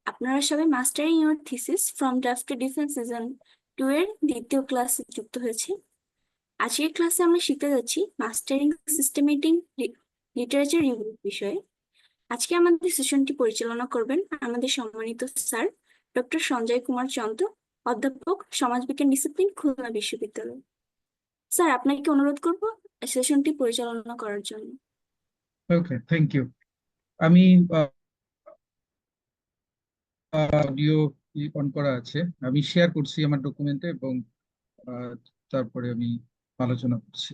আপনারা সবাই mastering your thesis from draft to defense season 2 এর দ্বিতীয় ক্লাসে যুক্ত হয়েছে। আজকের ক্লাসে আমরা শিখতে যাচ্ছি মাস্টারিং সিস্টেমেটিক লিটারেচার রিভিউ বিষয়ে। আজকে আমাদের সেশনটি পরিচালনা করবেন আমাদের সম্মানিত স্যার ডক্টর সঞ্জয় কুমার চন্দ্র, অধ্যাপক সমাজবিজ্ঞান ডিসিপ্লিন, খুলনা বিশ্ববিদ্যালয়। স্যার, আপনাকে অনুরোধ করব সেশনটি পরিচালনা করার জন্য। ওকে, থ্যাংক ইউ। আমি অডিও অন করা আছে, আমি শেয়ার করছি আমার ডকুমেন্টে এবং আহ, তারপরে আমি আলোচনা করছি।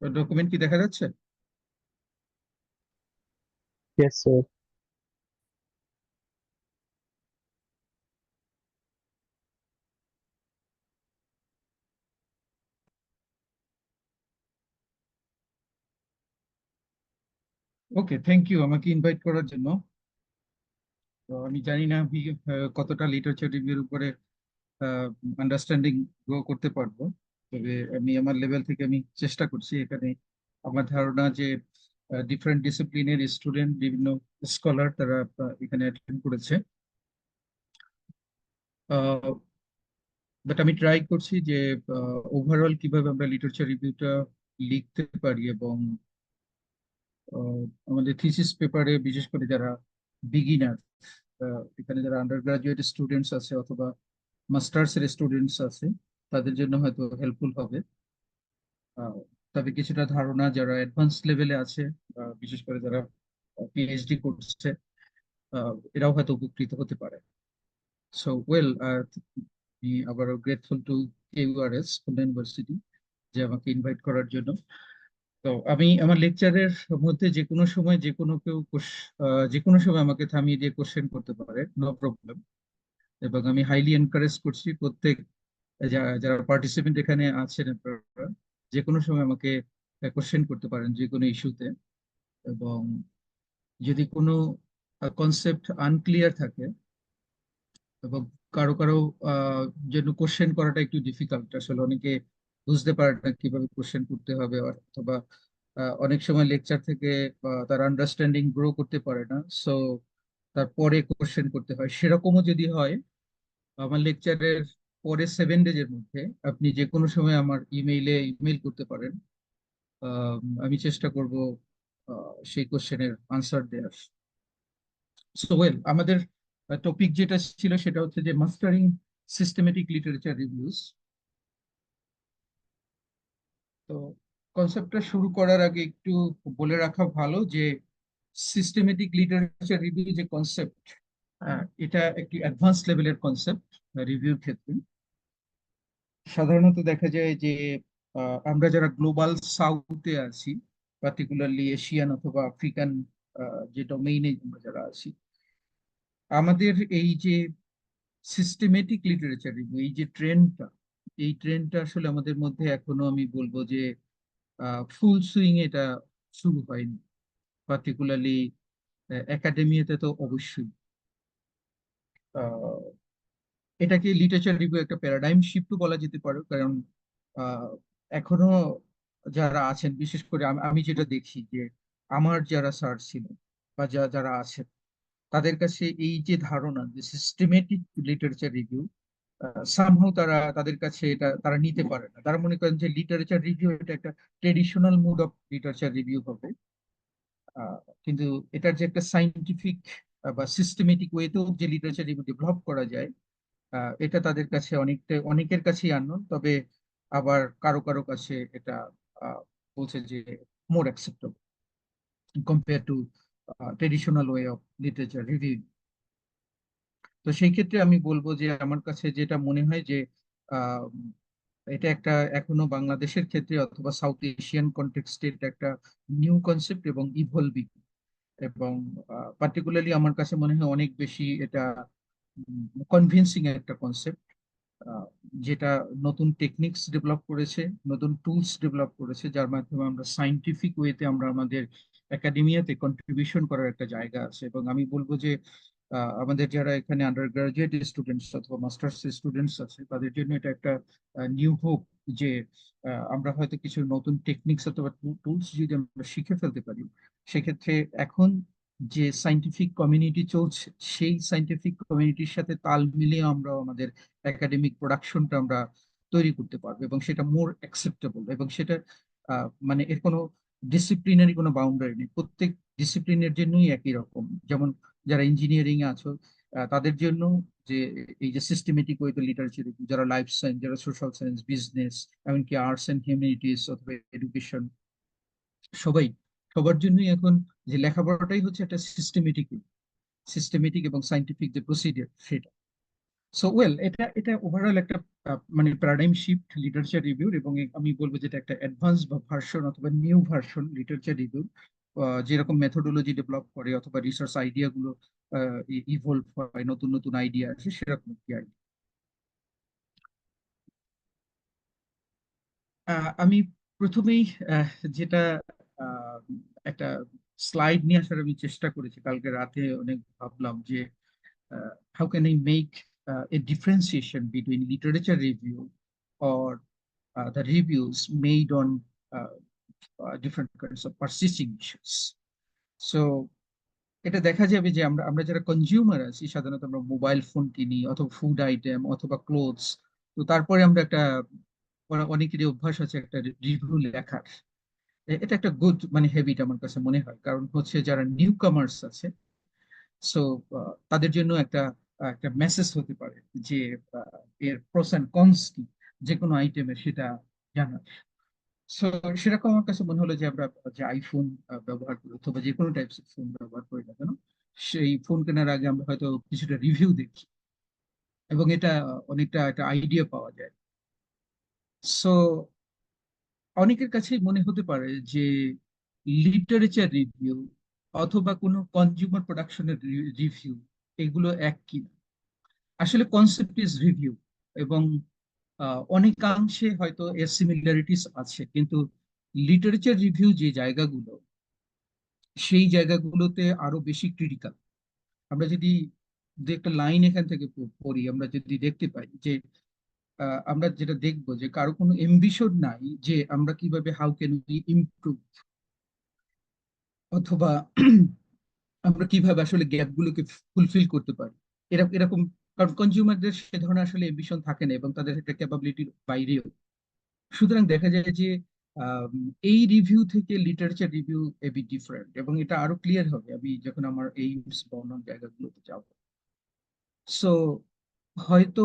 ডকুমেন্ট কি দেখা যাচ্ছে? Yes, sir. Okay, thank you আমাকে ইনভাইট করার জন্য। তো আমি জানি না আমি কতটা লিটারেচার রিভিউর উপরে আন্ডারস্ট্যান্ডিং গ্রো করতে পারবো, তবে আমি আমার লেভেল থেকে আমি চেষ্টা করছি। এখানে আমার ধারণা যে ডিফারেন্ট ডিসিপ্লিনের স্টুডেন্ট, বিভিন্ন স্কলার তারা এখানে অ্যাটেন্ড করেছে। বাট আমি ট্রাই করছি যে ওভারঅল কিভাবে আমরা লিটারেচার রিভিউটা লিখতে পারি এবং আমাদের থিসিস পেপারে বিশেষ করে যারা বিগিনার, এখানে যারা আন্ডার গ্রাজুয়েট স্টুডেন্টস আছে অথবা মাস্টার্স এর স্টুডেন্টস আছে, তাদের জন্য হয়তো হেল্পফুল হবে। তবে কিছুটা ধারণা যারা অ্যাডভান্স লেভেলে আছে, বিশেষ করে যারা পিএইচডি করছে, এরাও হয়তো উপকৃত হতে পারে। সো ওয়েল, আমি আবারও গ্রেটফুল টু কেইউআরএস খুলনা ইউনিভার্সিটি যে আমাকে ইনভাইট করার জন্য। তো আমি আমার লেকচারের মধ্যে যে কোনো সময় যে কোনো কেউ যে কোনো সময় আমাকে থামিয়ে দিয়ে কোশ্চেন করতে পারে, নো প্রবলেম। এবং আমি হাইলি এনকারেজ করছি প্রত্যেক যারা পার্টিসিপেন্ট এখানে আছেন, আপনারা যে কোনো সময় আমাকে কোশ্চেন করতে পারেন যে কোনো ইস্যুতে। এবং যদি কোনো কনসেপ্ট আনক্লিয়ার থাকে এবং কারো কারো জন্য কোশ্চেন করাটা একটু ডিফিকাল্ট, আসলে অনেকে বুঝতে পারে না কিভাবে কোশ্চেন করতে হবে, অথবা অনেক সময় লেকচার থেকে তার আন্ডারস্ট্যান্ডিং গ্রো করতে পারে না, সো তারপরে কোশ্চেন করতে হয়। সেরকমও যদি হয়, আমার লেকচারের পরে 7 ডেজের মধ্যে আপনি যে কোনো সময় আমার ইমেইল করতে পারেন। আমি চেষ্টা করব সেই কোশ্চেনের আনসার দেওয়ার। সো ওয়েল, আমাদের টপিক যেটা ছিল সেটা হচ্ছে যে মাস্টারিং সিস্টেমেটিক লিটারেচার রিভিউস। তো কনসেপ্টটা শুরু করার আগে একটু বলে রাখা ভালো যে সিস্টেমেটিক লিটারেচার রিভিউ যে কনসেপ্ট, এটা একটি অ্যাডভান্স লেভেলের কনসেপ্ট রিভিউর ক্ষেত্রে। সাধারণত দেখা যায় যে আমরা যারা গ্লোবাল সাউথে আছি, পার্টিকুলারলি এশিয়ান অথবা আফ্রিকান যে ডোমেইনে আমরা যারা আছি, আমাদের এই যে সিস্টেমেটিক লিটারেচার রিভিউ, এই ট্রেন্ডটা আসলে আমাদের মধ্যে এখনো আমি বলবো যে ফুল সুইং এটা শুরু হয়নি, পার্টিকুলারলি একাডেমিয়াতে তো অবশ্যই। আহ, এটাকে লিটারেচার রিভিউ একটা প্যারাডাইম শিফটও বলা যেতে পারে, কারণ আহ, এখনো যারা আছেন, বিশেষ করে আমি যেটা দেখি যে আমার যারা স্যার ছিলেন বা যারা আছেন, তাদের কাছে এই যে ধারণা যে সিস্টেমেটিক লিটারেচার রিভিউ, সামহাও তাদের কাছে এটা তারা নিতে পারে না। তারা মনে করেন যে লিটারেচার রিভিউ এটা একটা traditional mood of literature review হবে। আহ, কিন্তু এটার যে একটা সাইন্টিফিক বা সিস্টেমেটিক ওয়েতেও যে লিটারেচার রিভিউ ডেভেলপ করা যায়, এটা তাদের কাছে অনেকের কাছেই আননোন। তবে আবার কারো কারো কাছে এটা আহ, বলছে যে more acceptable compare to traditional way of literature review. তো সেই ক্ষেত্রে আমি বলবো যে আমার কাছে যেটা মনে হয় যে আহ, এটা একটা এখনো বাংলাদেশের ক্ষেত্রে অথবা সাউথ এশিয়ান কন্টেক্সটে এটা একটা নিউ কনসেপ্ট এবং ইভলভিং। এবং পার্টিকুলারলি আমার কাছে মনে হয় অনেক বেশি এটা কনভিন্সিং একটা কনসেপ্ট, যেটা নতুন টেকনিক্স ডেভেলপ করেছে, নতুন টুলস ডেভেলপ করেছে, যার মাধ্যমে আমরা সাইন্টিফিক ওয়েতে আমরা আমাদের একাডেমিয়াতে কন্ট্রিবিউশন করার একটা জায়গা আছে। এবং আমি বলবো যে আমাদের যারা এখানে আন্ডার গ্রাজুয়েট স্টুডেন্টস অথবা মাস্টার্স স্টুডেন্টস আছে তাদের জন্য এটা একটা নিউ হোপ যে আমরা হয়তো কিছু নতুন টেকনিক্স অথবা টুলস যদি আমরা শিখে ফেলতে পারি, সেক্ষেত্রে এখন যে সাইন্টিফিক কমিউনিটি চলছে সেই সাইন্টিফিক কমিউনিটির সাথে তাল মিলিয়ে আমরা আমাদের একাডেমিক প্রোডাকশনটা আমরা তৈরি করতে পারবো এবং সেটা মোর অ্যাকসেপ্টেবল এবং সেটা মানে এর কোনো ডিসিপ্লিনারি কোনো বাউন্ডারি নেই, প্রত্যেক ডিসিপ্লিনের জন্যই একই রকম। যেমন যারা ইঞ্জিনিয়ারিং আছো তাদের জন্য যে এই যে সিস্টেমেটিক ওয়েতে লিটারেচার, যারা লাইফ সায়েন্স, যারা সোশ্যাল সায়েন্স, বিজনেস, এমনকি আর্টস এন্ড হিউম্যানিটিস অথবা এডুকেশন, সবাই সবার জন্যই এখন যে লেখাপড়াটাই হচ্ছে একটা সিস্টেমেটিক এবং সাইন্টিফিক যে প্রসিডিয়ার সেটা। সো ওয়েল, এটা এটা ওভারঅল একটা মানে প্যারাডাইম শিফট লিটারেচার রিভিউর, এবং আমি বলবো যেটা একটা অ্যাডভান্স বা ভার্সন অথবা নিউ ভার্সন লিটারেচার রিভিউ, যেরকম মেথোডোলজি ডেভেলপ করে অথবা রিসার্চ আইডিয়া গুলো ইভলভ হয়, নতুন নতুন আইডিয়া আসে, সেরকম কি আইডিয়া। আমি প্রথমেই আহ, যেটা আহ, একটা স্লাইড নিয়ে আসার আমি চেষ্টা করেছি, কালকে রাতে অনেক ভাবলাম যে how can I make a differentiation between literature review or the reviews made on uh, different kinds of persisting issues. So এটা দেখা যাবে যে আমরা আমরা যারা কনজিউমার আছি, সাধারণত আমরা মোবাইল ফোন কিনি অথবা ফুড আইটেম অথবা ক্লোথস, তো তারপরে আমরা একটা অনেকেরই অভ্যাস আছে একটা রিভিউ লেখার। এটা একটা গুড মানে হ্যাবিট আমার কাছে মনে হয়, কারণ হচ্ছে যারা নিউ কামার্স আছে, সো তাদের জন্য একটা একটা মেসেজ হতে পারে যে এর প্রোস এন্ড কনস কি যে কোনো আইটেমের, সেটা জানা। সো সেরকম আমার কাছে মনে হলো যে আমরা যে আইফোন ব্যবহার করি অথবা যে কোনো টাইপস ফোন ব্যবহার করি না কেন, সেই ফোন কেনার আগে আমরা হয়তো কিছুটা রিভিউ দেখি এবং এটা অনেকটা একটা আইডিয়া পাওয়া যায়। সো অনেকের কাছে মনে হতে পারে যে লিটারেচার রিভিউ অথবা কোনো কনজিউমার প্রোডাকশনের রিভিউ এগুলো এক কি না। আসলে কনসেপ্ট ইজ রিভিউ, এবং অনেকাংশে হয়তো এর সিমিলারিটিস আছে, কিন্তু লিটারেচার রিভিউ যে জায়গাগুলো, সেই জায়গাগুলোতে আরো বেশি ক্রিটিক্যাল। আমরা যদি দু একটা লাইন এখান থেকে পড়ি, আমরা যদি দেখতে পাই যে আমরা যেটা দেখবো যে কারো কোনো এম্বিশন নাই যে আমরা কিভাবে হাউ ক্যান উই ইমপ্রুভ, অথবা আমরা কিভাবে আসলে গ্যাপ গুলোকে ফুলফিল করতে পারি, এরকম এরকম। কারণ কনজিউমারদের সে ধরনের আসলে এম্বিশন থাকে না এবং তাদের একটা ক্যাপাবিলিটির বাইরেও। সুতরাং দেখা যায় যে আম, এই রিভিউ থেকে literature review A B different, এবং এটা আরো ক্লিয়ার হবে আমি যখন আমার এই বর্ণন জায়গাগুলোতে যাব। সো হয়তো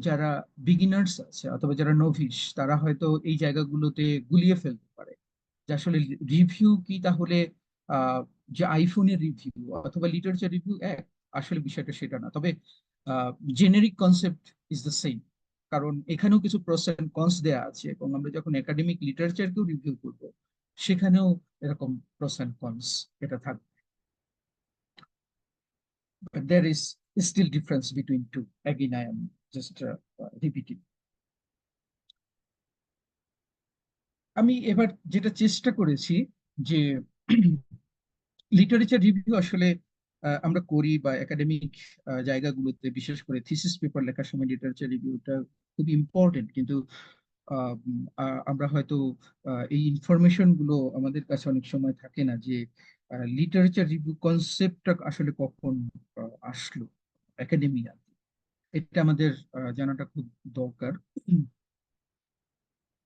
যারা বিগিনার্স আছে অথবা যারা নভিস, তারা হয়তো এই জায়গাগুলোতে গুলিয়ে ফেলতে পারে যে আসলে রিভিউ কি তাহলে আহ, যে আইফোনের রিভিউ অথবা লিটারেচার রিভিউ এক, আসলে বিষয়টা সেটা না। তবে generic concept is the same, কারণ এখানেও কিছু প্রোস এন্ড কনস দেয়া আছে, এবং আমরা যখন একাডেমিক লিটারেচারকেও রিভিউ করব সেখানেও এরকম প্রোস এন্ড কনস এটা থাকবে। But there is still difference between two. Again, I am just repeating. আমি এবার যেটা চেষ্টা করেছি যে লিটারেচার রিভিউ আসলে আমরা করি বা একাডেমিক জায়গাগুলোতে, বিশেষ করে থিসিস পেপার লেখার সময় লিটারেচার রিভিউটা খুব ইম্পর্টেন্ট, কিন্তু আমরা হয়তো এই ইনফরমেশন গুলো আমাদের কাছে অনেক সময় থাকে না যে লিটারেচার রিভিউ কনসেপ্টটা আসলে কখন আসলো একাডেমিয়া, এটা আমাদের জানাটা খুব দরকার।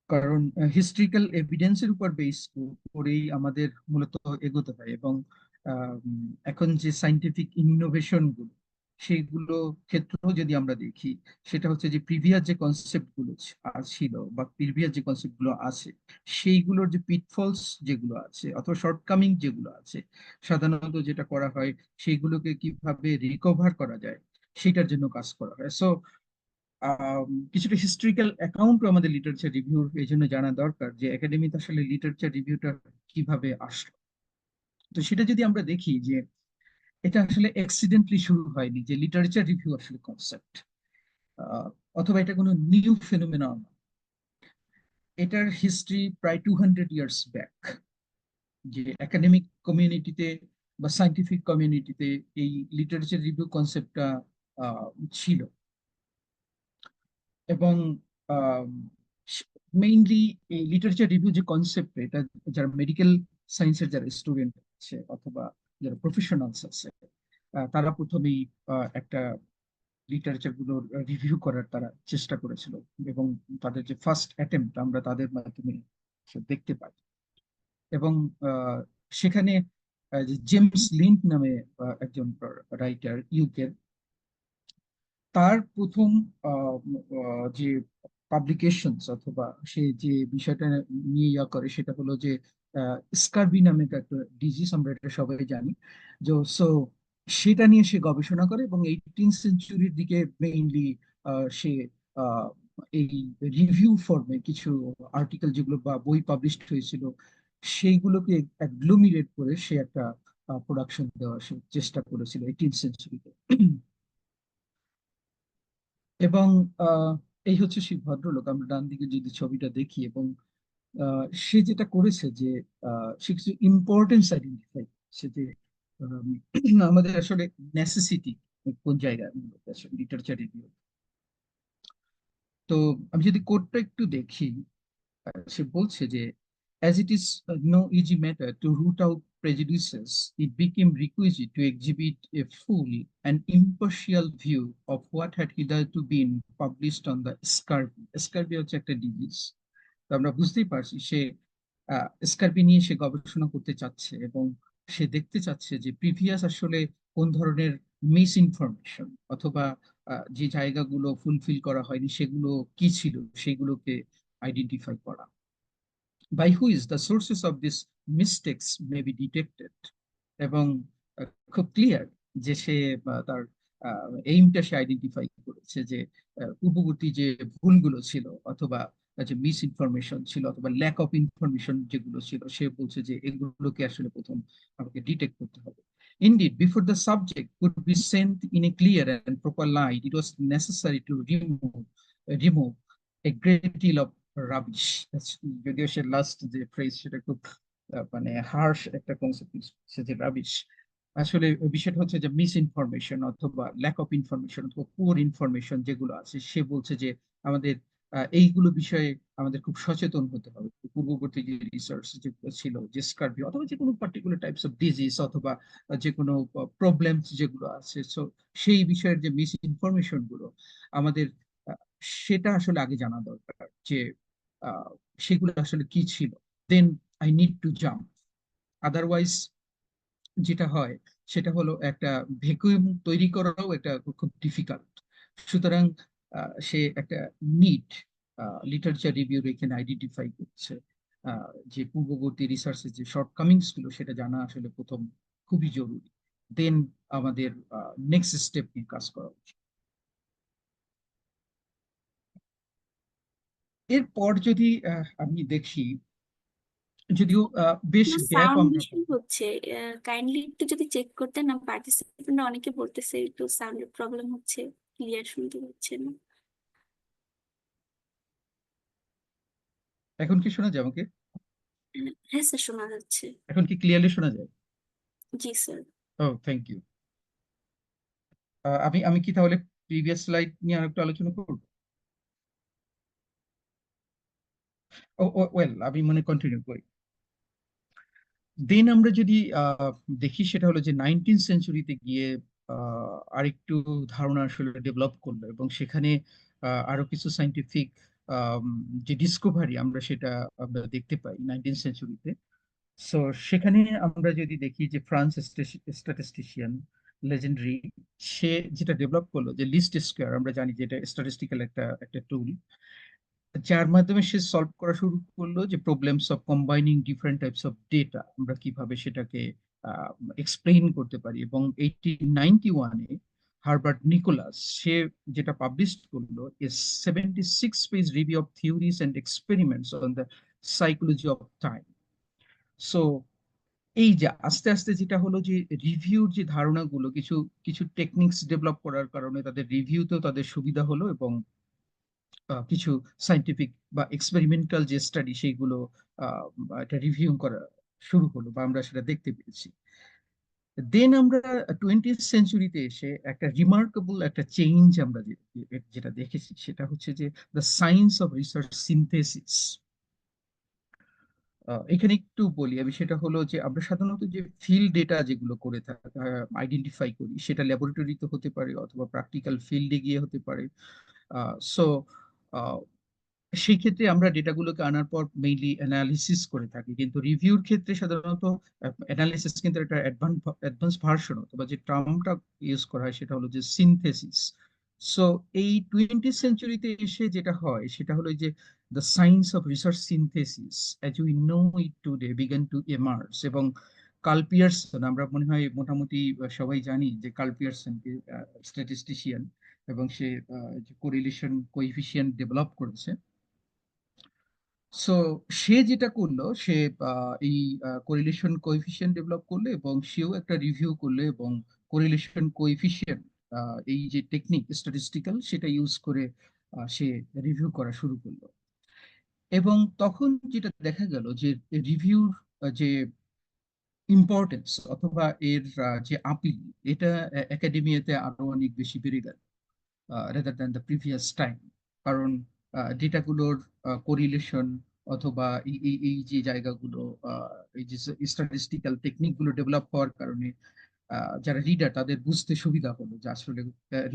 কারণ হিস্ট্রিক্যাল এভিডেন্সের উপর বেস করেই আমাদের মূলত এগোতে হয়, এবং এখন যে সাইন্টিফিক ইনোভেশন গুলো, সেইগুলো ক্ষেত্রেও যদি আমরা দেখি, সেটা হচ্ছে যে প্রিভিয়াস যে কনসেপ্ট গুলো ছিল বা প্রিভিয়াস যে কনসেপ্ট গুলো আছে, সেইগুলোর যে পিটফলস যেগুলো আছে অথবা শর্টকামিং যেগুলো আছে, সাধারণত যেটা করা হয় সেইগুলোকে কিভাবে রিকভার করা যায় সেটার জন্য কাজ করা হয়। সো কিছুটা হিস্ট্রিক্যাল অ্যাকাউন্টও আমাদের লিটারেচার রিভিউর এই জন্য জানা দরকার যে একাডেমিতে আসলে লিটারেচার রিভিউটা কিভাবে আসলো। তো সেটা যদি আমরা দেখি যে এটা আসলে অ্যাক্সিডেন্টলি শুরু হয়নি, যে লিটারেচার রিভিউ আসলে কনসেপ্ট অথবা এটা কোনো নিউ ফেনোমেনন, এটার হিস্ট্রি প্রায় 200 ইয়ার্স ব্যাক, যে একাডেমিক কমিউনিটিতে বা সাইন্টিফিক কমিউনিটিতে এই লিটারেচার রিভিউ কনসেপ্টটা ছিল। এবং মেইনলি এই লিটারেচার রিভিউ যে কনসেপ্ট, এটা যারা মেডিকেল সায়েন্সের যারা স্টুডেন্ট আছে অথবা যারা প্রফেশনালস আছে, তারা প্রথমেই একটা লিটারেচার গুলো রিভিউ করার তারা চেষ্টা করেছিল। এবং তাদের যে ফার্স্ট অ্যাটেম্প্ট আমরা তাদের মাধ্যমে দেখতে পাই। এবং সেখানে যে জেমস লিন্ড নামে একজন রাইটার, ইউকের, তার প্রথম যে পাবলিকেশনস অথবা সে যে বিষয়টা নিয়ে করে সেটা হলো যে স্কারবি নামে একটা ডিজিজ, আমরা এটা সবাই জানি। সো সেটা নিয়ে সে গবেষণা করে এবং 18th সেঞ্চুরির দিকে মেইনলি সে আহ, এই রিভিউ ফর্মে কিছু আর্টিকেল যেগুলো বা বই পাবলিশ হয়েছিল সেইগুলোকে অ্যাগ্লোমিরেট করে সে একটা প্রোডাকশন দেওয়ার সে চেষ্টা করেছিল 18th সেঞ্চুরিতে। এবং এই হচ্ছে সেই ভদ্রলোক, আমরা ডান দিকে যদি ছবিটা দেখি। এবং সে যেটা করেছে যে সে কিছু ইম্পর্টেন্স আইডেন্টিফাই করছে যে আমাদের আসলে নেসেসিটি কোন জায়গায় লিটারেচার রিভিউ। তো আমি যদি কোডটা একটু দেখি, সে বলছে যে as it is no easy matter to root out prejudices, it became requisite to exhibit a full and impartial view of what had hitherto been published on the scurvy. Scurvy হচ্ছে একটা ডিজিজ। তো আমরা বুঝতেই পারছি সে scurvy নিয়ে সে গবেষণা করতে চাচ্ছে এবং সে দেখতে চাচ্ছে যে প্রিভিয়াস আসলে কোন ধরনের মিস ইনফরমেশন অথবা যে জায়গাগুলো ফুলফিল করা হয়নি সেগুলো কি ছিল, সেগুলোকে আইডেন্টিফাই করা। by which the sources of these mistakes may be detected। এবং খুব ক্লিয়ার যে সে তার এইমটা সে আইডেন্টিফাই করেছে যে পূর্ববর্তী যে ভুলগুলো ছিল অথবা যে মিস ইনফরমেশন ছিল অথবা ল্যাক অফ ইনফরমেশন যেগুলো ছিল, সে বলছে যে এগুলোকে আসলে প্রথম আমাকে ডিটেক্ট করতে হবে। Indeed, before the subject could be sent in a clear and proper light, it was necessary to remove a great deal of rubbish. যদিও সে লাস্ট যে ফ্রেজ সেটা খুব মানে হার্শ একটা কনসেপ্ট, সে যে রাবিশ, আসলে ওই বিষয়টা হচ্ছে যে মিস ইনফরমেশন অথবা ল্যাক অফ ইনফরমেশন অথবা পুয়ার ইনফরমেশন যেগুলো আছে, সে বলছে যে আমাদের এইগুলো বিষয়ে আমাদের খুব সচেতন হতে হবে। পূর্ববর্তী যে রিসার্চ যেগুলো ছিল, যে স্কার্বি অথবা যে কোনো পার্টিকুলার টাইপস অফ ডিজিজ অথবা যে কোনো প্রবলেমস যেগুলো আছে, সো সেই বিষয়ের যে মিস ইনফরমেশন গুলো আমাদের সেটা আসলে আগে জানা দরকার যে আহ, সেগুলো আসলে কি ছিল। Then I need to jump, otherwise যেটা হয় সেটা হলো একটা ভ্যাকুয়াম তৈরি করাও একটা খুব ডিফিকাল্ট। সুতরাং সে একটা নিট লিটারেচার রিভিউ এখানে আইডেন্টিফাই করছে যে পূর্ববর্তী রিসার্চের যে শর্টকামিংস গুলো সেটা জানা আসলে প্রথম খুবই জরুরি। দেন আমাদের নেক্সট স্টেপ নিয়ে কাজ করা উচিত। এরপর যদি আমি দেখি, যদিও বেশ গ্যাপ সাউন্ড আমরা ইস্যু পাবো। হচ্ছে, কাইন্ডলি একটু যদি চেক করতেন না, পার্টিসিপেন্ট অনেকে বলতেছে একটু সাউন্ডের প্রবলেম হচ্ছে, ক্লিয়ার শুনতে পাচ্ছে না। এখন কি শোনা যায় আমাকে? হ্যাঁ স্যার, শোনা যাচ্ছে। এখন কি ক্লিয়ারলি শোনা যায়? জি স্যার। ও, থ্যাংক ইউ। আমি আমি কি তাহলে প্রিভিয়াস স্লাইড নিয়ে আরেকটু আলোচনা করব? ও ওয়েল, আমি মনে কন্টিনিউ করি। দেন আমরা যদি দেখি, সেটা হলো যে 19th সেঞ্চুরিতে গিয়ে আরেকটু ধারণা আসলে ডেভেলপ করলো এবং সেখানে আরো কিছু সাইন্টিফিক যে ডিসকভারি আমরা সেটা আমরা দেখতে পাই 19th সেঞ্চুরিতে। সো সেখানে আমরা যদি দেখি যে ফ্রান্স স্ট্যাটিস্টিশিয়ান লেজেন্ডারি, সে যেটা ডেভেলপ করলো যে লিস্ট স্কোয়ার, আমরা জানি যে এটা স্ট্যাটিস্টিক্যাল একটা একটা টুল, যার মাধ্যমে সে সলভ করা শুরু করলো যে problems of combining different types of data, আমরা কিভাবে সেটাকে এক্সপ্লেইন করতে পারি। এবং 1891-এ হার্বার্ট নিকোলাস সে যেটা পাবলিশ করলো is 76 page review of theories and experiments on the psychology of time. So এই যে আস্তে আস্তে যেটা হলো যে রিভিউর যে ধারণাগুলো, কিছু কিছু টেকনিক্স ডেভেলপ করার কারণে তাদের রিভিউতেও তাদের সুবিধা হলো এবং কিছু সাইন্টিফিক বা এক্সপেরিমেন্টাল যে স্টাডি সেইগুলো এটা রিভিউ করা শুরু হলো বা আমরা সেটা দেখতে পেয়েছি। দেন আমরা 20th সেঞ্চুরিতে এসে একটা রিমার্কেবল একটা চেঞ্জ আমরা যেটা দেখেছি সেটা হচ্ছে যে the science of research synthesis. এখানে একটু বলি আমি, সেটা হলো যে আমরা সাধারণত যে ফিল্ড ডেটা যেগুলো করে থাকি, আইডেন্টিফাই করি, সেটা ল্যাবরেটরিতে হতে পারে অথবা প্র্যাকটিক্যাল ফিল্ডে গিয়ে হতে পারে। সো সেই ক্ষেত্রে আমরা ডেটাগুলোকে আনার পর মেইনলি অ্যানালিসিস করে থাকি, কিন্তু রিভিউর ক্ষেত্রে সাধারণত অ্যানালিসিস কিন্তু একটা অ্যাডভান্স ভার্সন, অথবা যে টার্মটা ইউজ করা হয় সেটা হলো যে সিনথেসিস। সো এই 20th সেঞ্চুরিতে এসে যেটা হয় সেটা হলো যে the science of research synthesis as we know it today began to emerge. এবং কার্ল পিয়ারসন, আমরা মনে হয় মোটামুটি সবাই জানি যে কার্ল পিয়ারসন স্ট্যাটিস্টিশিয়ান, এবং সে কোরিলেশন কোএফিসিয়েন্ট ডেভেলপ করেছে। সো সে যেটা করলো, সে এই কোরিলেশন কোএফিসিয়েন্ট ডেভেলপ করলো এবং সেও একটা রিভিউ করলো, এবং কোরিলেশন কোএফিসিয়েন্ট এই যে টেকনিক স্ট্যাটিস্টিক্যাল সেটা ইউজ করে সে রিভিউ করা শুরু করলো। এবং তখন যেটা দেখা গেল যে রিভিউর যে ইম্পর্টেন্স অথবা এর যে আপিল, এটা একাডেমিয়াতে আরো অনেক বেশি বেড়ে গেল rather than the previous time. কারণ ডেটাগুলোর কোরিলেশন অথবা এই যে জায়গাগুলো, এই যে স্ট্যাটিস্টিক্যাল টেকনিকগুলো ডেভেলপ হওয়ার কারণে যারা রিডার তাদের বুঝতে সুবিধা হলো যে আসলে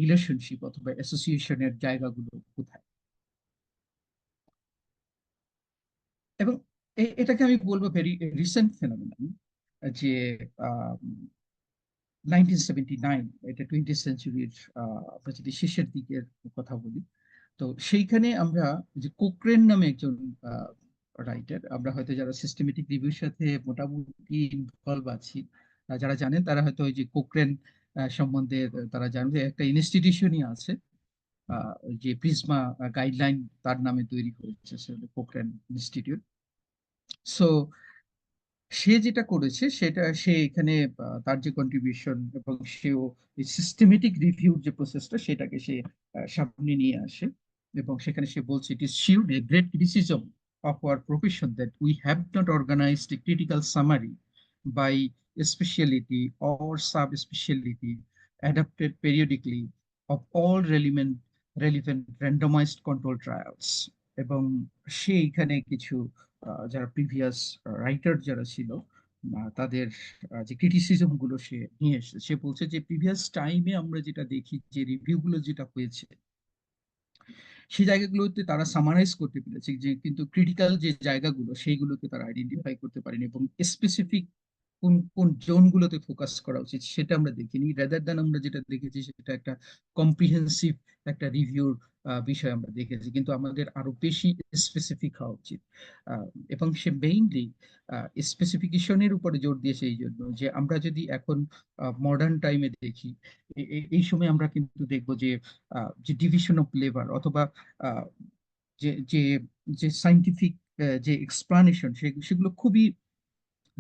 রিলেশনশিপ অথবা অ্যাসোসিয়েশনের জায়গাগুলো কোথায়। এবং এটাকে আমি বলবো ভেরি রিসেন্ট ফেনোমেনন, যে 1979, এটা 20th সেঞ্চুরির আমরা যদি শেষের দিকের কথা বলি, তো সেইখানে আমরা যে কোক্রেন নামে একজন রাইটার, আমরা হয়তো যারা সিস্টেমেটিক রিভিউর সাথে মোটামুটি ইনভলভ আছি, যারা জানেন তারা হয়তো ওই যে কোক্রেন সম্বন্ধে তারা জানেন যে একটা ইনস্টিটিউশনই আছে, ওই যে প্রিজমা গাইডলাইন তার নামে তৈরি হয়েছে, সেটা কোক্রেন ইনস্টিটিউট। সো সে যেটা করেছে সেটা সে এখানে তার যে কন্ট্রিবিউশন, এবং সেও এই সিস্টেমেটিক রিভিউর যে প্রসেসটা সেটাকে সে সামনে নিয়ে আসে। এবং সেখানে সে বলছে, it is sure a great criticism of our profession that we have not organized a critical summary by specialty or subspecialty adapted periodically of all relevant randomized control trials। এবং সে এখানে কিছু যারা প্রিভিয়াস রাইটার যারা ছিল তাদের যে criticism গুলো সে নিয়ে এসেছে। সে বলছে যে প্রিভিয়াস টাইমে আমরা যেটা দেখি যে রিভিউ গুলো যেটা হয়েছে সেই জায়গাগুলোতে তারা সামারাইজ করতে পেরেছে, যে কিন্তু ক্রিটিক্যাল যে জায়গাগুলো সেইগুলোকে তারা আইডেন্টিফাই করতে পারেনি, এবং স্পেসিফিক কোন কোন জোনগুলোতে ফোকাস করা উচিত সেটা আমরা দেখিনি, রেদার দ্যান আমরা যেটা দেখেছি সেটা একটা কম্প্রিহেন্সিভ একটা রিভিউর বিষয় আমরা দেখেছি, কিন্তু আমাদের আরো বেশি স্পেসিফিক হওয়া উচিত। এবং সে মেইনলি স্পেসিফিকেশনের উপরে জোর দিয়েছে, এই জন্য যে আমরা যদি এখন মডার্ন টাইমে দেখি, এই সময় আমরা কিন্তু দেখবো যে যে ডিভিশন অফ লেবার অথবা আহ, যে যে যে সাইন্টিফিক যে এক্সপ্লানেশন সেগুলো খুবই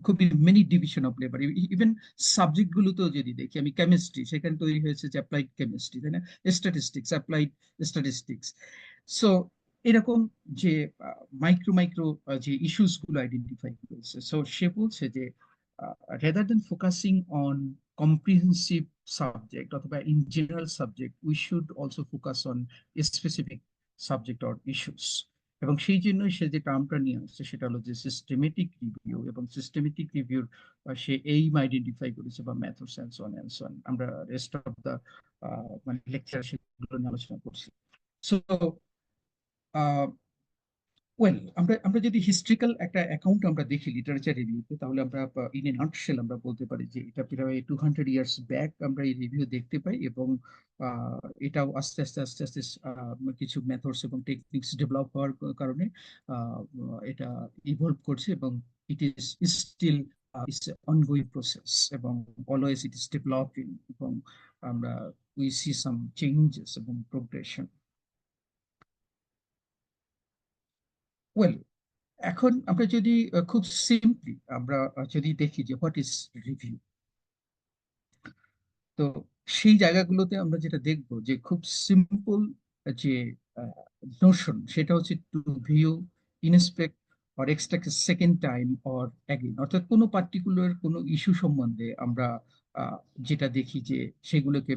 খুবই many division of labour. Even subject গুলোতেও যদি দেখি, আমি কেমিস্ট্রি, সেখানে তৈরি হয়েছে যে অ্যাপ্লাইড কেমিস্ট্রি, তাই না, স্ট্যাটিস্টিক্স অ্যাপ্লাইড স্ট্যাটিস্টিক্স। সো এরকম যে মাইক্রো মাইক্রো যে ইস্যুস গুলো আইডেন্টিফাই করেছে। সো সে বলছে যে rather than focusing on comprehensive subject অথবা in general subject, we should also focus on specific subject or issues. এবং সেই জন্যই সে যে টার্মটা নিয়ে আসছে সেটা হলো যে সিস্টেমেটিক রিভিউ, এবং সিস্টেমেটিক রিভিউর সে এইম আইডেন্টিফাই করেছে বা methods and so on and so on. আমরা রেস্ট অফ দা মানে লেকচার সেগুলো নিয়ে আলোচনা করছি। সো ওয়েল, আমরা আমরা যদি হিস্ট্রিক্যাল একটা অ্যাকাউন্ট আমরা দেখি লিটারেচার রিভিউতে, তাহলে আমরা ইন এ নাটশেল আমরা বলতে পারি যে এটা প্রায় 200 ইয়ার্স ব্যাক আমরা এই রিভিউ দেখতে পাই। এবং এটাও আস্তে আস্তে আস্তে আস্তে কিছু মেথডস এবং টেকনিক্স ডেভেলপ হওয়ার কারণে আহ, এটা ইভলভ করছে, এবং it is still it's ongoing process, এবং অলওয়েজ ইট ইজ ডেভেলপিং, এবং আমরা উই সি সাম চেঞ্জেস এবং প্রোগ্রেশন। ওয়েল, এখন আমরা যদি খুব সিম্পলি আমরা যদি দেখি যে হোয়াট ইজ রিভিউ, তো সেই জায়গাগুলোতে আমরা যেটা দেখবো যে খুব সিম্পল যে নোশন, সেটা হচ্ছে two view, inspect or extract second time or again. অর্থাৎ কোনো পার্টিকুলার কোনো ইস্যু সম্বন্ধে আমরা আহ, যেটা দেখি যে সেগুলোকে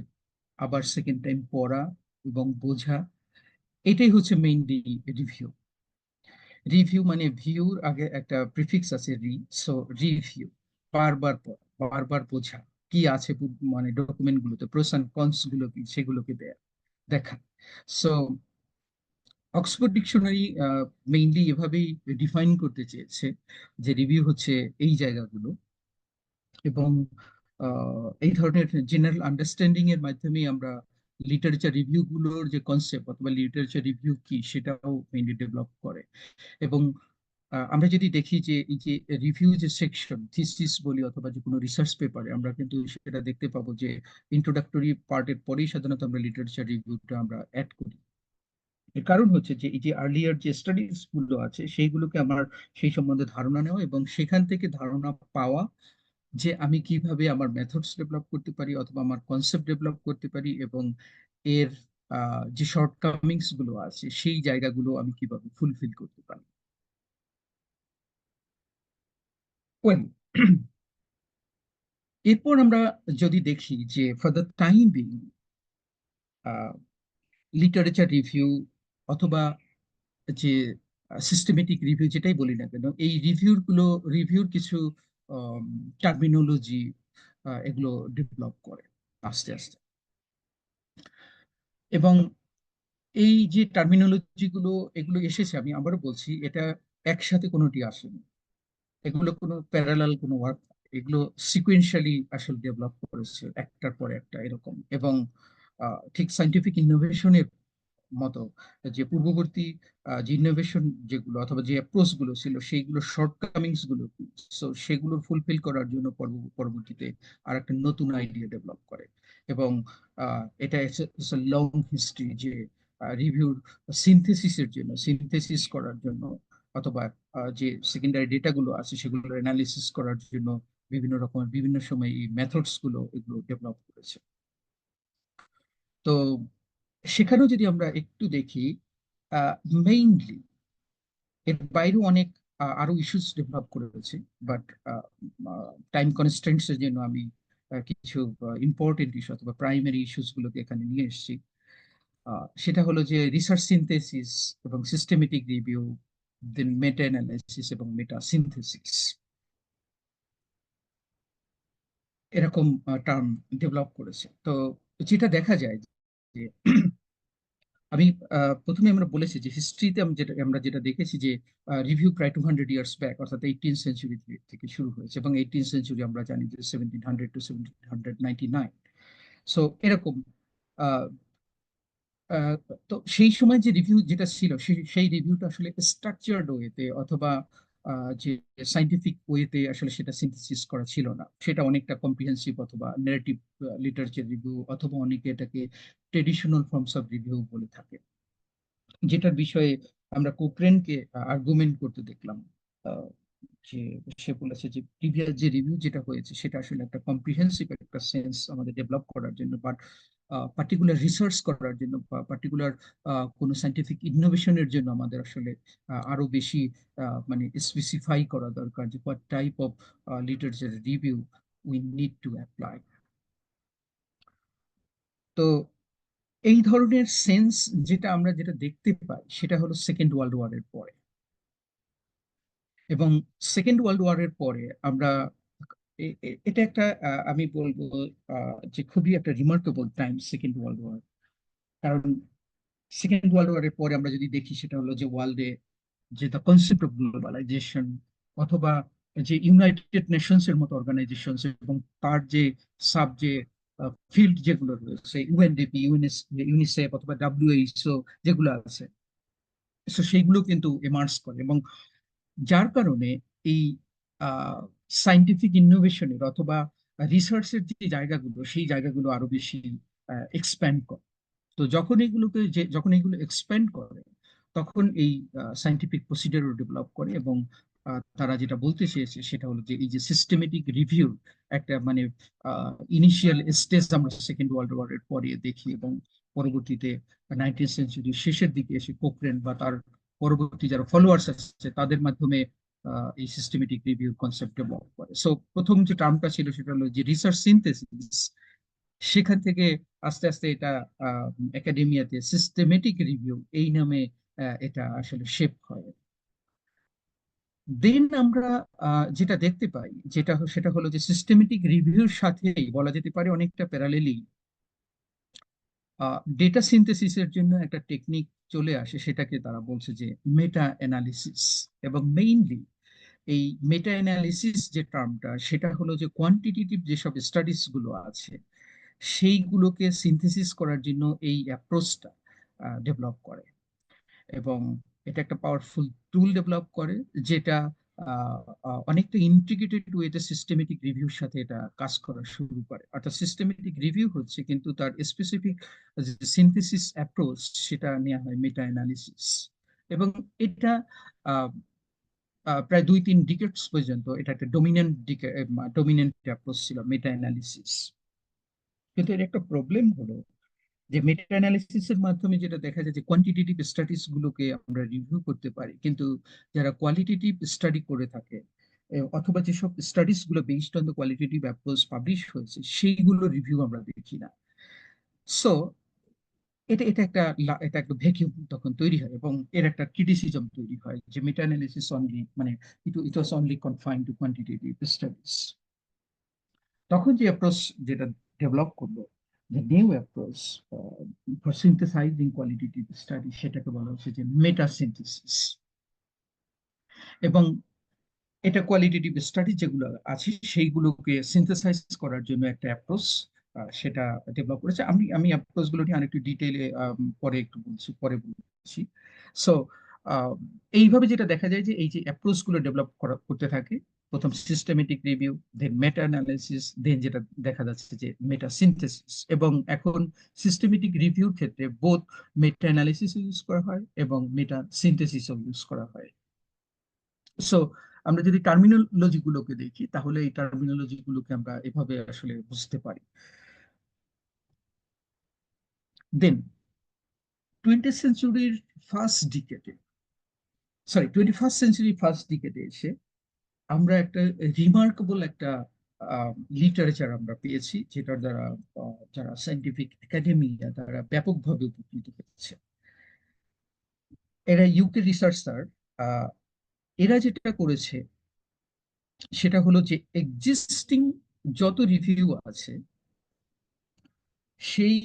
আবার সেকেন্ড টাইম পড়া এবং বোঝা, এটাই হচ্ছে মেইনলি রিভিউ। রিভিউ মানে ভিউর আগে একটা প্রিফিক্স আছে রি, সো রিভিউ, বারবার পড়া, বারবার বোঝা কি আছে মানে ডকুমেন্ট গুলোতে, প্রোস এন্ড কনস গুলো কি সেগুলোকে দেখা। সো অক্সফোর্ড ডিকশনারি মেইনলি এভাবেই ডিফাইন করতে চেয়েছে যে রিভিউ হচ্ছে এই জায়গাগুলো। এবং এই ধরনের জেনারেল আন্ডারস্ট্যান্ডিং এর মাধ্যমে আমরা লিটারেচার রিভিউ গুলোর যে কনসেপ্ট অথবা লিটারেচার রিভিউ কি সেটাও মেইনলি ডেভেলপ করে। এবং আমরা যদি দেখি যে এই যে রিভিউ যে সেকশন, থিসিস বলি অথবা যে কোনো রিসার্চ পেপারে, আমরা কিন্তু সেটা দেখতে পাবো যে ইন্ট্রোডাক্টরি পার্টের পরেই সাধারণত আমরা লিটারেচার রিভিউটা আমরা অ্যাড করি। এর কারণ হচ্ছে যে এই যে আর্লিয়ার যে স্টাডিজ গুলো আছে সেইগুলোকে আমার সেই সম্বন্ধে ধারণা নেওয়া এবং সেখান থেকে ধারণা পাওয়া যে আমি কিভাবে আমার মেথডস ডেভেলপ করতে পারি অথবা আমার কনসেপ্ট ডেভেলপ করতে পারি, এবং এর যে শর্টকামিংস গুলো আছে সেই জায়গাগুলো আমি কিভাবে ফুলফিল করতে পারি। ওয়েল, এরপর আমরা যদি দেখি যে for the time being literature review অথবা যে সিস্টেমেটিক রিভিউ যেটাই বলি না কেন, এই রিভিউর কিছু টার্মিনোলজি এগুলো ডেভেলপ করে আস্তে আস্তে। এবং এই যে টার্মিনোলজি গুলো এগুলো এসেছে, আমি আবারও বলছি, এটা একসাথে কোনোটি আসেনি, এগুলো কোনো প্যারালাল কোনো ওয়ার্ক, এগুলো সিকুয়েন্সিয়ালি আসলে ডেভেলপ করেছে একটার পর একটা এরকম। এবং ঠিক সাইন্টিফিক ইনোভেশনের মতো যে পূর্ববর্তী যে ইনোভেশন যেগুলো অথবা যে অ্যাপ্রোচ গুলো ছিল সেইগুলোর শর্টকামিংস গুলো, সো সেগুলো ফুলফিল করার জন্য পরবর্তীতে আর একটা নতুন আইডিয়া ডেভেলপ করে। এবং এটা লং হিস্ট্রি যে রিভিউর সিনথেসিসের জন্য, সিনথেসিস করার জন্য অথবা যে সেকেন্ডারি ডেটা গুলো আছে সেগুলোর অ্যানালিসিস করার জন্য বিভিন্ন রকমের বিভিন্ন সময় এই মেথডস গুলো এগুলো ডেভেলপ করেছে। তো সেখানেও যদি আমরা একটু দেখি, মেইনলি এর বাইরেও অনেক আরো ইস্যুস ডেভেলপ করেছে, বাট টাইম কনস্ট্রেন্টস এর জন্য আমি কিছু ইম্পর্টেন্ট ইস্যু অথবা প্রাইমারি ইস্যুস গুলোকে এখানে নিয়ে এসেছি। সেটা হলো যে রিসার্চ সিনথেসিস এবং সিস্টেমেটিক রিভিউ, দেন মেটা অ্যানালাইসিস এবং মেটা সিনথেসিস, এরকম টার্ম ডেভেলপ করেছে। তো যেটা দেখা যায় যে আমি প্রথমে আমরা বলেছি যে হিস্ট্রিতে আমরা যেটা দেখেছি যে রিভিউ প্রায় 200 ইয়ার্স ব্যাক, অর্থাৎ 18th সেঞ্চুরি থেকে শুরু হয়েছে, এবং 18th সেঞ্চুরি আমরা জানি যে 1700 to 1799। সো এরকম আহ, আহ, তো সেই সময় যে রিভিউ যেটা ছিল সেই রিভিউটা আসলে স্ট্রাকচার্ড ওয়েতে অথবা যে সাইন্টিফিক ওয়েতে আসলে সেটা সিনথেসিস করা ছিল না, সেটা অনেকটা কম্প্রিহেন্সিভ অথবা নেগেটিভ লিটারেচার রিভিউ, অথবা অনেকে এটাকে ট্রেডিশনাল ফর্মস অফ রিভিউ বলে থাকে, যেটার বিষয়ে আমরা কোক্রেনকে আর্গুমেন্ট করতে দেখলাম। আহ, যে সে বলেছে যে প্রিভিয়াস যে রিভিউ যেটা হয়েছে সেটা আসলে একটা কম্প্রিহেন্সিভ একটা সেন্স আমাদের ডেভেলপ করার জন্য, বাট পার্টিকুলার রিসার্চ করার জন্য বা পার্টিকুলার কোনো সাইন্টিফিক ইনোভেশনের জন্য আমাদের আসলে আরো বেশি মানে স্পেসিফাই করা দরকার যে what type of literature review we need to apply. তো এই ধরনের সেন্স যেটা দেখতে পাই সেটা হলো সেকেন্ড ওয়ার্ল্ড ওয়ারের পরে। এবং সেকেন্ড ওয়ার্ল্ড ওয়ারের পরে আমরা এটা একটা আমি বলবো যে খুবই একটা remarkable time second world war. কারণ সেকেন্ড ওয়ার্ল্ড ওয়ারের পরে আমরা যদি দেখি সেটা হলো যে ওয়ার্ল্ডে যে দ্য কনসেপ্ট অফ গ্লোবালাইজেশন অথবা যে ইউনাইটেড নেশনস এর মতো অর্গানাইজেশন এবং তার যে সাব যে ফিল্ড যেগুলো রয়েছে, ইউএনডিপি, ইউনিসেফ অথবা ডাব্লিউএইচও যেগুলো আছে, তো সেইগুলো কিন্তু এমার্জ করে। এবং যার কারণে এই সাইন্টিফিক ইনোভেশনের অথবা রিসার্চের যে জায়গাগুলো সেই জায়গাগুলো আরো বেশি এক্সপ্যান্ড করে। তো যখন এগুলো এক্সপ্যান্ড করে তখন এই সাইন্টিফিক প্রসিডিউর ডেভেলপ করে। এবং তারা যেটা বলতে চেয়েছে সেটা হলো যে এই যে সিস্টেমেটিক রিভিউ একটা মানে ইনিশিয়াল স্টেজ আমরা সেকেন্ড ওয়ার্ল্ড ওয়ারের পরে দেখি, এবং পরবর্তীতে 19th সেঞ্চুরির শেষের দিকে এসে কোকরেন বা তার পরবর্তী যারা ফলোয়ার্স আছে তাদের মাধ্যমে এই সিস্টেমেটিক রিভিউ কনসেপ্ট ডেভেলপ করে। সো প্রথম যে টার্মটা ছিল সেটা হলো যে রিসার্চ সিনথেসিস, সেখান থেকে আস্তে আস্তে এটা একাডেমিয়াতে সিস্টেমেটিক রিভিউ এই নামে এটা আসলে শেপ হয়। দেন আমরা যেটা দেখতে পাই সেটা হলো যে সিস্টেমেটিক রিভিউর সাথেই বলা যেতে পারে অনেকটা প্যারালেলি ডেটা সিনথেসিসের জন্য একটা টেকনিক চলে আসে, সেটাকে তারা বলছে যে মেটা অ্যানালিসিস। এবং মেইনলি এই মেটা অ্যানালিসিস যে টার্মটা, সেটা হলো যে কোয়ান্টিটেটিভ যেসব স্টাডিজ গুলো আছে সেইগুলোকে সিনথেসিস করার জন্য এই অ্যাপ্রোচটা ডেভেলপ করে। এবং এটা একটা পাওয়ারফুল টুল ডেভেলপ করে, যেটা অনেকটা ইন্টিগ্রেটেড ওয়েতে সিস্টেমেটিক রিভিউর সাথে এটা কাজ করা শুরু করে। অর্থাৎ সিস্টেমেটিক রিভিউ হচ্ছে, কিন্তু তার স্পেসিফিক সিনথেসিস অ্যাপ্রোচ সেটা নেওয়া হয় মেটা অ্যানালিসিস। এবং এটা আহ, প্রায় 2-3 ডিকেটস পর্যন্ত এটা একটা ডমিনেন্ট অ্যাপ্রোচ ছিল, মেটা অ্যানালিসিস। কিন্তু এর একটা প্রবলেম হলো যে মেটা অ্যানালিসিসের মাধ্যমে যেটা দেখা যায় যে কোয়ান্টিটেটিভ স্টাডিজ গুলোকে আমরা রিভিউ করতে পারি, কিন্তু যারা কোয়ালিটেটিভ স্টাডি করে থাকে অথবা যেসব স্টাডিজ গুলো based on the qualitative approach publish হয়েছে সেইগুলো রিভিউ আমরা দেখি না। সো এটা একটা ভ্যাকিউম তখন তৈরি হয়, এবং এর একটা ক্রিটিসিজম তৈরি হয় যে মেটা অ্যানালিসিস অনলি, মানে it was only confined to quantitative studies. তখন যে অ্যাপ্রোচ যেটা ডেভেলপ করলো, যে new approach for synthesising qualitative study, সেটাকে বলা হচ্ছে যে মেটা সিনথেসিস। এবং এটা কোয়ালিটেটিভ স্টাডি যেগুলো আছে সেইগুলোকে সিনথেসাইজ করার জন্য একটা অ্যাপ্রোচ সেটা ডেভেলপ করেছে। আমি অ্যাপ্রোচ গুলো নিয়ে আরেকটু ডিটেইলে পরে বলছি। সো এইভাবে যেটা দেখা যায় যে এই যে অ্যাপ্রোচ গুলো ডেভেলপ করতে থাকে, প্রথম সিস্টেমেটিক রিভিউ, দেন মেটা অ্যানালিসিস, দেন যেটা দেখা যাচ্ছে যে মেটা সিনথেসিস। এবং এখন সিস্টেমেটিক রিভিউর ক্ষেত্রে বোথ মেটা অ্যানালিসিস ইউজ করা হয় এবং মেটা সিনথেসিসও ইউজ করা হয়। সো আমরা যদি টার্মিনোলজি গুলোকে দেখি, তাহলে এই টার্মিনোলজি গুলোকে আমরা এভাবে আসলে বুঝতে পারি। দেন 20th সেঞ্চুরির ফার্স্ট ডিকেডে, 21st সেঞ্চুরি ফার্স্ট ডিকেডে এসে আমরা একটা রিমার্কেবল একটা লিটারেচার আমরা পেয়েছি, যেটার দ্বারা যারা সাইন্টিফিক একাডেমিয়া তারা ব্যাপকভাবে উপকৃত হয়েছে। এরা ইউকে রিসার্চার, এরা যেটা করেছে সেটা হলো যে এক্সিস্টিং যত রিভিউ আছে সেই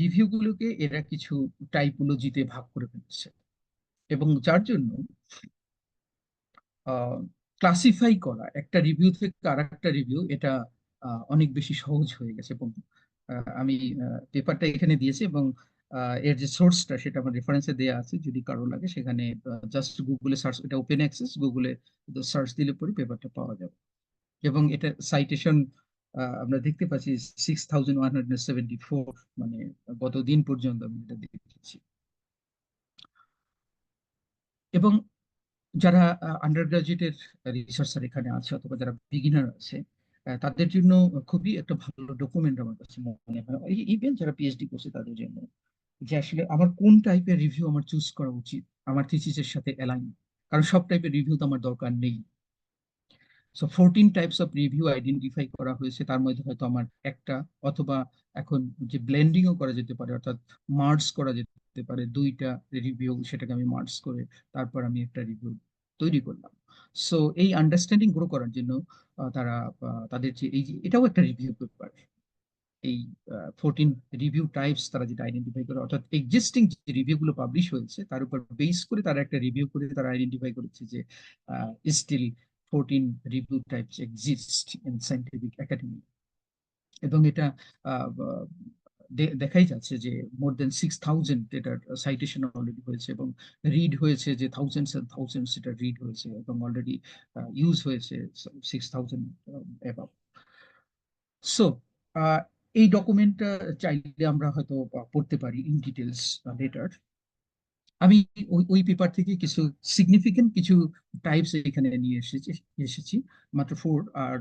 রিভিউ গুলোকে এরা কিছু টাইপোলজিতে ভাগ করে ফেলেছে, এবং যার জন্য ক্লাসিফাই করা একটা রিভিউ থেকে আর একটা রিভিউ এটা অনেক বেশি সহজ হয়ে গেছে। এবং আমি পেপারটা এখানে দিয়েছি, এবং এর যে সোর্সটা সেটা আমার রেফারেন্সে দেওয়া আছে, যদি কারো লাগে সেখানে জাস্ট গুগলে সার্চ, এটা ওপেন অ্যাক্সেস, গুগলে সার্চ দিলে পরে পেপারটা পাওয়া যাবে। এবং এটা সাইটেশন আমরা দেখতে পাচ্ছি 6174, মানে গত দিন পর্যন্ত আমি এটা দেখেছি। এবং যারা আন্ডার গ্রাজুয়েটের রিসার্চার এখানে আছে অথবা যারা বিগিনার আছে, তাদের জন্য খুবই একটা ভালো ডকুমেন্ট আমার কাছে মনে হয়, ইভেন যারা পিএইচডি করছে তাদের জন্য, যে আসলে আমার কোন টাইপের রিভিউ আমার চুজ করা উচিত আমার থিসিসের সাথে অ্যালাইন। কারণ সব টাইপের রিভিউ তো আমার দরকার নেই। So 14 types of review identify করা হয়েছে, তার মধ্যে হয়তো আমার একটা, অথবা এখন যে ব্লেন্ডিংও করা যেতে পারে, অর্থাৎ মার্জ করা যেতে পারে দুইটা রিভিউ, সেটাকে আমি মার্জ করে তারপর আমি একটা রিভিউ তৈরি করলাম। সো এই আন্ডারস্ট্যান্ডিং গ্রো করার জন্য তারা তাদের যে এই যে এটাও একটা রিভিউ পেপার, এই 14 রিভিউ টাইপস তারা যেটা আইডেন্টিফাই করে, অর্থাৎ এক্সিস্টিং যে রিভিউ গুলো পাবলিশ হয়েছে তার উপর বেস করে তারা একটা রিভিউ করে তারা আইডেন্টিফাই করেছে যে still 14 review types exist in scientific academy. এবং এটা আহ, আহ, দেখাই যাচ্ছে যে মোর দেন 6000 এটার সাইটেশন অলরেডি হয়েছে, এবং রিড হয়েছে যে থাউজেন্ডস এন্ড থাউজেন্ডস এটা রিড হয়েছে, এবং অলরেডি ইউজ হয়েছে 6000 অ্যাবাভ। সো এই ডকুমেন্টটা চাইলে আমরা হয়তো পড়তে পারি ইন ডিটেলস লেটার। আমি ওই পেপার থেকে কিছু সিগনিফিকেন্ট কিছু টাইপস এখানে নিয়ে এসেছি মাত্র 4, আর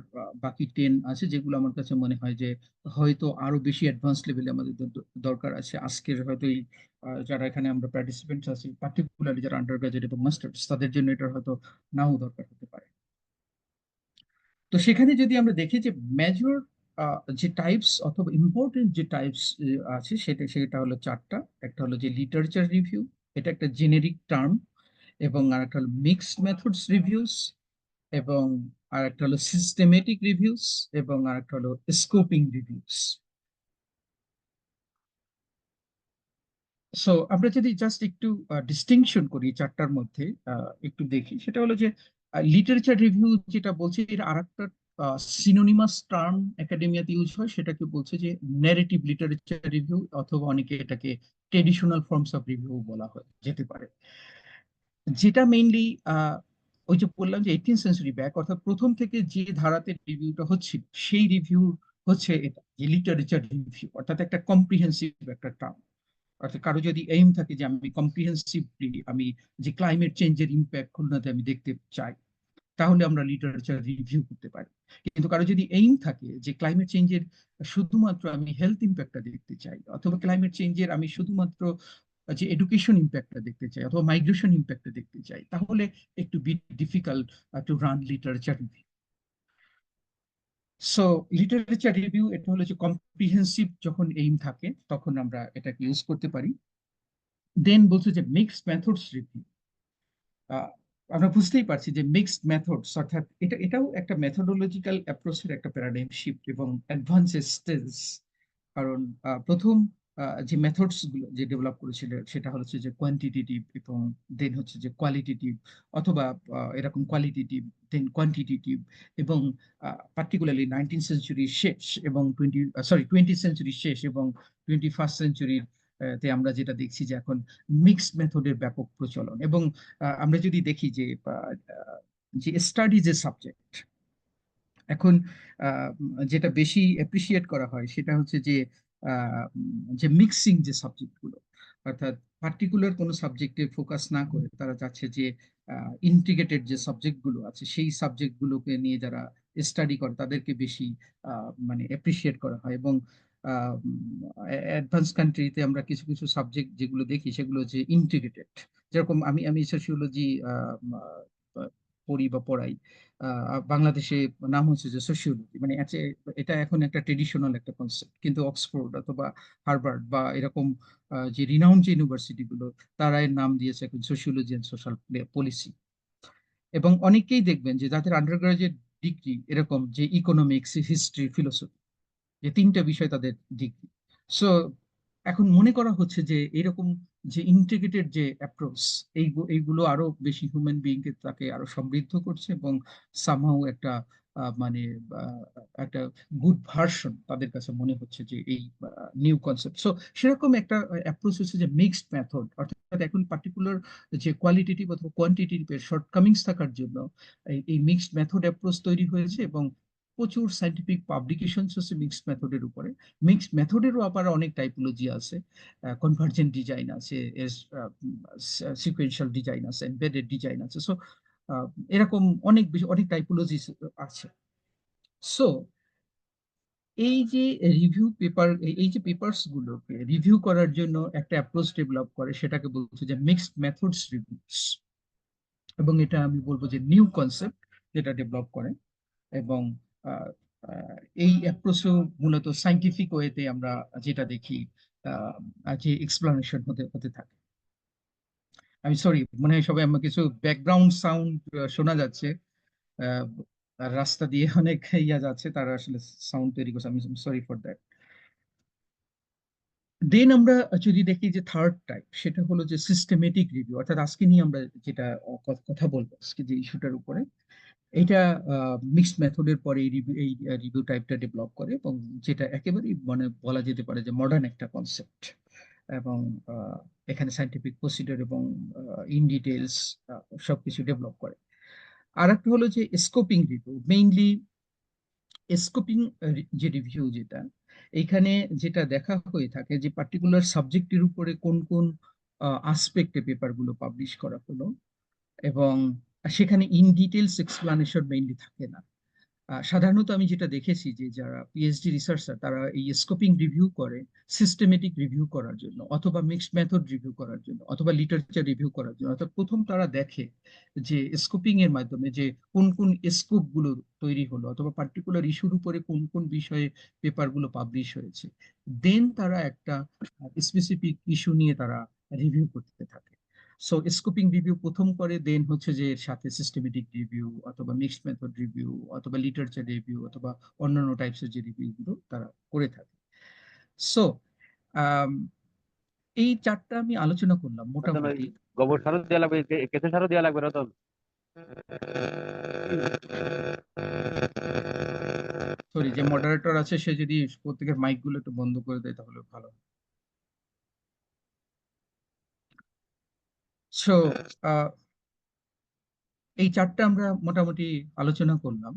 বাকি 10 আছে যেগুলো আমার কাছে মনে হয় যে হয়তো আরো বেশি অ্যাডভান্স লেভেলে আমাদের দরকার আছে আজকের হয়তো এই যারা এখানে আমরা পার্টিসিপেন্টস আছি, পার্টিকুলারলি যারা আন্ডার গ্রাজুয়েট এবং মাস্টার্স, তাদের জন্য এটা হয়তো নাও দরকার হতে পারে। তো সেখানে যদি আমরা দেখি যে মেজর যে টাইপস অথবা ইম্পর্টেন্ট যে টাইপস আছে, সেটা হলো চারটা। একটা হলো যে লিটারেচার রিভিউ, এটা একটা জেনেরিক টার্ম, এবং আরেকটা হলো মিক্সড মেথডস রিভিউস, এবং আরেকটা হলো সিস্টেমেটিক রিভিউস, এবং আরেকটা হলো স্কোপিং রিভিউস। সো আমরা যদি জাস্ট একটু ডিস্টিংশন করি চারটার মধ্যে, একটু দেখি, সেটা হলো যে লিটারেচার রিভিউ যেটা বলছে এর আরেকটা সিনোনিমাস টার্ম একাডেমিয়াতে ইউজ হয়, সেটাকে বলছে যে ন্যারেটিভ লিটারেচার রিভিউ, অথবা অনেকে এটাকে ট্রেডিশনাল ফর্মস অফ রিভিউ বলা হয় যেতে পারে। যেটা মেইনলি ওই যে বললাম যে 18th সেঞ্চুরি ব্যাক, অর্থাৎ প্রথম থেকে যে ধারাতে রিভিউটা হচ্ছিল সেই রিভিউ হচ্ছে এটা যে লিটারেচার রিভিউ, অর্থাৎ একটা কম্প্রিহেন্সিভ একটা টার্ম। অর্থাৎ কারো যদি এইম থাকে যে আমি কম্প্রিহেন্সিভলি আমি যে ক্লাইমেট চেঞ্জের ইম্প্যাক্ট খুলনাতে আমি দেখতে চাই, তাহলে আমরা লিটারেচার রিভিউ করতে পারি। কিন্তু কারো যদি এইম থাকে যে ক্লাইমেট চেঞ্জের শুধুমাত্র আমি হেলথ ইম্প্যাক্টটা দেখতে চাই, অথবা ক্লাইমেট চেঞ্জের আমি শুধুমাত্র যে এডুকেশন ইম্প্যাক্টটা দেখতে চাই, অথবা মাইগ্রেশন ইম্প্যাক্টটা দেখতে চাই, তাহলে একটু bit difficult to run literature review. So literature review এটা হলো যে কম্প্রিহেন্সিভ যখন এইম থাকে তখন আমরা এটাকে ইউজ করতে পারি। দেন বলছে যে মিক্সড মেথডস রিভিউ। আমরা বুঝতেই পারছি যে মিক্সড মেথডস অর্থাৎ এটাও একটা মেথোডোলজিক্যাল অ্যাপ্রোচের একটা প্যারাডাইম শিফট এবং অ্যাডভান্স স্টেজ। কারণ প্রথম যে মেথডস গুলো যে ডেভেলপ করেছিল সেটা হচ্ছে যে কোয়ান্টিটেটিভ, এবং দেন হচ্ছে যে কোয়ালিটেটিভ, অথবা এরকম কোয়ালিটেটিভ দেন কোয়ান্টিটেটিভ, এবং পার্টিকুলারলি 19th সেঞ্চুরির শেষ এবং 20th সেঞ্চুরির শেষ এবং 21st সেঞ্চুরির তে আমরা যেটা দেখছি যে এখন মিক্সড মেথডের ব্যাপক প্রচলন। এবং আমরা যদি দেখি যে যে স্টাডি যে সাবজেক্ট এখন যেটা বেশি অ্যাপ্রিসিয়েট করা হয় সেটা হচ্ছে যে যে মিক্সিং যে সাবজেক্টগুলো, অর্থাৎ পার্টিকুলার কোনো সাবজেক্টে ফোকাস না করে তারা চাচ্ছে যে ইন্টিগ্রেটেড যে সাবজেক্টগুলো আছে সেই সাবজেক্টগুলোকে নিয়ে যারা স্টাডি করে তাদেরকে বেশি মানে অ্যাপ্রিসিয়েট করা হয়। এবং অ্যাডভান্স কান্ট্রিতে আমরা কিছু কিছু সাবজেক্ট যেগুলো দেখি সেগুলো যে ইন্টিগ্রেটেড, যেরকম আমি আমি সোশিওলজি পড়ি বা পড়াই, বাংলাদেশে নাম হচ্ছে যে সোশিওলজি, মানে এটা এখন একটা ট্রেডিশনাল একটা কনসেপ্ট, কিন্তু অক্সফোর্ড অথবা হার্ভার্ড বা এরকম যে রিনাউন্ড যে ইউনিভার্সিটি গুলো, তারা এর নাম দিয়েছে এখন সোশিওলজি এন্ড সোশ্যাল পলিসি। এবং অনেকেই দেখবেন যে যাদের আন্ডার গ্রাজুয়েট ডিগ্রি এরকম যে ইকোনমিক্স, হিস্ট্রি, ফিলোসফি, যে তিনটা বিষয় তাদের ডিগ্রি। সো এখন মনে করা হচ্ছে যে এরকম যে ইন্টিগ্রেটেড যে অ্যাপ্রোচ, এইগুলো আরো বেশি হিউম্যান বিইং কে তাকে আরো সমৃদ্ধ করছে, এবং সামহাউ একটা মানে আহ, একটা গুড ভার্সন তাদের কাছে মনে হচ্ছে যে এই নিউ কনসেপ্ট। সো সেরকম একটা অ্যাপ্রোচ হচ্ছে যে মিক্সড মেথড, অর্থাৎ এখন পার্টিকুলার যে কোয়ালিটেটিভ অথবা কোয়ান্টিটেটিভ এর শর্টকামিংস থাকার জন্য এই মিক্সড মেথড অ্যাপ্রোচ তৈরি হয়েছে। এবং প্রচুর সাইন্টিফিক পাবলিকেশন হচ্ছে মিক্সড মেথডের উপরে। মিক্সড মেথডেরও আবার অনেক টাইপোলজি আছে, কনভার্জেন্ট ডিজাইন আছে, সিকোয়েন্সিয়াল ডিজাইন আছে, এমবেডেড ডিজাইন আছে। সো এরকম অনেক বেশি অনেক টাইপোলজি আছে। সো এই যে রিভিউ পেপার, এই যে পেপারস গুলোকে রিভিউ করার জন্য একটা অ্যাপ্রোচ ডেভেলপ করে সেটাকে বলছে যে মিক্সড মেথডস রিভিউস। এবং এটা আমি বলবো যে নিউ কনসেপ্ট যেটা ডেভেলপ করে। এবং আহ, আহ, এই অ্যাপ্রোচও মূলত সাইন্টিফিক ওয়েতে আমরা যেটা দেখি যে এক্সপ্লানেশন হতে হতে থাকে। আমি সরি, মনে হয় সবাই আমার কিছু ব্যাকগ্রাউন্ড সাউন্ড শোনা যাচ্ছে। আহ, আর রাস্তা দিয়ে অনেক ইয়া যাচ্ছে, তারা আসলে সাউন্ড তৈরি করছে, আমি সরি ফর দ্যাট। দেন আমরা যদি দেখি যে থার্ড টাইপ, সেটা হলো যে সিস্টেমেটিক রিভিউ, অর্থাৎ আজকে নিয়ে আমরা যেটা কথা বলবো আজকে যে ইস্যুটার উপরে, এটা মিক্সড মেথডের পরে এই রিভিউ টাইপটা ডেভেলপ করে, এবং যেটা একেবারেই মানে বলা যেতে পারে যে মডার্ন একটা কনসেপ্ট। এবং এখানে সাইন্টিফিক প্রসিডিওর এবং ইন ডিটেলস সবকিছু ডেভেলপ করে। আর একটা হলো যে স্কোপিং রিভিউ। মেইনলি স্কোপিং যে রিভিউ যেটা, এইখানে যেটা দেখা হয়ে থাকে যে পার্টিকুলার সাবজেক্টের উপরে কোন কোন আসপেক্টে পেপারগুলো পাবলিশ করা হলো, এবং সেখানে ইন ডিটেলস এক্সপ্লানেশন মেইনলি থাকে না। সাধারণত আমি যেটা দেখেছি যে যারা পিএইচডি রিসার্চার তারা এই স্কোপিং রিভিউ করে সিস্টেমেটিক রিভিউ করার জন্য, অথবা মিক্সড মেথড রিভিউ করার জন্য, অথবা লিটারেচার রিভিউ করার জন্য। অর্থাৎ প্রথম তারা দেখে যে স্কোপিং এর মাধ্যমে যে কোন কোন স্কোপ গুলো তৈরি হলো, অথবা পার্টিকুলার ইস্যুর উপরে কোন কোন বিষয়ে পেপার গুলো পাবলিশ হয়েছে, দেন তারা একটা স্পেসিফিক ইস্যু নিয়ে তারা রিভিউ করতে থাকে। সো স্কোপিং রিভিউ প্রথম করে, দেন হচ্ছে যে এর সাথে সিস্টেমেটিক রিভিউ, অথবা মিক্সড মেথড রিভিউ, অথবা লিটারেচার রিভিউ, অথবা অন্যান্য টাইপসের যে রিভিউ গুলো তারা করে থাকে। সো এই চারটা আমি আলোচনা করলাম রতন ওই মোটামুটি। গোবর সারও দেওয়া লাগবে, কেঁচো সারও দেওয়া লাগবে রতন। সরি, যে মডারেটর আছে সে যদি প্রত্যেকের মাইক গুলো একটু বন্ধ করে দেয় তাহলে ভালো। সো এই চারটা আমরা মোটামুটি আলোচনা করলাম।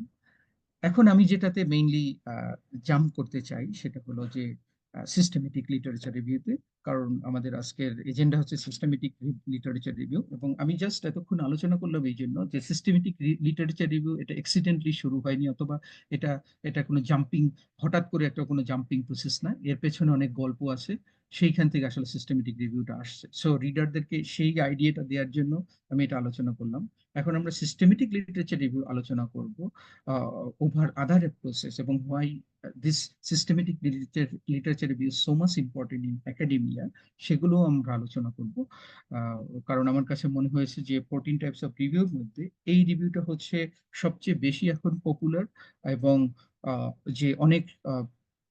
এখন আমি যেটাতে মেইনলি জাম্প করতে চাই সেটা হলো যে সিস্টেমেটিক লিটারেচার রিভিউতে, কারণ আমাদের আজকের এজেন্ডা হচ্ছে সিস্টেমেটিক লিটারেচার রিভিউ। এবং আমি জাস্ট এতক্ষণ আলোচনা করলাম এই জন্য যে সিস্টেমেটিক লিটারেচার রিভিউ এটা অ্যাক্সিডেন্টলি শুরু হয়নি, অথবা এটা এটা কোনো জাম্পিং, হঠাৎ করে একটা কোনো জাম্পিং প্রসেস না, এর পেছনে অনেক গল্প আছে, সেইখান থেকে আসলে সিস্টেমেটিক রিভিউটা আসছে। সো রিডারদেরকে সেই আইডিয়াটা দেওয়ার জন্য আমি এটা আলোচনা করলাম। এখন আমরা সিস্টেমেটিক লিটারেচার রিভিউ আলোচনা করব, over other process, এবং why this systematic literature review is so much important in academia, সেগুলো আমরা আলোচনা করব। কারণ আমার কাছে মনে হয়েছে যে 14 টাইপস অফ রিভিউর মধ্যে এই রিভিউটা হচ্ছে সবচেয়ে বেশি এখন পপুলার, এবং যে অনেক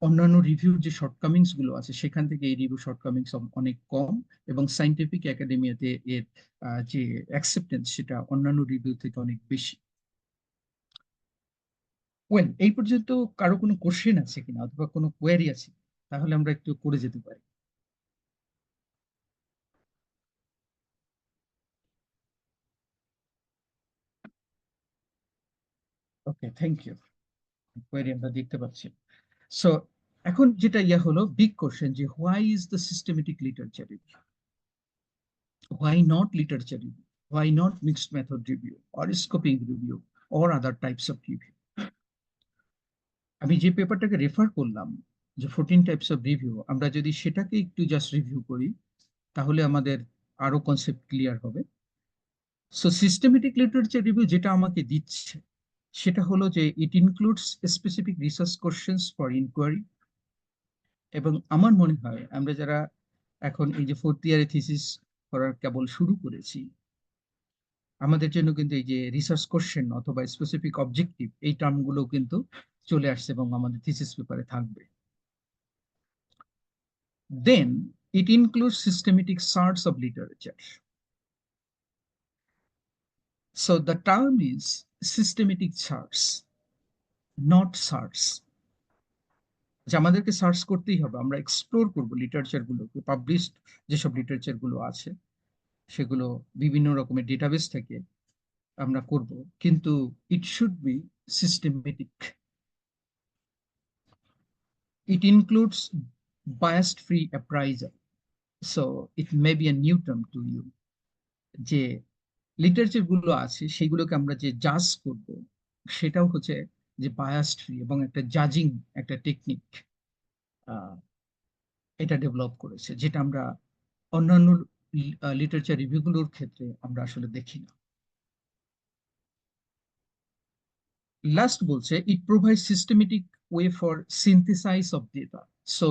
অন্যান্য রিভিউর যে শর্টকামিংস গুলো আছে সেখান থেকে এই রিভিউ শর্টকামিংস অনেক কম, এবং সাইন্টিফিক একাডেমিয়াতে এর যে অ্যাকসেপ্টেন্স সেটা অন্যান্য রিভিউ থেকে অনেক বেশি। ওয়েল, এই পর্যন্ত কারো কোনো কোশ্চেন আছে কিনা, অথবা কোনো কোয়েরি আছে? তাহলে আমরা একটু করে যেতে পারি। ওকে, থ্যাংক ইউ। কোয়েরি আমরা দেখতে পাচ্ছি। সো এখন যেটা হলো বিগ কোশ্চেন, যে why is the systematic literature review, why not literature review, why not mixed method review or scoping review or other types of review. আমি যে পেপারটাকে রেফার করলাম, যে 14 টাইপস অফ রিভিউ, আমরা যদি সেটাকে একটু জাস্ট রিভিউ করি তাহলে আমাদের আরো কনসেপ্ট ক্লিয়ার হবে। সো সিস্টেমেটিক লিটারেচার রিভিউ যেটা আমাকে দিচ্ছে সেটা হলো যে it includes specific research questions for inquiry. এবং আমার মনে হয় আমরা যারা এখন এই যে ফোর্থ ইয়ারে থিসিস করার কেবল শুরু করেছি, আমাদের জন্য কিন্তু এই যে রিসার্চ কোশ্চেন অথবা স্পেসিফিক অবজেক্টিভ এই টার্মগুলো কিন্তু চলে আসছে এবং আমাদের থিসিস পেপারে থাকবে। Then it includes systematic search of literature. So the term is systematic search, not search. যে আমাদেরকে সার্চ করতেই হবে, আমরা এক্সপ্লোর করব লিটারেচার গুলোকে, পাবলিশড যেসব লিটারেচার গুলো আছে সেগুলো বিভিন্ন রকমের ডেটাবেস থেকে আমরা করব, কিন্তু it should be systematic. It includes biased free appraisal. So it may be a new term to you, যে লিটারেচার গুলো আছে সেগুলোকে আমরা যে জাজ করব সেটাও হচ্ছে যে বায়াসড ফ্রি, এবং একটা জাজিং একটা টেকনিক এটা ডেভেলপ করেছে, যেটা আমরা অন্যান্য লিটারেচার রিভিউগুলোর ক্ষেত্রে আমরা আসলে দেখি না। লাস্ট বলছে it provide systematic way for synthesise of data. So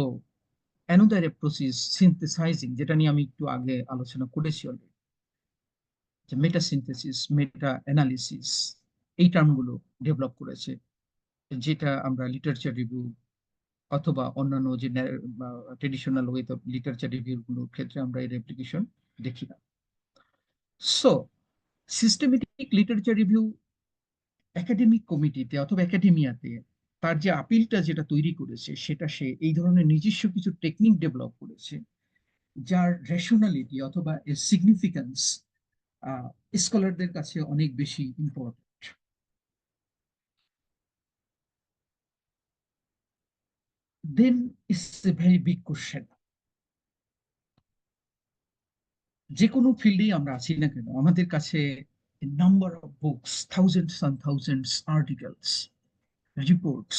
another approach is synthesising, যেটা নিয়ে আমি একটু আগে আলোচনা করেছি অলরেডি, যে মেটা সিনথেসিস, মেটা অ্যানালিসিস, এই টার্মগুলো ডেভেলপ করেছে, যেটা আমরা লিটারেচার রিভিউ অথবা অন্যান্য যে traditional way of literature review গুলোর ক্ষেত্রে আমরা এর অ্যাপ্লিকেশন দেখি না। So systematic literature review academic কমিটিতে অথবা একাডেমিয়াতে তার যে আপিলটা যেটা তৈরি করেছে, সেটা সে এই ধরনের নিজস্ব কিছু টেকনিক ডেভেলপ করেছে যার রেশনালিটি অথবা এর সিগনিফিকেন্স স্কলারদের কাছে অনেক বেশি important. Then it's a very big question, যে কোনো ফিল্ডেই আমরা আছি না কেন, আমাদের কাছে number of books, thousands and thousands articles, reports,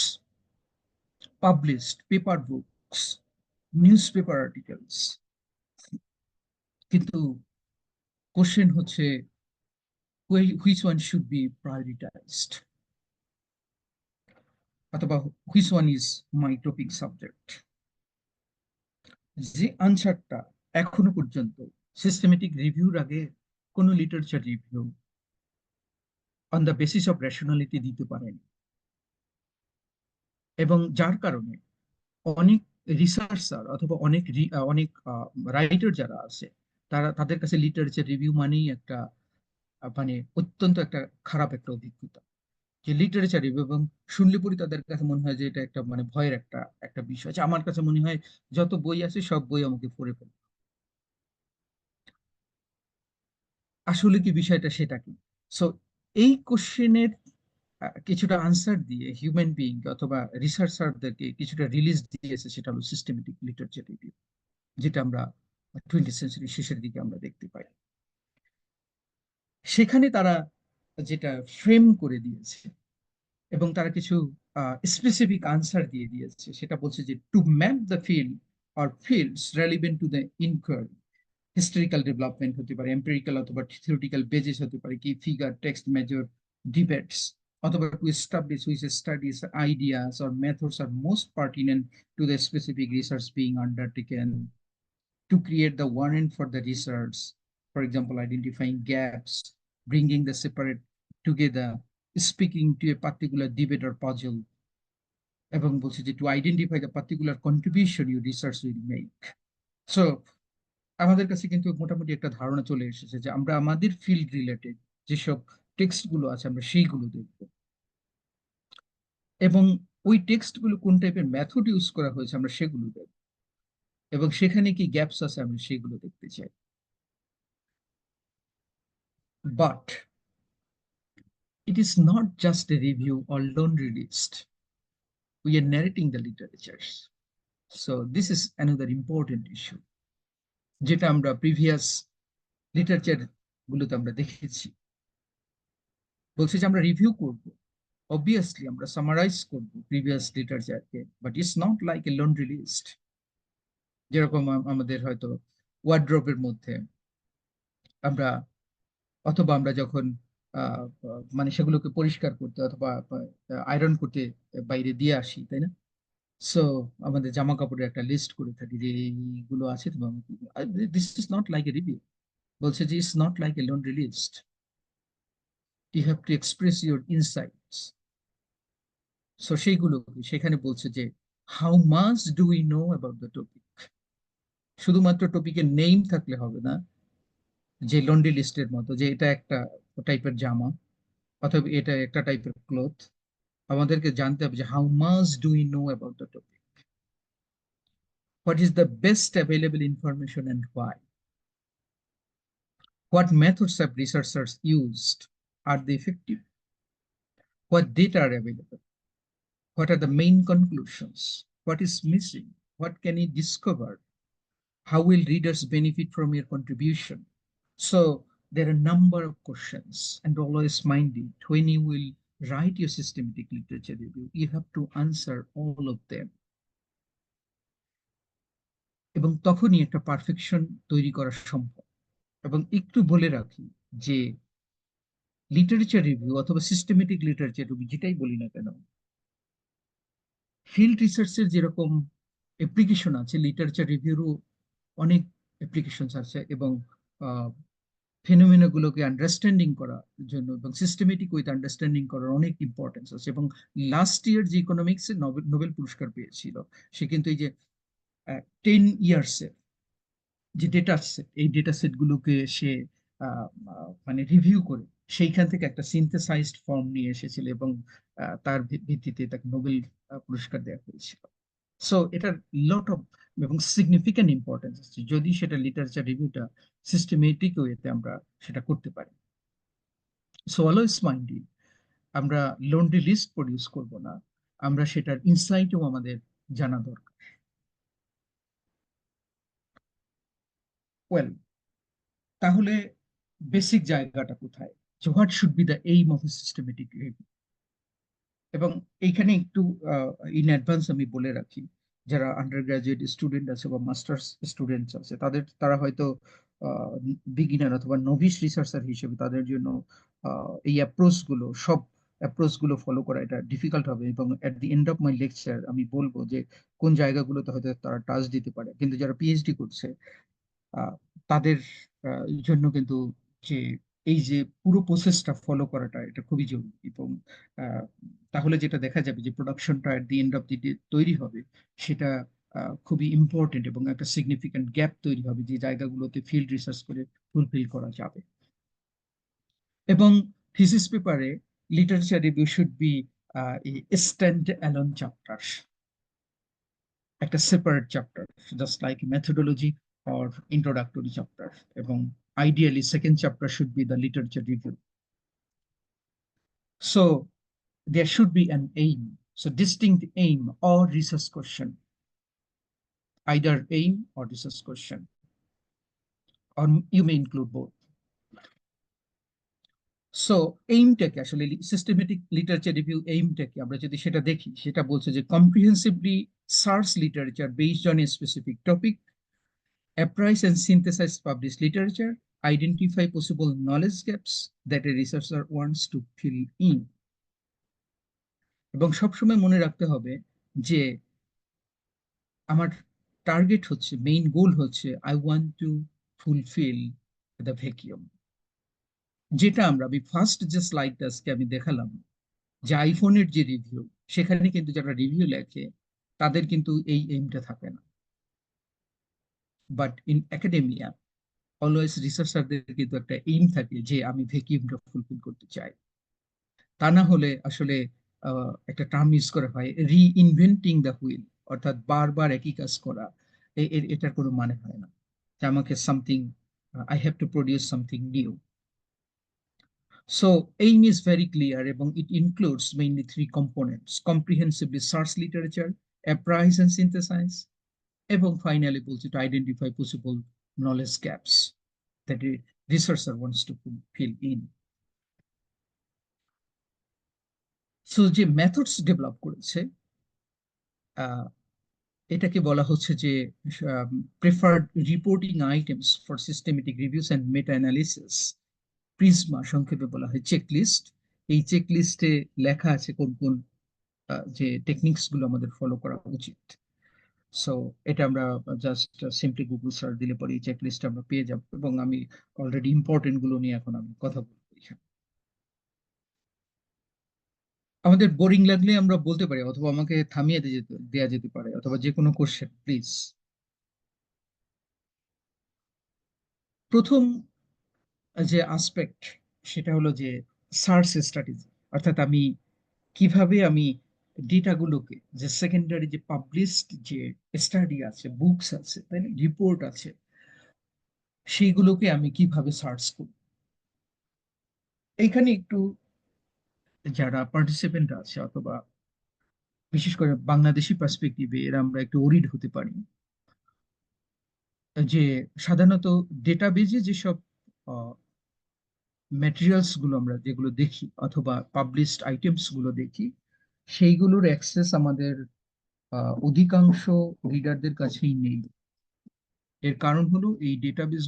published paper books, newspaper articles, কিন্তু কোশ্চেন হচ্ছে which one should be prioritised, অথবা which one is my topic subject. যে আনসারটা এখনো পর্যন্ত সিস্টেমেটিক রিভিউর আগে কোনো literature review on the basis of rationality দিতে পারেনি, এবং যার কারণে অনেক রিসার্চার অথবা অনেক রাইটার যারা আছে, তাদের কাছে লিটারেচার রিভিউ মানেই একটা মানে অত্যন্ত একটা খারাপ একটা অভিজ্ঞতা। যে লিটারেচার রিভিউ, এবং শুনলে পরে তাদের কাছে মনে হয় যে এটা একটা মানে ভয়ের একটা একটা বিষয়, যে আমার কাছে মনে হয় যত বই আছে সব বই আমাকে পড়ে ফেলবে। আসলে কি বিষয়টা সেটা কি? সো এই কোশ্চেনের কিছুটা আনসার দিয়ে হিউম্যান বিইং অথবা রিসার্চারদেরকে কিছুটা রিলিজ দিয়েছে, সেটা হলো সিস্টেমেটিক লিটারেচার রিভিউ, যেটা আমরা 20th সেঞ্চুরি শেষের দিকে আমরা দেখতে পাই। সেখানে তারা যেটা ফ্রেম করে দিয়েছে, এবং তারা কিছু স্পেসিফিক আনসার দিয়ে দিয়েছে, সেটা বলছে যে to map the field or fields relevant to the inquiry, historical development হতে পারে, এম্পিরিক্যাল অথবা থিওরিটিক্যাল বেজিস হতে পারে, key figure, text, major, debates, অথবা to establish which studies, ideas or methods are most pertinent to the specific research being undertaken, to create the warrant for the research, for example, identifying gaps, bringing the separate together, speaking to a particular debate or puzzle, এবং বলছে যে to identify the particular contribution you research will make. So আমাদের কাছে কিন্তু মোটামুটি একটা ধারণা চলে এসেছে যে আমরা আমাদের ফিল্ড রিলেটেড যেসব টেক্সট গুলো আছে আমরা সেইগুলো দেখব, এবং ওই টেক্সট গুলো কোন টাইপের মেথড ইউজ করা হয়েছে আমরা সেগুলো দেখব, এবং সেখানে কি গ্যাপস আছে আমরা সেগুলো দেখতে চাই। But it is not just a review or laundry list. We are narrating the literatures. So this is another important issue, যেটা আমরা প্রিভিয়াস লিটারেচার গুলোতে আমরা দেখেছি। বলছি যে আমরা রিভিউ করব, অবভিয়াসলি আমরা সামারাইজ করব প্রিভিয়াস লিটারেচারকে, but it's not like a laundry list. যেরকম আমাদের হয়তো ওয়ার্ড্রোবের মধ্যে আমরা, অথবা আমরা যখন মানে সেগুলোকে পরিষ্কার করতে অথবা আয়রন করতে বাইরে দিয়ে আসি, তাই না? সো আমাদের জামা কাপড়ের একটা লিস্ট করে থাকি যে এইগুলো আছে, this is not like a review. বলছে যে it's not like a laundry list, you have to express your insights. So সেইগুলো সেখানে বলছে যে how much do we know about the topic. শুধুমাত্র টপিকের নেম থাকলে হবে না, যে লন্ড্রি লিস্টের মতো যে এটা একটা টাইপের জামা অথবা এটা একটা টাইপের ক্লথ। আমাদেরকে জানতে হবে যে how much do we know about the topic, what is the best available information and why, what methods have researchers used, are they effective, what data are available, what are the main conclusions, what is missing, what can you discover, how will readers benefit from your contribution. So there are a number of questions, and always mind it, when you will write your systematic literature review, you have to answer all of them, এবং তখনই একটা perfection তৈরি করা সম্ভব। এবং একটু বলে রাখি যে লিটারেচার রিভিউ অথবা সিস্টেমেটিক লিটারেচার রিভিউ যেটাই বলি না কেন, ফিল্ড রিসার্চের যেরকম অ্যাপ্লিকেশন আছে, লিটারেচার রিভিউরও অনেক অ্যাপ্লিকেশন আছে, এবং ফেনোমেনা গুলোকে আন্ডারস্ট্যান্ডিং করার জন্য এবং সিস্টেমেটিক উইথ আন্ডারস্ট্যান্ডিং করার অনেক ইম্পর্টেন্স আছে। এবং লাস্ট ইয়ার যে ইকোনমিক্সে নোবেল পুরস্কার পেয়েছিল, সে কিন্তু এই যে 10 ইয়ার্সের যে ডেটা সেট, এই ডেটা সেট গুলোকে সে মানে রিভিউ করে সেইখান থেকে একটা সিনথেসাইজড ফর্ম নিয়ে এসেছিল, এবং তার ভিত্তিতে তাকে নোবেল পুরস্কার দেওয়া হয়েছিল। সো এটার লট অফ এবং সিগনিফিক্যান্ট ইম্পর্টেন্স আছে যদি সেটা লিটারেচার রিভিউটা সিস্টেমেটিক ওয়েতে আমরা সেটা করতে পারি। সো অলওয়েজ মাইন্ড ইট, আমরা লন্ড্রি লিস্ট প্রডিউস করব না, আমরা সেটার ইনসাইটও আমাদের জানা দরকার। ওয়েল, তাহলে বেসিক জায়গাটা কোথায়, যে what should be the aim of systematic review. এবং এইখানে একটু ইন অ্যাডভান্স আমি বলে রাখি, যারা আন্ডার গ্রাজুয়েট স্টুডেন্ট আছে বা মাস্টার্স স্টুডেন্টস আছে, তারা হয়তো বিগিনার অথবা নভিস রিসার্চার হিসেবে তাদের জন্য এই অ্যাপ্রোচ গুলো, সব অ্যাপ্রোচ গুলো ফলো করা এটা ডিফিকাল্ট হবে। এবং at the end of my lecture আমি বলবো যে কোন জায়গাগুলোতে হয়তো তারা টাচ দিতে পারে, কিন্তু যারা পিএইচডি করছে আহ, তাদের জন্য কিন্তু যে এই যে পুরো প্রসেসটা ফলো করাটা এটা খুবই জরুরি। এবং আহ, তাহলে যেটা দেখা যাবে যে প্রোডাকশনটা at the end of the day তৈরি হবে, সেটা খুবই ইম্পর্টেন্ট এবং একটা সিগনিফিক্যান্ট গ্যাপ তৈরি হবে যে জায়গাগুলোতে ফিল্ড রিসার্চ করে ফুলফিল করা যাবে। এবং থিসিস পেপারে literature review should be stand alone chapter, একটা separate chapter, just like methodology or introductory chapter. এবং ideally second chapter should be the literature review. So there should be an aim, so distinct aim or research question, either aim or research question, or you may include both. So এইমটাকে আসলে systematic literature review এইমটাকে আমরা যদি সেটা দেখি, সেটা বলছে যে comprehensively search literature based on a specific topic, appraise and synthesize published literature, identify possible knowledge gaps that a researcher wants to fill in. এবং সবসময় মনে রাখতে হবে যে আমার টার্গেট হচ্ছে, মেইন গোল হচ্ছে, I want two fulfil the vacuum. যেটা আমি ফার্স্ট যে স্লাইডটা আজকে আমি দেখালাম, যে আইফোনের যে রিভিউ, সেখানে কিন্তু যারা রিভিউ লেখে তাদের কিন্তু এই এইমটা থাকে না। বাট ইন একাডেমিয়া অলওয়েজ রিসার্চারদের কিন্তু একটা এইম থাকে যে আমি ভ্যাকিউমটা ফুলফিল করতে চাই। তা না হলে আসলে একটা টার্ম ইউজ করা হয়, রিইনভেন্টিং দ্য হুইল, অর্থাৎ বারবার একই কাজ করা। এটার কোনো মানে হয় না যে আমাকে something, I have to produce something new. So aim is very clear এবং it includes mainly three components: comprehensively search literature, appraise and synthesise, এবং ফাইনালি বলছি to identify possible knowledge gaps that a researcher wants to fill in. So যে methods develop করেছে, এটাকে বলা হচ্ছে যে preferred reporting items for systematic reviews and meta analysis, PRISMA সংক্ষেপে বলা হয় চেকলিস্ট। এই চেকলিস্টে লেখা আছে কোন কোন যে টেকনিক্স গুলো আমাদের ফলো করা উচিত। সো এটা আমরা জাস্ট সিম্পলি গুগল সার্চ দিলে পরে এই চেকলিস্ট আমরা পেয়ে যাব। এবং আমি অলরেডি ইম্পর্টেন্ট গুলো নিয়ে এখন আমি কথা বলবো। আমাদের বোরিং লাগলে আমরা বলতে পারি, অথবা আমাকে থামিয়ে দেয়া যেতে পারে, অথবা যে কোনো কোশ্চেন প্লিজ। প্রথম যে আসপেক্ট, সেটা হলো যে সার্চ স্ট্র্যাটেজি, অর্থাৎ কিভাবে আমি ডেটাগুলোকে, যে সেকেন্ডারি যে পাবলিশড যে স্টাডি আছে, বুকস আছে, তাই না, রিপোর্ট আছে, সেইগুলোকে আমি কিভাবে সার্চ করব। এইখানে একটু যারা পার্টিসিপেন্ট আছে, অথবা বিশেষ করে বাংলাদেশি পার্সপেক্টিভে এরা আমরা একটু ওরিড হতে পারি, যে সাধারণত ডেটাবেজে যেসব ম্যাটেরিয়ালস গুলো আমরা যেগুলো দেখি, অথবা পাবলিশড আইটেমস গুলো দেখি, সেইগুলোর অ্যাক্সেস আমাদের অধিকাংশ রিডারদের কাছেই নেই। এর কারণ হলো এই ডেটাবেস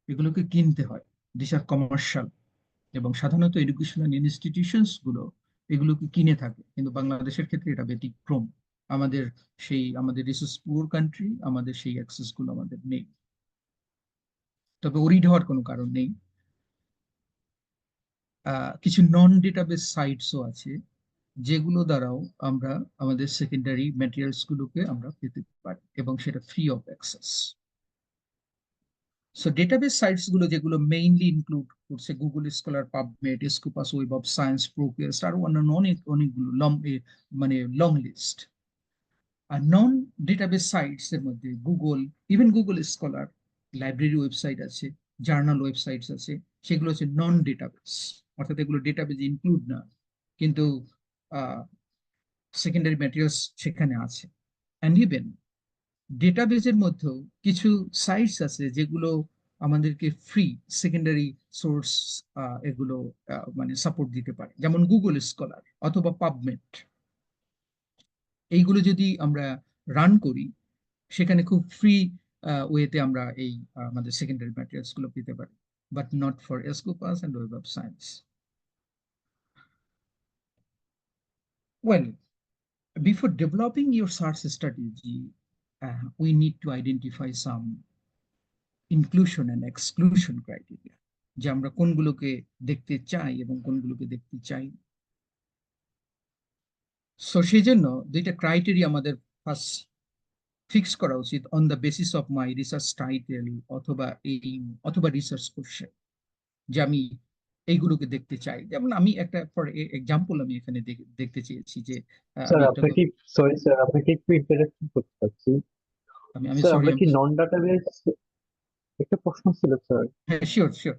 এগুলোকে কিনতে হয়, দিস আর কমার্শিয়াল। এবং সাধারণত এডুকেশনাল ইনস্টিটিউশনস গুলো এগুলোকে কিনে থাকে, কিন্তু বাংলাদেশের ক্ষেত্রে এটা ব্যতিক্রম। আমাদের রিসোর্স পুয়ার কান্ট্রি, আমাদের সেই অ্যাক্সেস গুলো আমাদের নেই। তবে ওরিড হওয়ার কোনো কারণ নেই। কিছু নন ডেটাবেস সাইটসও আছে, যেগুলো দ্বারাও আমরা আমাদের সেকেন্ডারি ম্যাটেরিয়ালস গুলোকে আমরা পেতে পারি, এবং সেটা free of access. So database sites গুলো যেগুলো মেইনলি ইনক্লুড করছে Google Scholar, PubMed, Scopus, Web of Science, ProQuest, আর অন্যান্য অনেকগুলো মানে লং লিস্ট। আর নন ডেটাবেস সাইটস এর মধ্যে গুগল স্কলার, লাইব্রেরি ওয়েবসাইট আছে, জার্নাল ওয়েবসাইটস আছে, সেগুলো হচ্ছে নন ডেটাবেস, অর্থাৎ এগুলো ডেটাবেস ইনক্লুড না, কিন্তু সেকেন্ডারি ম্যাটেরিয়ালস সেখানে আছে। অ্যান্ড ইভেন ডেটাবেজের মধ্যেও কিছু সাইটস আছে যেগুলো আমাদেরকে ফ্রি সেকেন্ডারি সোর্স এগুলো মানে সাপোর্ট দিতে পারে, যেমন গুগল স্কলার অথবা পাবমেড। এইগুলো যদি আমরা রান করি, সেখানে খুব ফ্রি ওয়েতে আমরা এই আমাদের সেকেন্ডারি ম্যাটেরিয়ালস গুলো পেতে পারি, but not for Scopus and web of science. Well, before developing your search strategy, we need to identify some inclusion and exclusion criteria, যে আমরা কোনগুলোকে দেখতে চাই এবং কোনগুলোকে দেখতে চাই। সো সেই জন্য দুইটা ক্রাইটেরিয়া আমাদের ফার্স্ট ফিক্স করা উচিত on the basis of my research title অথবা এইম অথবা রিসার্চ কোশ্চেন, যে আমি এইগুলোকে দেখতে চাই। যেমন আমি একটা ফর এক্সাম্পল আমি এখানে দেখতে চেয়েছি যে স্যার আমি একটা আপনাকে সরি স্যার আপনাকে একটু ইন্টারাকশন করতে চাচ্ছি। আমি আমি স্যার সরি, আমরা আমি কি নন ডাটাবেস, একটা প্রশ্ন ছিল স্যার। হ্যাঁ, শিওর শিওর।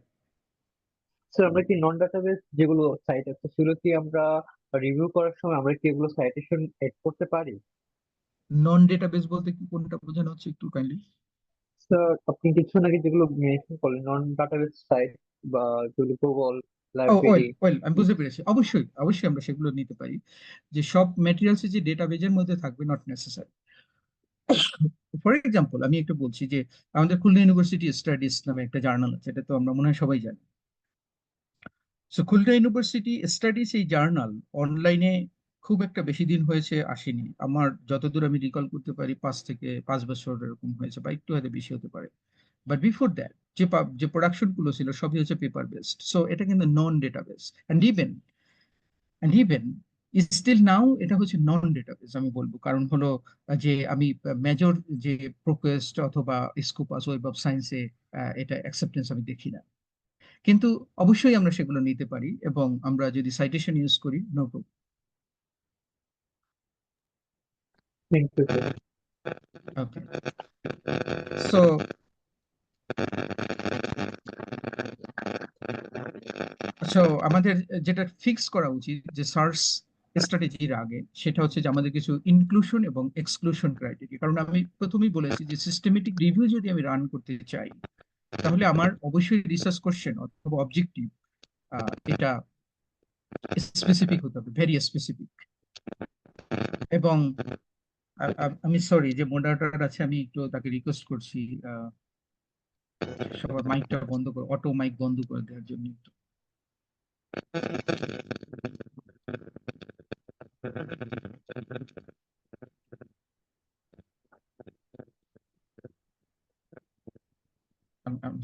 স্যার আমরা কি নন ডাটাবেস যেগুলো সাইট আছে সেগুলো কি আমরা রিভিউ করার সময় আমরা কি এগুলো সাইটেশন এড করতে পারি? নন ডেটাবেস বলতে কি কোনটা বোঝানো হচ্ছে একটু কাইন্ডলি? স্যার আপনি কিছু নাকি যেগুলো মেনশন করলেন নন ডাটাবেস সাইট বা যেগুলো গুগল ও ওয়েল লাইব্রেরি। ওয়েল, আমি বুঝতে পেরেছি। অবশ্যই অবশ্যই আমরা সেগুলো নিতে পারি, যে সব ম্যাটেরিয়ালস যে ডেটাবেজের মধ্যে থাকবে নট নেসেসারি। ফর এক্সাম্পল আমি একটু বলছি যে আমাদের খুলনা ইউনিভার্সিটি স্টাডিজ নামে একটা জার্নাল আছে, এটা তো আমরা মনে হয় সবাই জানি। সো খুলনা ইউনিভার্সিটি স্টাডিজ এই জার্নাল অনলাইনে খুব একটা বেশি দিন হয়েছে আসেনি। আমার যতদূর আমি রিকল করতে পারি 5 থেকে 5 বছর এরকম হয়েছে, বা একটু হয়তো বেশি হতে পারে। বাট বিফোর দ্যাট যে প্রোডাকশন গুলো ছিল সবই হচ্ছে পেপার বেসড। সো এটা কিন্তু non database, and even still now এটা হচ্ছে নন ডেটাবেস আমি বলবো। কারণ হলো যে আমি মেজর যে প্রোকোয়েস্ট অথবা স্কোপাস ওয়েব অফ সায়েন্সে এটা অ্যাকসেপ্টেন্স আমি দেখি না। কিন্তু অবশ্যই আমরা সেগুলো নিতে পারি, এবং আমরা যদি সাইটেশন ইউজ করি no problem. Thank you sir. Okay, so আচ্ছা, আমাদের যেটা ফিক্স করা উচিত যে সার্চ স্ট্র্যাটেজির আগে, সেটা হচ্ছে যে আমাদের কিছু ইনক্লুশন এবং এক্সক্লুশন ক্রাইটেরিয়া। কারণ আমি প্রথমেই বলেছি যে সিস্টেমেটিক রিভিউ যদি আমি রান করতে চাই, তাহলে আমার অবশ্যই রিসার্চ কোশ্চেন অথবা অবজেক্টিভ এটা স্পেসিফিক হতে হবে, ভেরি স্পেসিফিক। এবং আমি সরি যে মডারেটর আছে, আমি একটু তাকে রিকোয়েস্ট করছি সবার মাইকটা বন্ধ করে, অটো মাইক বন্ধ করে দেওয়ার জন্য একটু।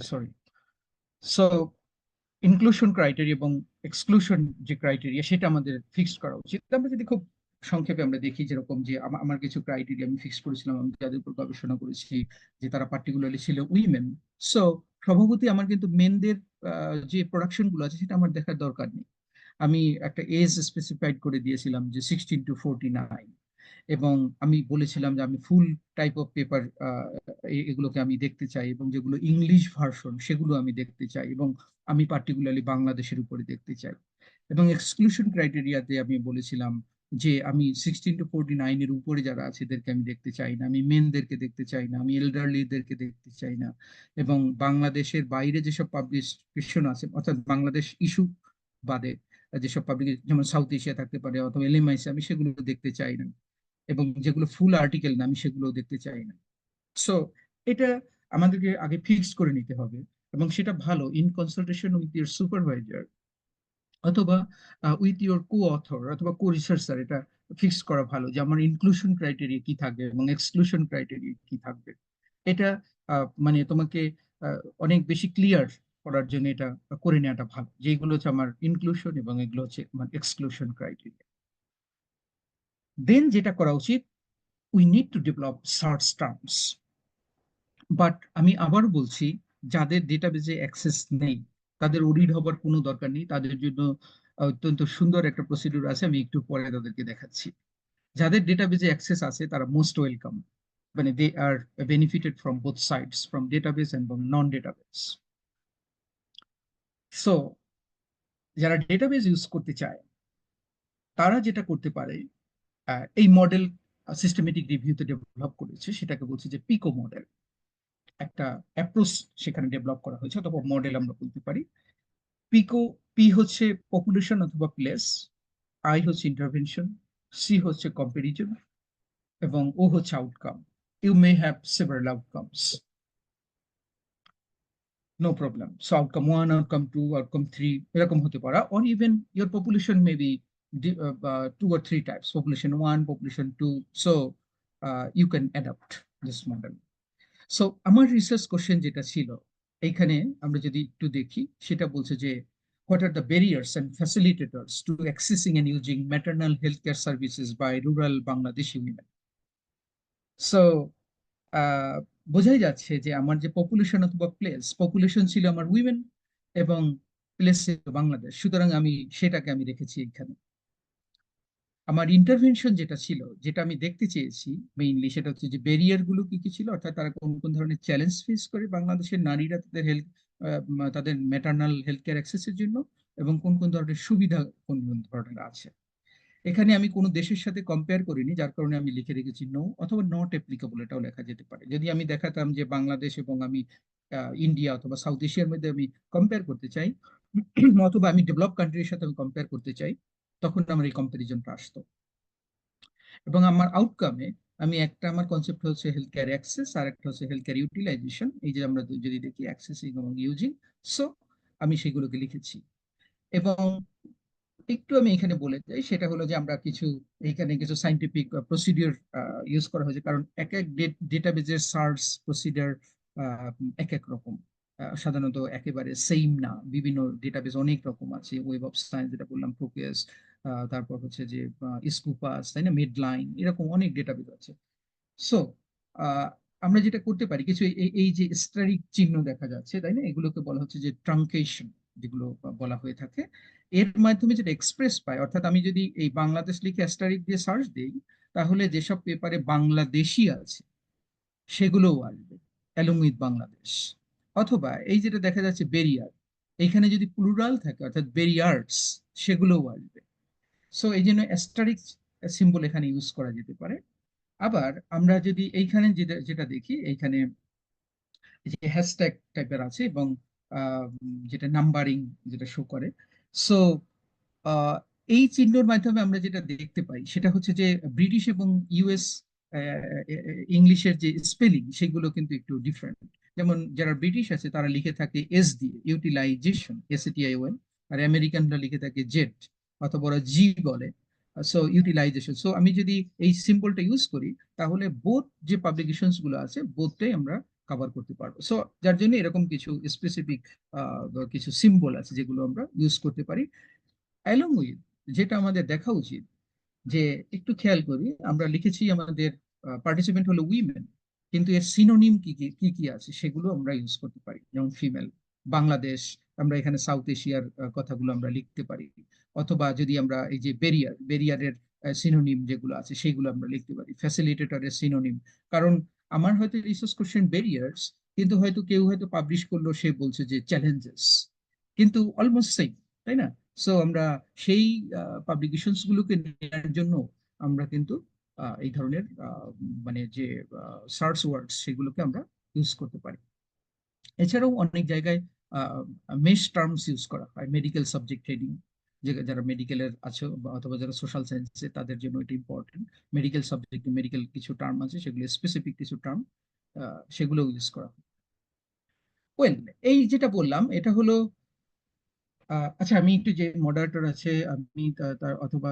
সরি। সো ইনক্লুশন ক্রাইটেরিয়া এবং এক্সক্লুশন যে ক্রাইটেরিয়া, সেটা আমাদের ফিক্স করা উচিত। আমরা যদি খুব সংক্ষেপে আমরা দেখি, যেরকম যে আমার কিছু ক্রাইটেরিয়া আমি ফিক্স করেছিলাম, আমি যাদের উপর গবেষণা করেছি, যে তারা পার্টিকুলারলি ছিল উইমেন। সো স্বভাবতই আমার কিন্তু মেনদের যে প্রোডাকশন গুলো আছে সেটা আমার দেখার দরকার নেই। আমি একটা এজ স্পেসিফাইড করে দিয়েছিলাম যে 16 to 49, এবং আমি বলেছিলাম যে আমি ফুল টাইপ অফ পেপার এগুলোকে আমি দেখতে চাই, এবং যেগুলো ইংলিশ ভার্সন সেগুলো আমি দেখতে চাই, এবং আমি পার্টিকুলারলি বাংলাদেশের উপরে দেখতে চাই। এবং এক্সক্লুশন ক্রাইটেরিয়াতে আমি বলেছিলাম যে আমি 16 to 49 উপরে যারা আছে এদেরকে আমি দেখতে চাই না, আমি মেনদেরকে দেখতে চাই না, আমি এল্ডারলিদেরকে দেখতে চাই না, এবং বাংলাদেশের বাইরে যেসব পাবলিকেশন আছে, অর্থাৎ বাংলাদেশ ইস্যু বাদে যেসব পাবলিক, যেমন সাউথ এশিয়া থাকতে পারে অথবা এলএমআইসি, আমি সেগুলো দেখতে চাই না, এবং যেগুলো ফুল আর্টিকেল না আমি সেগুলো দেখতে চাই না। সো এটা আমাদেরকে আগে ফিক্স করে নিতে হবে, এবং সেটা ভালো in consultation with your supervisor অথবা উইথ ইউর কো অথর অথবা কো রিসার্চার। এটা ফিক্স করা ভালো যে আমার ইনক্লুশন ক্রাইটেরিয়া কি থাকবে এবং এক্সক্লুশন ক্রাইটেরিয়া কি থাকবে। এটা মানে তোমাকে অনেক বেশি ক্লিয়ার করার জন্য এটা করে নেওয়াটা ভালো, যেগুলো হচ্ছে আমার ইনক্লুশন এবং এগুলো হচ্ছে আমার এক্সক্লুশন ক্রাইটেরিয়া। দেন যেটা করা উচিত, we need to develop search terms. But আমি আবার বলছি, যাদের ডেটাবেজে অ্যাক্সেস নেই তাদের ওরিড হবার কোনো দরকার নেই। তাদের জন্য অত্যন্ত সুন্দর একটা প্রসিডিউর আছে, আমি একটু পরে তাদেরকে দেখাচ্ছি। যাদের ডেটাবেজে অ্যাক্সেস আছে তারা মোস্ট ওয়েলকাম, মানে they are benefited from both sides, from database এবং নন ডেটাবেস। সো যারা ডেটাবেস ইউজ করতে চায় তারা যেটা করতে পারে, এই মডেল সিস্টেমেটিক রিভিউতে ডেভেলপ করেছে, সেটাকে বলছে যে পিকো মডেল। একটা একটা অ্যাপ্রোচ সেখানে ডেভেলপ করা হয়েছে, অথবা মডেল আমরা বলতে পারি। পি হচ্ছে পপুলেশন অথবা প্লেস, আই হচ্ছে ইন্টারভেনশন, সি হচ্ছে কম্পারিজন, এবং ও হচ্ছে outcome. You may have several outcomes, no problem. So outcome 1, outcome 2, outcome 3 এরকম হতে পারে, or even your population may be 2 or 3 types, population 1, population 2. So you can adapt this model. So আমার research question যেটা ছিল এইখানে আমরা যদি একটু দেখি, সেটা বলছে যে what are the barriers and facilitators to accessing and using maternal health care services by rural Bangladeshi women. So বোঝাই যাচ্ছে যে আমার যে পপুলেশন অথবা প্লেস, পপুলেশন ছিল আমার উইমেন এবং প্লেস ছিল বাংলাদেশ, সুতরাং আমি সেটাকে আমি রেখেছি এখানে। আমার ইন্টারভেনশন যেটা ছিল, যেটা আমি দেখতে চেয়েছি মেইনলি, সেটা হচ্ছে যে ব্যারিয়ার গুলো কি কি ছিল, অর্থাৎ তারা কোন কোন ধরনের চ্যালেঞ্জ ফেস করে বাংলাদেশের নারীরা তাদের হেলথ, তাদের ম্যাটারনাল হেলথ কেয়ার অ্যাক্সেসের জন্য, এবং কোন কোন ধরনের সুবিধা কোন কোন ধরনের আছে। এখানে আমি কোনো দেশের সাথে কম্পেয়ার করিনি, যার কারণে আমি লিখে রেখেছি নো অথবা নট অ্যাপ্লিকেবল, এটাও লেখা যেতে পারে। যদি আমি দেখাতাম যে বাংলাদেশ এবং আমি ইন্ডিয়া অথবা সাউথ এশিয়ার মধ্যে আমি কম্পেয়ার করতে চাই, অথবা আমি ডেভেলপ কান্ট্রির সাথে আমি কম্পেয়ার করতে চাই, তখন আমার এই কম্পারিজনটা আসতো। এবং আমার আউটকামে আমি একটা, আমার কনসেপ্ট হচ্ছে হেলথ কেয়ার অ্যাক্সেস, আর একটা হচ্ছে হেলথ কেয়ার ইউটিলাইজেশন। এই যে আমরা যদি দেখি অ্যাক্সেসিং এবং ইউজিং, সো আমি সেগুলোকে লিখেছি। এবং একটু আমি এখানে বলে যাই, সেটা হলো যে আমরা কিছু এইখানে কিছু সাইন্টিফিক প্রসিডিওর ইউজ করা হয়েছে, কারণ এক এক ডেটাবেজের সার্চ প্রসিডিওর এক এক রকম, সাধারণত একেবারে সেম না। বিভিন্ন ডেটাবেজ অনেক রকম আছে, ওয়েব অফ সায়েন্স যেটা বললাম, প্রোকেস, তারপর হচ্ছে যে স্কুপাস, তাই না, মিডলাইন, এরকম অনেক ডেটাবেজ আছে। সো আমরা যেটা করতে পারি, কিছু এই যে স্টারিক চিহ্ন দেখা যাচ্ছে, তাই না, এগুলোকে বলা হচ্ছে যে ট্রাঙ্কেশন, যেগুলো বলা হয়ে থাকে। এর মাধ্যমে যেটা এক্সপ্রেস পায়, অর্থাৎ আমি যদি এই বাংলাদেশ লিখে অ্যাস্টারিক দিয়ে সার্চ দিই, তাহলে যেসব পেপারে বাংলাদেশি আছে সেগুলোও আসবে অ্যালং উইথ বাংলাদেশ। অথবা এই যেটা দেখা যাচ্ছে বেরিয়ার, এইখানে যদি প্লুরাল থাকে অর্থাৎ বেরিয়ার্স, সেগুলোও আসবে। সো এই জন্য অ্যাস্টারিক সিম্বল এখানে ইউজ করা যেতে পারে। আবার আমরা যদি এইখানে যেটা যেটা দেখি, এইখানে যে হ্যাশট্যাগ টাইপের আছে, এবং যেটা নাম্বারিং যেটা শো করে। সো এই চিহ্নের মাধ্যমে আমরা যেটা দেখতে পাই, সেটা হচ্ছে যে ব্রিটিশ এবং ইউএস ইংলিশের যে স্পেলিং, সেগুলো কিন্তু একটু ডিফারেন্ট। যেমন যারা ব্রিটিশ আছে তারা লিখে থাকে এস দিয়ে, ইউটিলাইজেশন, এসএটিআইওএন, আর আমেরিকানরা লিখে থাকে জেড, অথবা ওরা জি বলে। So utilisation. সো আমি যদি এই সিম্বলটা ইউজ করি, তাহলে বোথ যে পাবলিকেশনস গুলো আছে বোথটাই আমরা কভার করতে পারবো। সো যার জন্য এরকম কিছু স্পেসিফিক কিছু সিম্বল আছে যেগুলো আমরা ইউজ করতে পারি। অ্যালং উইথ, যেটা আমাদের দেখা উচিত, যে একটু খেয়াল করি, আমরা লিখেছি আমাদের পার্টিসিপেন্ট হলো উইমেন, কিন্তু এর সিনোনিম কি কি কি কি আছে সেগুলো আমরা ইউজ করতে পারি। যেমন ফিমেল, বাংলাদেশ, আমরা এখানে সাউথ এশিয়ার কথাগুলো আমরা লিখতে পারি। অথবা যদি আমরা এই যে বেরিয়ারের সিনোনিম যেগুলো আছে সেগুলো আমরা লিখতে পারি। ফ্যাসিলিটেটরের সিনোনিম, কারণ আমার হয়তো রিসার্চ কোশ্চেন বেরিয়ার্স, কিন্তু হয়তো কেউ হয়তো পাবলিশ করলো, সে বলছে যে চ্যালেঞ্জেস, কিন্তু অলমোস্ট সেম, তাই না? সো আমরা সেই পাবলিকেশনস গুলোকে নেওয়ার জন্য আমরা কিন্তু এই ধরনের মানে যে সার্চ ওয়ার্ডস, সেগুলোকে আমরা ইউজ করতে পারি। এছাড়াও অনেক জায়গায় মেশ টার্মস ইউজ করা হয়, মেডিকেল সাবজেক্ট হেডিং, যে যারা মেডিকেলের আছে অথবা যারা সোশ্যাল সায়েন্সে, তাদের জন্য এটা ইম্পর্টেন্ট। মেডিকেল সাবজেক্ট, মেডিকেল কিছু টার্ম আছে, সেগুলো স্পেসিফিক কিছু টার্ম, সেগুলো ইউজ করা হয়। ওয়েল, এই যেটা বললাম এটা হলো আচ্ছা, আমি একটু, যে মডারেটর আছে, আমি তার অথবা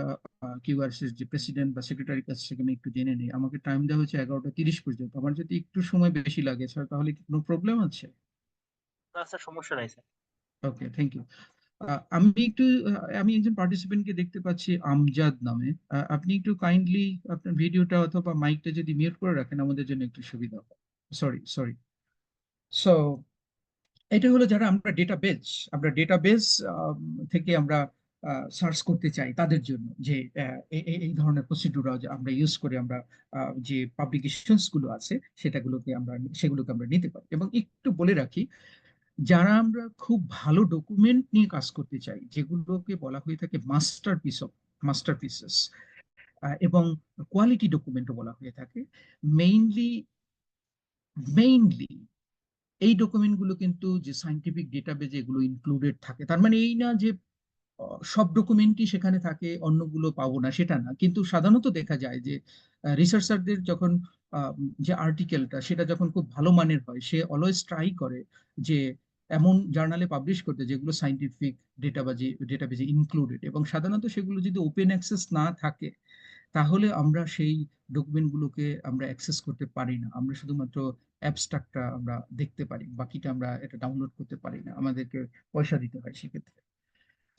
কিউআরসির যে প্রেসিডেন্ট বা সেক্রেটারির কাছ থেকে আমি একটু জেনে নিই। আমাকে টাইম দেওয়া হচ্ছে 11টা 30 পর্যন্ত। আমার যদি একটু সময় বেশি লাগে স্যার, তাহলে কি কোনো প্রবলেম আছে? না স্যার, সমস্যা নাই স্যার। Okay, thank you. আমি একটু আমি একজন পার্টিসিপেন্টকে দেখতে পাচ্ছি আমজাদ নামে। আপনি একটু কাইন্ডলি আপনার ভিডিওটা অথবা মাইকটা যদি মিউট করে রাখেন, আমাদের জন্য একটু সুবিধা হবে। Sorry sorry. সো এটা হলো যারা আমরা ডেটাবেস থেকে আমরা সার্চ করতে চাই, তাদের জন্য যে এই ধরনের প্রসিডিউর আমরা ইউজ করে আমরা যে পাবলিকেশনস গুলো আছে সেগুলোকে আমরা নিতে পারি। এবং একটু বলে রাখি, যারা আমরা খুব ভালো ডকুমেন্ট নিয়ে কাজ করতে চাই, যেগুলোকে বলা হয়ে থাকে মাস্টারপিসেস, এবং কোয়ালিটি ডকুমেন্টও বলা হয়ে থাকে, মেইনলি মেইনলি এই ডকুমেন্টগুলো কিন্তু যে সাইন্টিফিক ডেটাবেজে এগুলো ইনক্লুডেড থাকে, তার মানে এই না যে সব ডকুমেন্টই সেখানে থাকে অন্যগুলো পাবো না, সেটা না। কিন্তু সাধারণত দেখা যায় যে রিসার্চারদের যখন যে আর্টিকেলটা সেটা যখন খুব ভালো মানের হয়, সে অলওয়েজ ট্রাই করে যে এমন জার্নালে পাবলিশ করতে যেগুলো সাইন্টিফিক ডেটাবেজে ইনক্লুডেড, এবং সাধারণত সেগুলো যদি ওপেন অ্যাক্সেস না থাকে তাহলে আমরা সেই ডকুমেন্টগুলোকে আমরা অ্যাক্সেস করতে পারি না। আমরা শুধুমাত্র অ্যাবস্ট্রাক্টটা আমরা দেখতে পারি, বাকিটা আমরা এটা ডাউনলোড করতে পারি না, আমাদেরকে পয়সা দিতে হয় সেক্ষেত্রে।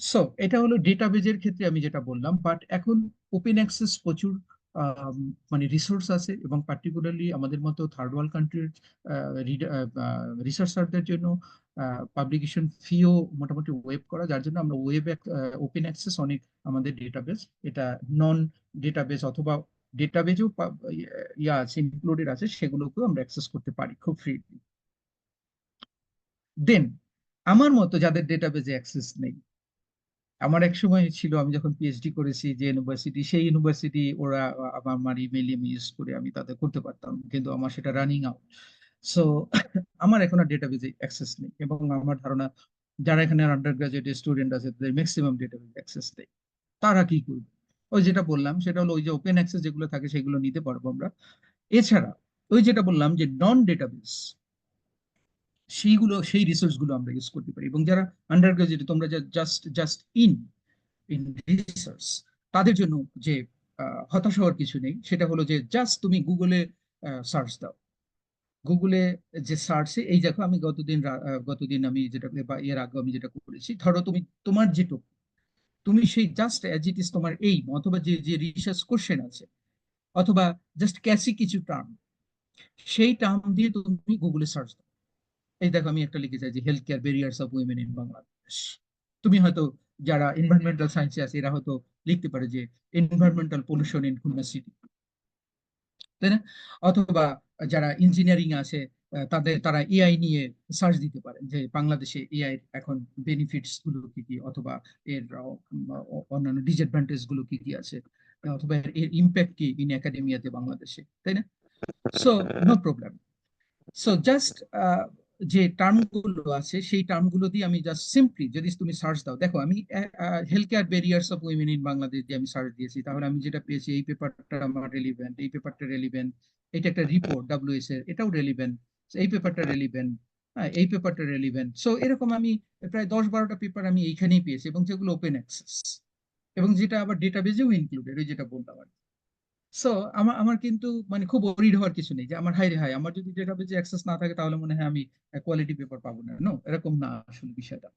সো এটা হলো ডেটাবেজের ক্ষেত্রে আমি যেটা বললাম। বাট এখন ওপেন অ্যাক্সেস প্রচুর মানে রিসোর্স আছে, এবং পার্টিকুলারলি আমাদের মতো থার্ড ওয়ার্ল্ড কান্ট্রির রিসার্চারদের জন্য পাবলিকেশন ফিও মোটামুটি ওয়েব করা, যার জন্য আমরা ওয়েব ওপেন অ্যাক্সেস অনেক আমাদের ডেটাবেস, এটা নন ডেটাবেস অথবা ডেটাবেজেও ইয়া আছে, ইনক্লুডেড আছে, সেগুলোকেও আমরা অ্যাক্সেস করতে পারি খুব ফ্রিলি। দেন আমার মতো যাদের ডেটাবেজে অ্যাক্সেস নেই, আমার এক সময় ছিল, আমি যখন পিএইচডি করেছি যে ইউনিভার্সিটি, সেই ইউনিভার্সিটি ওরা আমার ইমেল ইউজ করে আমি তাদের করতে পারতাম, কিন্তু আমার সেটা রানিং আউট। সো আমার এখন আর ডেটাবেজে অ্যাক্সেস নেই, এবং আমার ধারণা যারা এখানে আন্ডার গ্রাজুয়েট স্টুডেন্ট আছে তাদের ম্যাক্সিমাম ডেটাবেজ অ্যাক্সেস নেই। তারা কি করবে? ওই যেটা বললাম সেটা হলো ওই যে ওপেন অ্যাক্সেস যেগুলো থাকে সেগুলো নিতে পারবো আমরা। এছাড়া ওই যেটা বললাম যে নন ডেটাবেস, সেই রিসোর্স গুলো আমরা ইউজ করতে পারি। এবং যারা আন্ডার গ্রাজুয়েট, তোমরা জাস্ট জাস্ট ইন রিসার্চ, তাদের জন্য যে হতাশ হওয়ার কিছু নেই, সেটা হলো যে জাস্ট তুমি গুগলে সার্চ দাও। গুগলে যে সার্চে এই দেখো, আমি গতদিন আমি যেটা বা এর আগে আমি যেটা করেছি, ধরো তুমি তোমার যেটুকু, তুমি সেই জাস্ট অ্যাজ ইট ইজ তোমার এইম, অথবা যে যে রিসার্চ কোশ্চেন আছে, অথবা জাস্ট ক্যাসি কিছু টার্ম, সেই টার্ম দিয়ে তুমি গুগলে সার্চ দাও। এই দেখো আমি একটা লিখে চাই যে health care barriers of women in Bangladesh. তুমি হয়তো যারা এনভায়রনমেন্টাল সায়েন্সে আছে এরা হয়তো লিখতে পারে যে environmental pollution in Khulna city, তাই না? অথবা যারা ইঞ্জিনিয়ারিং আছে তারা এআই নিয়ে সার্চ দিতে পারেন যে বাংলাদেশে এআই এখন বেনিফিটস গুলো কি কি, অথবা এর অন্যান্য ডিসঅ্যাডভান্টেজ গুলো কি কি আছে, অথবা এর ইম্প্যাক্ট কি ইন একাডেমিয়াতে বাংলাদেশে, তাই না? So no problem. So just যে টার্মগুলো আছে সেই টার্মগুলো দিয়ে আমি জাস্ট সিম্পলি যদি তুমি সার্চ দাও, দেখো আমি health care barriers of women in Bangladesh দিয়ে আমি সার্চ দিয়েছি, তাহলে আমি যেটা পেয়েছি এই পেপারটা আমার রেলিভেন্ট, এই পেপারটা রেলিভেন্ট, এটা একটা রিপোর্ট ডাব্লিউএস এর, এটাও রেলিভেন্ট, এই পেপারটা রেলিভেন্ট, হ্যাঁ এই পেপারটা রেলিভেন্ট। সো এরকম আমি প্রায় 10-12টা পেপার আমি এইখানেই পেয়েছি, এবং যেগুলো ওপেন অ্যাক্সেস, এবং যেটা আবার ডেটাবেজেও ইনক্লুডেড, ওই যেটা বললাম আর কি। সো আমার আমার কিন্তু মানে খুব ওরিড হওয়ার কিছু নেই যে আমার হাই রে হাই, আমার যদি ডেটাবেজে অ্যাক্সেস না থাকে তাহলে মনে হয় আমি কোয়ালিটি পেপার পাবো না। নো, এরকম না আসলে বিষয়টা।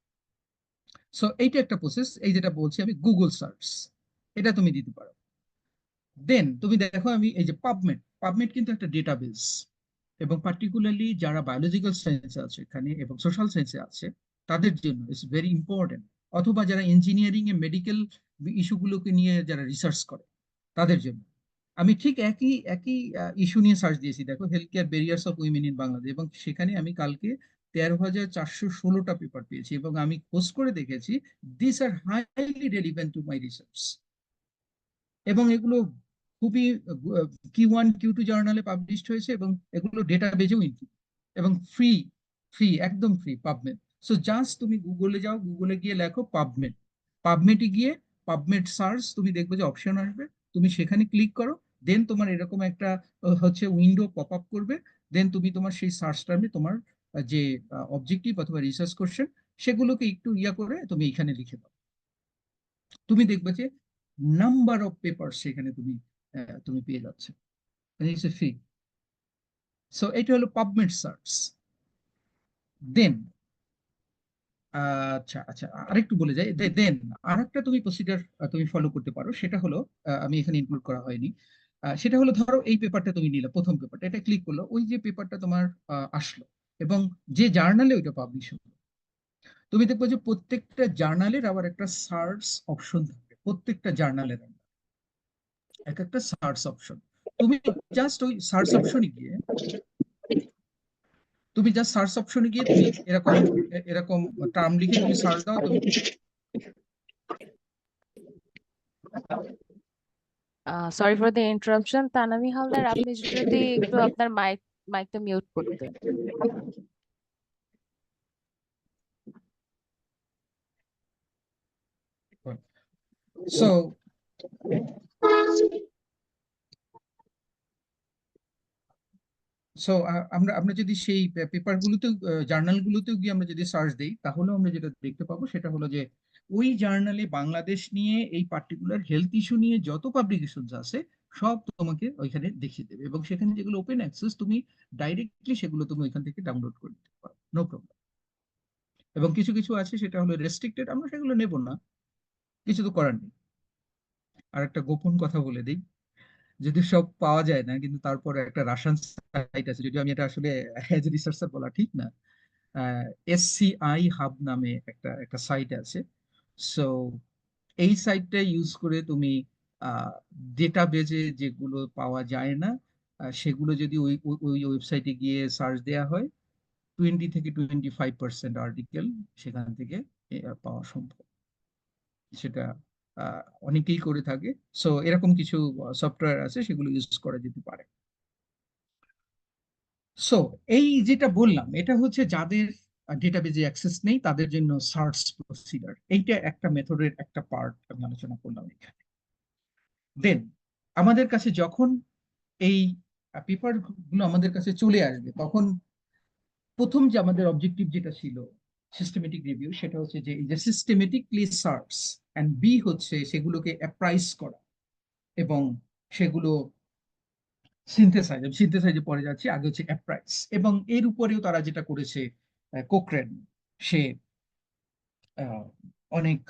সো এইটা একটা প্রসেস, এই যেটা বলছি আমি গুগল সার্চ, এটা তুমি দিতে পারো। দেন তুমি দেখো আমি এই যে পাবমেড, পাবমেড কিন্তু একটা ডেটাবেস, এবং পার্টিকুলারলি যারা বায়োলজিক্যাল সায়েন্সে আছে এখানে এবং সোশ্যাল সায়েন্সে আছে তাদের জন্য ইটস ভেরি ইম্পর্টেন্ট, অথবা যারা ইঞ্জিনিয়ারিং এ মেডিকেল ইস্যুগুলোকে নিয়ে যারা রিসার্চ করে তাদের জন্য। আমি ঠিক একই একই ইস্যু নিয়ে সার্চ দিয়েছি, দেখো health care barriers of women in Bangladesh, এবং সেখানে আমি কালকে 13,416টা পেপার পেয়েছি, এবং আমি খোঁজ করে দেখেছি this are highly relevant to my research, এবং এগুলো খুবই Q1 Q2 জার্নালে পাবলিশড হয়েছে, এবং এগুলো ডেটাবেজেও ইনক্লুড, এবং ফ্রি, একদম ফ্রি পাবমেড। সো জাস্ট তুমি গুগলে যাও, গুগলে গিয়ে লেখো পাবমেড, পাবমেডে গিয়ে পাবমেড সার্চ, তুমি দেখবে যে অপশন আসবে, তুমি সেখানে ক্লিক করো, দেন তোমার এরকম একটা হচ্ছে উইন্ডো পপ আপ করবে। দেন তুমি তোমার সেই সার্চ টার্মে তোমার যে অবজেক্টিভ অথবা রিসার্চ কোশ্চেন সেগুলোকে একটু ইয়া করে তুমি এখানে লিখে দাও, তুমি দেখবে যে নাম্বার অফ পেপার সেখানে তুমি তুমি পেয়ে যাচ্ছে, ফ্রি। সো এটা হলো পাবমেড সার্চ। দেন আচ্ছা আচ্ছা, আরেকটু বলে যাই, দেন আরেকটা তুমি প্রসিজার তুমি ফলো করতে পারো, সেটা হলো আমি এখানে ইনক্লুড করা হয়নি, সেটা হলো ধরো এই পেপারটা তুমি নিলে, প্রথম পেপারটা, এটা ক্লিক করলো, ওই যে পেপারটা তোমার আসলো, এবং যে জার্নালে ওইটা পাবলিশ হলো, তুমি দেখবো যে প্রত্যেকটা জার্নালের আবার একটা সার্চ অপশন থাকবে, প্রত্যেকটা জার্নালের এক একটা সার্চ অপশন। তুমি জাস্ট ওই সার্চ অপশনে গিয়ে তুমি তুমি এরকম এরকম টার্ম লিখে তুমি সার্চ দাও, তুমি sorry for the interruption, Tanvi Haldar, আপনি যদি একটু আপনার মাইকটা মিউট করতেন। সো আমরা যদি সেই পেপার গুলোতেও জার্নাল গুলোতেও গিয়ে আমরা যদি সার্চ দিই, তাহলেও আমরা যেটা দেখতে পাবো সেটা হলো যে ওই জার্নালে বাংলাদেশ নিয়ে এই পার্টিকুলার হেলথ ইস্যু নিয়ে যত পাবলিকেশন আছে সব তোমাকে ওইখানে দেখিয়ে দেবে, এবং সেখানে যেগুলো ওপেন অ্যাক্সেস তুমি ডাইরেক্টলি সেগুলো তুমি ওইখান থেকে ডাউনলোড করে নিতে পারো, নো প্রবলেম। এবং কিছু কিছু আছে সেটা হলো রেস্ট্রিক্টেড, আমরা সেগুলো নেব না, কিছু তো করার নেই। আর একটা গোপন কথা বলে দিই, যদি সব পাওয়া যায় না, কিন্তু তারপরে একটা রাশিয়ান সাইট আছে, যদিও আমি এটা আসলে অ্যাজ রিসার্চার বলা ঠিক না, SCI হাব নামে একটা একটা সাইট আছে। সো এই সাইটটা ইউজ করে তুমি ডেটাবেজে যেগুলো পাওয়া যায় না, সেগুলো যদি ওই ওই ওয়েবসাইটে গিয়ে সার্চ দেওয়া হয়, 20 থেকে 25% আর্টিকেল সেখান থেকে পাওয়া সম্ভব। সেটা অনেকেই করে থাকে। সো এরকম কিছু সফটওয়্যার আছে, সেগুলো ইউজ করা যেতে পারে। সো এই যেটা বললাম, এটা হচ্ছে যাদের ডেটাবেজে অ্যাক্সেস নেই তাদের জন্য সার্চ প্রসিডার, এইটা একটা মেথডের একটা পার্ট আমি আলোচনা করলাম এখানে। দেন আমাদের কাছে যখন এই পেপার গুলো আমাদের কাছে চলে আসবে, তখন প্রথম যে আমাদের অবজেক্টিভ যেটা ছিল সিস্টেমেটিক রিভিউ, সেটা হচ্ছে যে এই যে সিস্টেমেটিকলি সার্চ, এন্ড বি হচ্ছে সেগুলোকে অ্যাপ্রাইজ করা এবং সেগুলো সিনথেসাইজে পরে যাচ্ছে, আগে হচ্ছে অ্যাপ্রাইজ। এবং এর উপরেও তারা যেটা করেছে, কোক্রেন, সে অনেক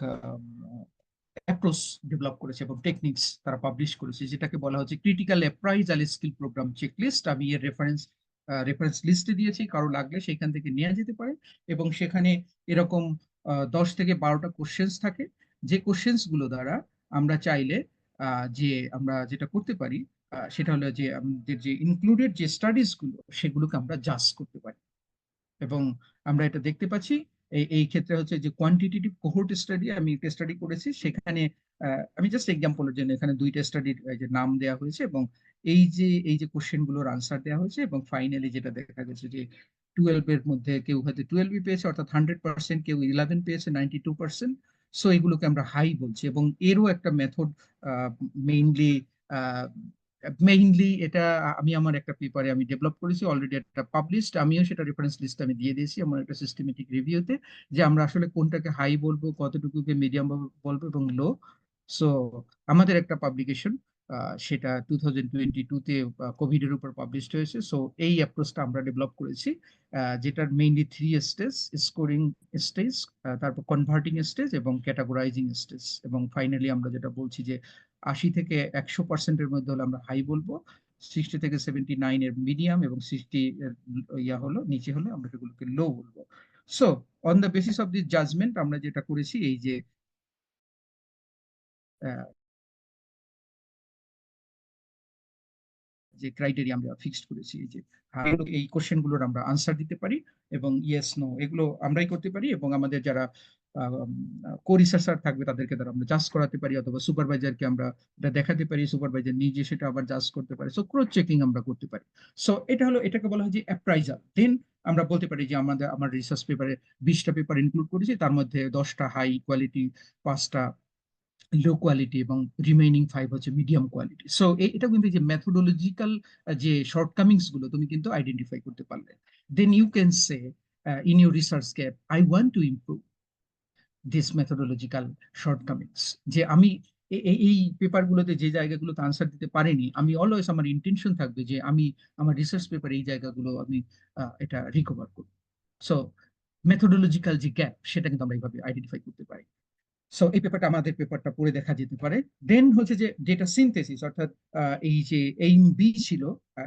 অ্যাপ্রোচ ডেভেলপ করেছে এবং টেকনিক্স তারা পাবলিশ করেছে, যেটাকে বলা হচ্ছে critical appraisal skill program checklist. আমি এর রেফারেন্স লিস্টে দিয়েছি, কারো লাগলে সেখান থেকে নেওয়া যেতে পারে। এবং সেখানে এরকম 10 থেকে 12টা কোশ্চেন্স থাকে, যে কোশ্চেন্স গুলো দ্বারা আমরা চাইলে যে আমরা যেটা করতে পারি সেটা হলো যে আমাদের যে ইনক্লুডেড যে স্টাডিজ গুলো সেগুলোকে আমরা জাজ করতে পারি। এবং আমরা এটা দেখতে পাচ্ছি এই ক্ষেত্রে হচ্ছে যে কোয়ান্টিটেটিভ কোহোর্ট স্টাডি, আমি একটা স্টাডি করেছি, সেখানে আমি জাস্ট এক্সাম্পলের জন্য এখানে 2টা স্টাডির যে নাম দেওয়া হয়েছে, এবং এই যে কোশ্চেন গুলোর আনসার দেওয়া হয়েছে, এবং ফাইনালি যেটা দেখা গেছে যে 12 এর মধ্যে কেউ হয়তো 12 পেয়েছে, অর্থাৎ 100%, কেউ 11 পেয়েছে 92%। সো এগুলোকে আমরা হাই বলছি, এবং এরও একটা মেথড মেইনলি এটা আমি আমার একটা পেপারে আমি ডেভেলপ করেছি, অলরেডি একটা পাবলিশড, আমিও সেটা রেফারেন্স লিস্ট আমি দিয়ে দিয়েছি আমার একটা সিস্টেমেটিক রিভিউতে, যে আমরা আসলে কোনটাকে হাই বলবো, কতটুকুকে মিডিয়াম বলবো এবং লো। সো আমাদের একটা পাবলিকেশন সেটা 2022-তে কোভিড এর উপর পাবলিশড হয়েছে। সো এই অ্যাপ্রোচটা আমরা ডেভেলপ করেছি, যেটার মেইনলি 3 স্টেজ: স্কোরিং স্টেজ, তারপর কনভার্টিং স্টেজ এবং ক্যাটাগরাইজিং স্টেজ। এবং ফাইনালি আমরা যেটা বলছি যে 80 থেকে 100%-এর মধ্যে হলে আমরা হাই বলবো, 60 থেকে 79 এর মিডিয়াম, এবং 60 এর হলো নিচে হলে আমরা সেগুলোকে লো বলবো। So on the basis of this judgement আমরা যেটা করেছি, এই যে যে ক্রাইটেরিয়া আমরা ফিক্সড করেছি, এই যে এই কোশ্চেন গুলোর আমরা আনসার দিতে পারি, এবং ইয়েস নো এগুলো আমরাই করতে পারি, এবং আমাদের যারা কো রিসার্চার থাকবে তাদেরকে দ্বারা আমরা জাজ করাতে পারি, অথবা সুপারভাইজারকে আমরা এটা দেখাতে পারি, সুপারভাইজার নিজে সেটা আবার জাজ করতে পারে। সো ক্রস চেকিং আমরা করতে পারি। সো এটা হলো, এটাকে বলা হয় যে অ্যাপ্রাইজাল। দেন আমরা বলতে পারি যে আমার রিসার্চ পেপারে 20টা পেপার ইনক্লুড করেছি, তার মধ্যে 10টা হাই কোয়ালিটি, 5টা লো কোয়ালিটি, এবং রিমেইনিং 5 হচ্ছে মিডিয়াম কোয়ালিটি। সো এটা কিন্তু যে মেথোডোলজিক্যাল যে শর্টকামিংস গুলো তুমি কিন্তু আইডেন্টিফাই করতে পারলে, then you can say in your research gap, I want to improve this methodological shortcomings. যে আমি এই পেপারগুলোতে যে জায়গাগুলোতে আনসার দিতে পারিনি, আমি অলওয়েজ আমার ইন্টেনশন থাকবে যে আমি আমার রিসার্চ পেপারে এই জায়গাগুলো আমি এটা রিকভার করব। সো মেথোডোলজিক্যাল যে গ্যাপ সেটা কিন্তু আমরা এইভাবে আইডেন্টিফাই করতে পারি। সো এই পেপারটা, আমাদের পেপারটা পড়ে দেখা যেতে পারে। দেন হচ্ছে যে ডেটা সিনথেসিস, অর্থাৎ এই যে এইম বি ছিল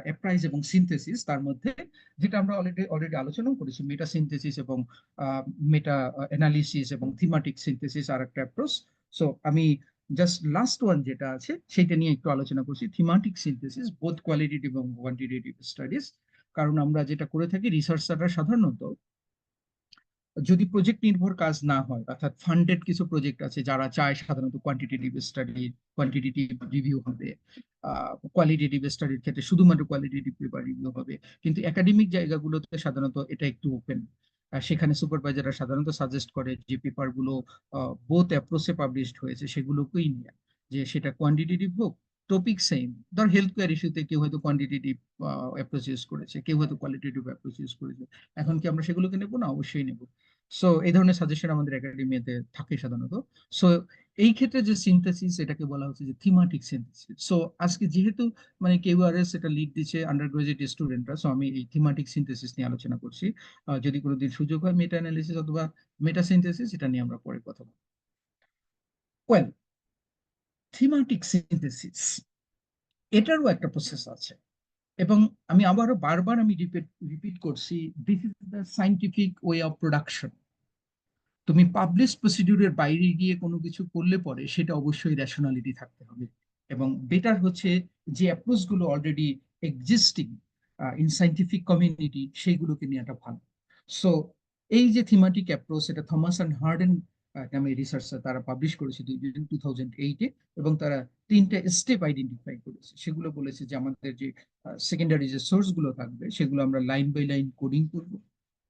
অ্যাপ্রাইজ এবং সিনথেসিস, তার মধ্যে যেটা আমরা অলরেডি আলোচনা করেছি, মেটা সিনথেসিস এবং মেটা অ্যানালিসিস এবং থিমাটিক সিনথেসিস আর একটা অ্যাপ্রোচ। সো আমি জাস্ট লাস্ট ওয়ান যেটা আছে সেটা নিয়ে একটু আলোচনা করছি, থিমাটিক সিনথেসিস, বোথ কোয়ালিটেটিভ এবং কোয়ান্টিটেটিভ স্টাডিজ। কারণ আমরা যেটা করে থাকি, রিসার্চাররা সাধারণত যদি প্রজেক্ট নির্ভর কাজ না হয়, অর্থাৎ ফান্ডেড কিছু প্রজেক্ট আছে যারা চায় সাধারণত কোয়ান্টিটেটিভ স্টাডি, কোয়ান্টিটেটিভ রিভিউ হবে, কোয়ালিটেটিভ স্টাডির ক্ষেত্রে শুধুমাত্র কোয়ালিটেটিভ পেপার রিভিউ হবে, কিন্তু একাডেমিক জায়গাগুলোতে সাধারণত এটা একটু ওপেন। সেখানে সুপারভাইজাররা সাধারণত সাজেস্ট করে যে পেপারগুলো বোথ অ্যাপ্রোচে পাবলিশড হয়েছে সেগুলোকেই নিয়ে, যে সেটা কোয়ান্টিটেটিভ হোক, টপিক সেম। ধর হেলথ কেয়ার ইস্যুতে কেউ হয়তো কোয়ান্টিটেটিভ অ্যাপ্রোচ ইউজ করেছে, কেউ হয়তো কোয়ালিটেটিভ অ্যাপ্রোচ ইউজ করেছে। এখন কি আমরা সেগুলোকে নেবো? না, অবশ্যই নেব। সো এই ধরনের সাজেশন আমাদের একাডেমিতে থাকে সাধারণত। সো এই ক্ষেত্রে যে সিনথেসিস, এটাকে বলা হচ্ছে যে থিমাটিক সিনথেসিস। সো আজকে যেহেতু মানে কেইউআরএস এটা লিড দিচ্ছে আন্ডার গ্রাজুয়েট স্টুডেন্টরা, সো আমি এই থিমাটিক সিনথেসিস নিয়ে আলোচনা করছি। যদি কোনোদিন সুযোগ হয় মেটা অ্যানালিসিস অথবা মেটা সিনথেসিস, এটা নিয়ে আমরা পরে কথা বলবো। ওয়েল, থিমাটিক সিনথেসিস এটারও একটা প্রসেস আছে, এবং আমি আবারও বারবার আমি রিপিট করছি, this is the scientific way of production. তুমি পাবলিশ প্রসিডিউরের বাইরে গিয়ে কোনো কিছু করলে পরে সেটা অবশ্যই রেশনালিটি থাকতে হবে, এবং বেটার হচ্ছে যে অ্যাপ্রোচ গুলো already existing in scientific community সেইগুলোকে নেওয়াটা ভালো। সো এই যে থিমাটিক অ্যাপ্রোচ, এটা থমাস অ্যান্ড হার্ডেন নামে রিসার্চার তারা পাবলিশ করেছে 2008-এ, এবং তারা 3টে স্টেপ আইডেন্টিফাই করেছে। সেগুলো বলেছে যে আমাদের যে সেকেন্ডারি যে সোর্স গুলো থাকবে সেগুলো আমরা লাইন বাই লাইন কোডিং করবো,